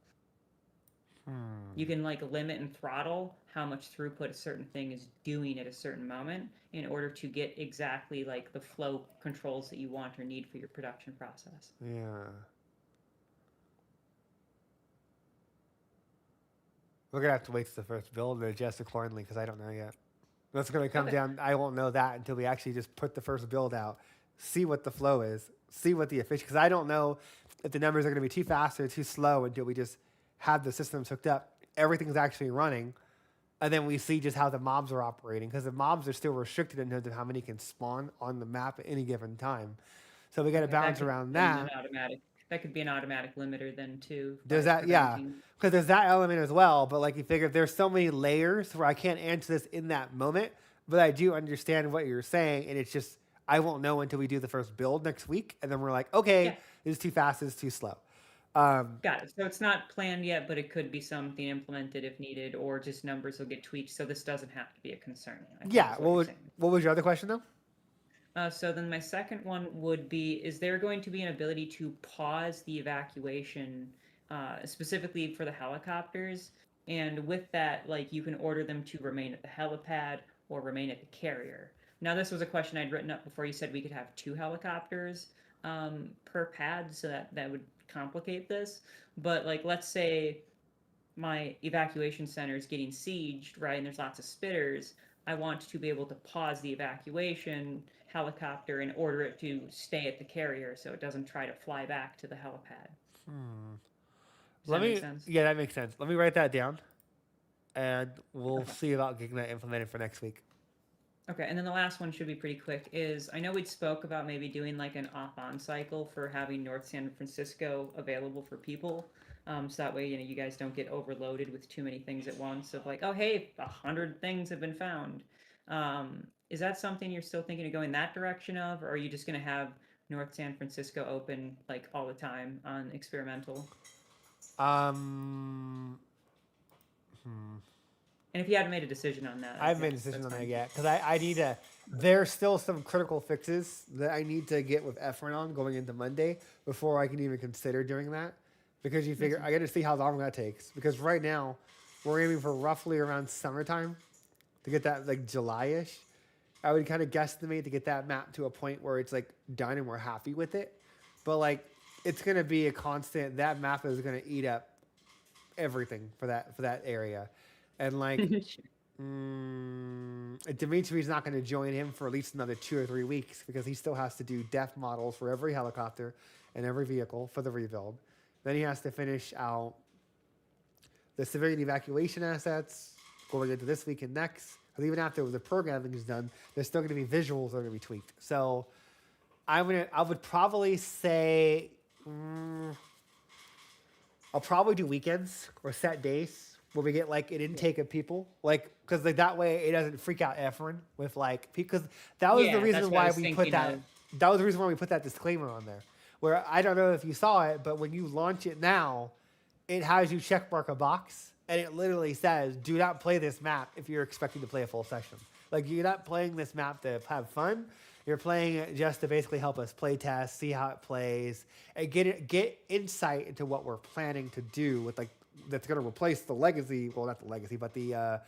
You can like limit and throttle how much throughput a certain thing is doing at a certain moment in order to get exactly like the flow controls that you want or need for your production process. Yeah. We're going to have to wait to the first build and adjust accordingly because I don't know yet. That's going to come down. I won't know that until we actually just put the first build out, see what the flow is, see what the efficiency, because I don't know if the numbers are going to be too fast or too slow until we just have the systems hooked up. Everything's actually running. And then we see just how the mobs are operating because the mobs are still restricted in terms of how many can spawn on the map at any given time. So we got to bounce around that. That could be an automatic limiter then too. There's that, yeah, because there's that element as well. But like you figure, there's so many layers where I can't answer this in that moment. But I do understand what you're saying, and it's just I won't know until we do the first build next week, and then we're like, okay, this is too fast, this is too slow. Got it. So it's not planned yet, but it could be something implemented if needed, or just numbers will get tweaked. So this doesn't have to be a concern. Yeah. What was your other question though? So then my second one would be, is there going to be an ability to pause the evacuation specifically for the helicopters? And with that, like you can order them to remain at the helipad or remain at the carrier. Now, this was a question I'd written up before. You said we could have 2 helicopters per pad, so that would complicate this. But like, let's say my evacuation center is getting sieged, right? And there's lots of spitters. I want to be able to pause the evacuation helicopter and order it to stay at the carrier so it doesn't try to fly back to the helipad. Does that make sense? Yeah, that makes sense. Let me write that down. and we'll Okay. see about getting that implemented for next week. Okay, and then the last one should be pretty quick. Is I know we'd spoke about maybe doing like an off-on cycle for having North San Francisco available for people, so that way you guys don't get overloaded with too many things at once. Of like, oh hey, 100 things have been found. Is that something you're still thinking of going that direction of, or are you just gonna have North San Francisco open like all the time on experimental? Um, And if you hadn't made a decision on that, I haven't made a decision that's on that fine. yet because I need to. There's still some critical fixes that I need to get with Efren on going into Monday before I can even consider doing that. Because you figure I got to see how long that takes. Because right now we're aiming for roughly around summertime to get that like July-ish. I would kind of guesstimate to get that map to a point where it's like done and we're happy with it. But like it's gonna be a constant. That map is gonna eat up everything for that area, and like Dimitri's not going to join him for at least another 2 or 3 weeks because he still has to do depth models for every helicopter and every vehicle for the rebuild. Then he has to finish out the civilian evacuation assets going into this week and next. Because even after the programming is done, there's still going to be visuals that are going to be tweaked. So I would probably say I'll probably do weekends or set days where we get like an intake of people, like because like that way it doesn't freak out Efren with like because that was the Yeah, that's reason what I why was we put thinking that. of. That was the reason why we put that disclaimer on there. Where I don't know if you saw it, but when you launch it now, it has you checkmark a box and it literally says, "Do not play this map if you're expecting to play a full session." Like you're not playing this map to have fun. You're playing it just to basically help us play test, see how it plays, and get insight into what we're planning to do with like that's going to replace the legacy. Well, not the legacy, but the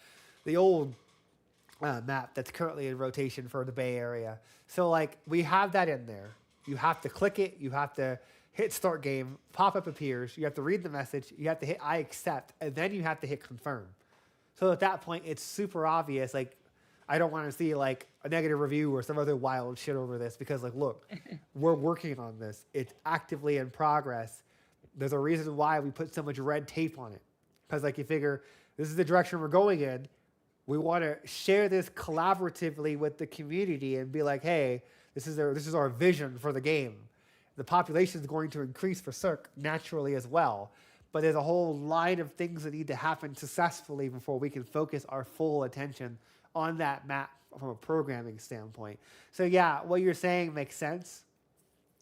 old map that's currently in rotation for the Bay Area. So like we have that in there. You have to click it. You have to hit start game. Pop-up appears. You have to read the message. You have to hit I accept, and then you have to hit confirm. So at that point, it's super obvious. Like I don't want to see like a negative review or some other wild shit over this because like look, we're working on this. It's actively in progress. There's a reason why we put so much red tape on it. Because like you figure this is the direction we're going in. We want to share this collaboratively with the community and be like, hey, this is our vision for the game. The population is going to increase for CERC naturally as well. But there's a whole line of things that need to happen successfully before we can focus our full attention on that map from a programming standpoint. So yeah, what you're saying makes sense.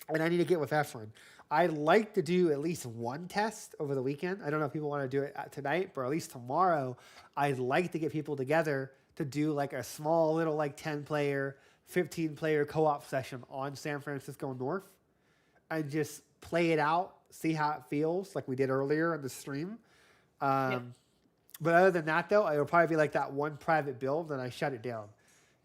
And I need to get with Efren. I'd like to do at least one test over the weekend. I don't know if people want to do it tonight, but at least tomorrow, I'd like to get people together to do like a small little like 10-player, 15-player co-op session on San Francisco North and just play it out, see how it feels like we did earlier in the stream. But other than that, though, it'll probably be like that one private build and I shut it down.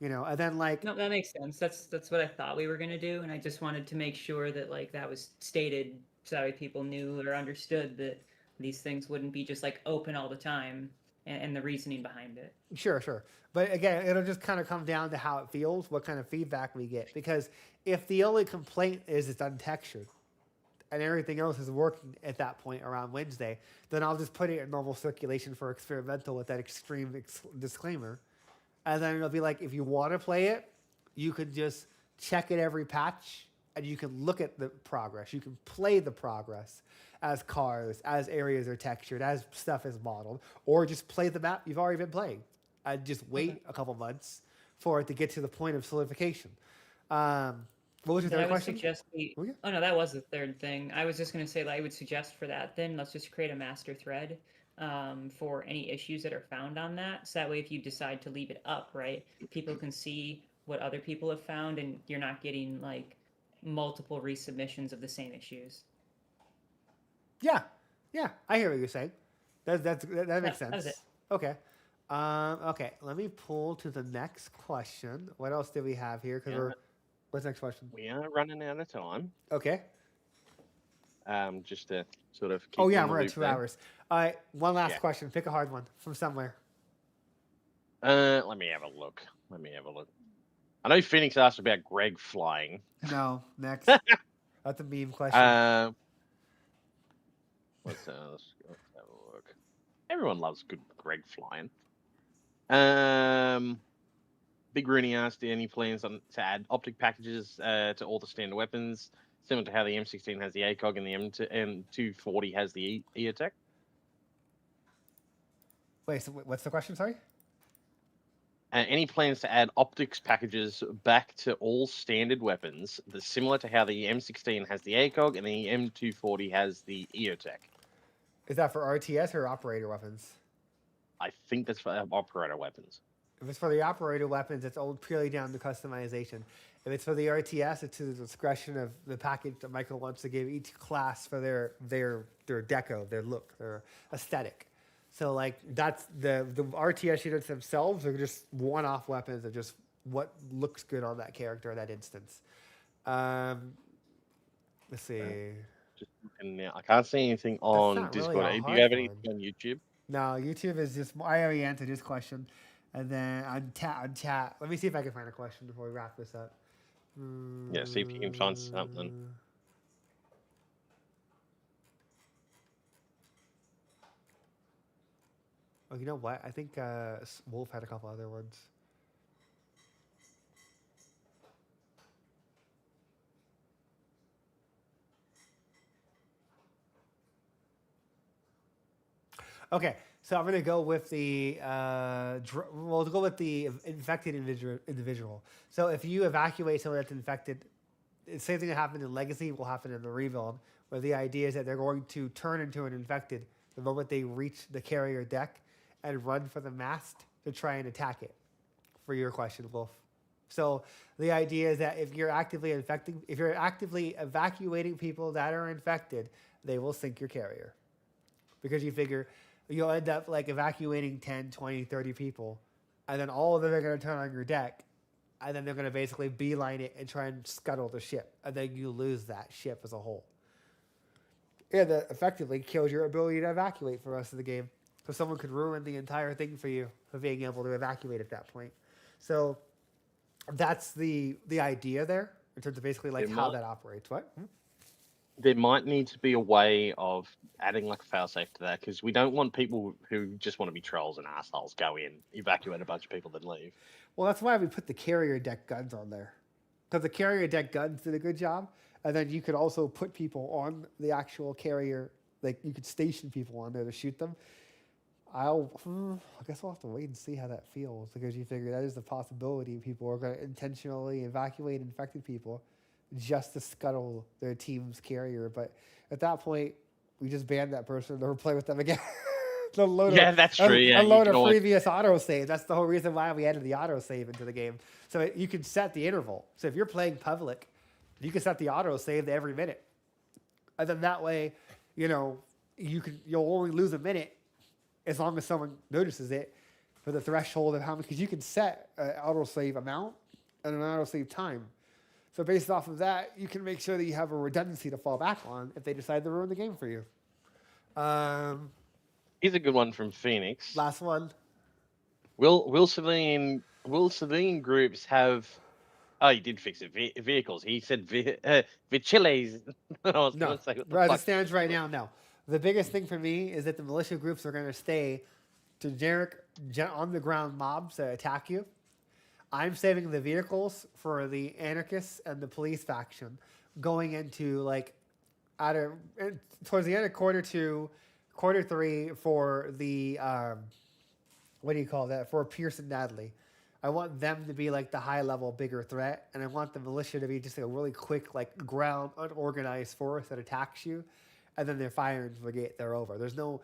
And then like No, that makes sense. That's what I thought we were gonna do, and I just wanted to make sure that like that was stated so that way people knew or understood that these things wouldn't be just like open all the time and the reasoning behind it. Sure. But again, it'll just kind of come down to how it feels, what kind of feedback we get. Because if the only complaint is it's untextured and everything else is working at that point around Wednesday, then I'll just put it in normal circulation for experimental with that extreme disclaimer. And then it'll be like, if you want to play it, you can just check it every patch and you can look at the progress. You can play the progress as cars, as areas are textured, as stuff is modeled, or just play the map you've already been playing and just wait a couple months for it to get to the point of solidification. What was your Then I third would question? suggest oh no, that was the third thing. I was just gonna say that I would suggest for that then let's just create a master thread for any issues that are found on that. So that way if you decide to leave it up, right, people can see what other people have found and you're not getting like multiple resubmissions of the same issues. Yeah, I hear what you're saying. That makes sense. That was it. Okay. Okay, let me pull to the next question. What else do we have here? What's the next question? We are running out of time. Okay. Just to sort of keep Oh you yeah, in the we're at loop 2 there. hours. All right, one last question. Pick a hard one from somewhere. Let me have a look. I know Phoenix asked about Greg flying. No, next. That's a meme question. Let's have a look. Everyone loves good Greg flying. Big Rooney asked, any plans to add optic packages to all the standard weapons, similar to how the M16 has the ACOG and the M240 has the EATech? Wait, so what's the question? Sorry. Any plans to add optics packages back to all standard weapons, similar to how the M16 has the ACOG and the M240 has the EOTech? Is that for RTS or operator weapons? I think that's for operator weapons. If it's for the operator weapons, it's all purely down to customization. If it's for the RTS, it's to the discretion of the package that Michael wants to give each class for their deco, their look, their aesthetic. So like that's the RTS units themselves are just one-off weapons of just what looks good on that character in that instance. Let's see. And I can't see anything on Discord. Really Do you have anything on YouTube? No, YouTube is just. I already answered this question, and then on chat. Let me see if I can find a question before we wrap this up. Yeah, see if you can find something. Oh, you know what? I think Wolf had a couple other ones. Okay, so I'm gonna go with the we'll go with the infected individual. So if you evacuate someone that's infected, the same thing that happened in Legacy will happen in the Rebuild, where the idea is that they're going to turn into an infected the moment they reach the carrier deck and run for the mast to try and attack it. For your question, Wolf. So the idea is that if you're actively evacuating people that are infected, they will sink your carrier. Because you figure you'll end up like evacuating 10, 20, 30 people, and then all of them are going to turn on your deck, and then they're going to basically beeline it and try and scuttle the ship, and then you lose that ship as a whole. And that effectively kills your ability to evacuate for the rest of the game. So someone could ruin the entire thing for you for being able to evacuate at that point. So that's the idea there in terms of basically like how that operates. What? There might need to be a way of adding like a failsafe to that, because we don't want people who just want to be trolls and assholes go in, evacuate a bunch of people, then leave. Well, that's why we put the carrier deck guns on there, because the carrier deck guns did a good job, and then you could also put people on the actual carrier, like you could station people on there to shoot them. I guess we'll have to wait and see how that feels, because you figure that is the possibility people are going to intentionally evacuate infected people just to scuttle their team's carrier. But at that point, we just ban that person and never play with them again. That's true. Yeah, unload a previous autosave. That's the whole reason why we added the autosave into the game. So you can set the interval. So if you're playing public, you can set the autosave to every minute. And then that way, you'll only lose a minute as long as someone notices it for the threshold of how much, because you can set an autosave amount and an autosave time. So based off of that, you can make sure that you have a redundancy to fall back on if they decide to ruin the game for you. Here's a good one from Phoenix. Last one. Will civilian groups have? Oh, he did fix it. Vehicles. He said vigiles. No, as it stands right now, no. The biggest thing for me is that the militia groups are going to stay generic on the ground mobs that attack you. I'm saving the vehicles for the anarchists and the police faction going into towards the end of quarter 2, quarter 3 for the for Pierce and Natalie. I want them to be like the high level bigger threat, and I want the militia to be just like a really quick like ground unorganized force that attacks you, and then they're firing to negate. They're over. There's no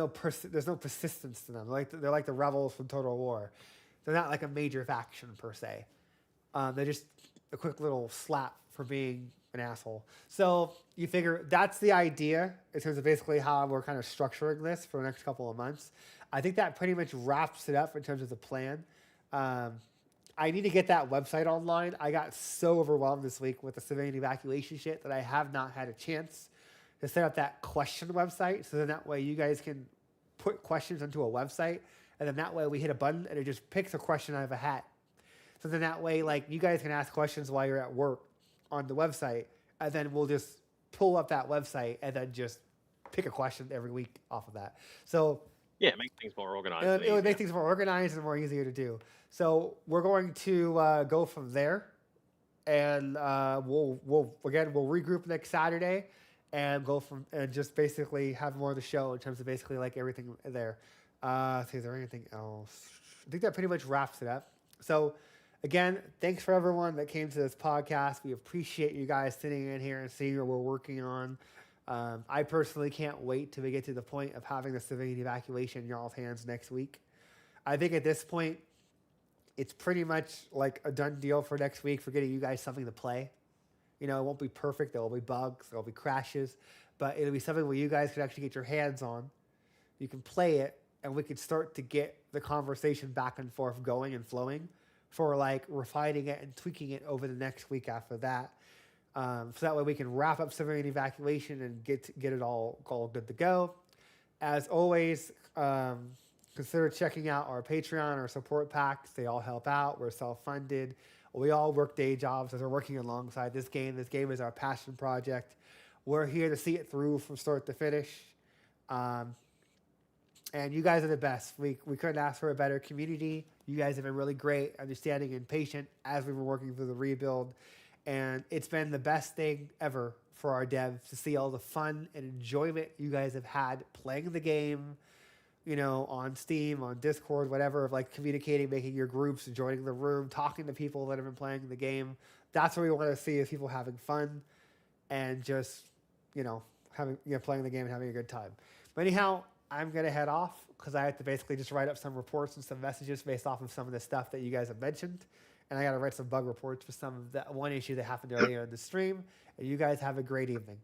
persistence to them. They're like the rebels from Total War. They're not like a major faction per se. They're just a quick little slap for being an asshole. So you figure that's the idea in terms of basically how we're kind of structuring this for the next couple of months. I think that pretty much wraps it up in terms of the plan. I need to get that website online. I got so overwhelmed this week with the civilian evacuation shit that I have not had a chance to set up that question website. So then that way you guys can put questions into a website. And then that way we hit a button and it just picks a question out of a hat. So then that way, like, you guys can ask questions while you're at work on the website. And then we'll just pull up that website and then just pick a question every week off of that. So Yeah, make things more organized. It would make easier. things more organized and more easier to do. So we're going to go from there, and we'll regroup next Saturday, and go from and just basically have more of the show in terms of basically like everything there. See, is there anything else? I think that pretty much wraps it up. So again, thanks for everyone that came to this podcast. We appreciate you guys sitting in here and seeing what we're working on. I personally can't wait till we get to the point of having the civilian evacuation in y'all's hands next week. I think at this point, it's pretty much like a done deal for next week for getting you guys something to play. You know, it won't be perfect. There will be bugs. There will be crashes. But it'll be something where you guys can actually get your hands on. You can play it, and we can start to get the conversation back and forth going and flowing for like refining it and tweaking it over the next week after that. So that way we can wrap up civilian evacuation and get it all good to go. As always, consider checking out our Patreon or support packs. They all help out. We're self-funded. We all work day jobs as we're working alongside this game. This game is our passion project. We're here to see it through from start to finish. And you guys are the best. We couldn't ask for a better community. You guys have been really great, understanding, and patient as we were working through the rebuild. And it's been the best thing ever for our devs to see all the fun and enjoyment you guys have had playing the game, you know, on Steam, on Discord, whatever, of like communicating, making your groups, joining the room, talking to people that have been playing the game. That's what we want to see, is people having fun and just, you know, playing the game and having a good time. But anyhow, I'm going to head off because I have to basically just write up some reports and some messages based off of some of the stuff that you guys have mentioned. And I got to write some bug reports for some of that one issue that happened earlier in the stream. And you guys have a great evening.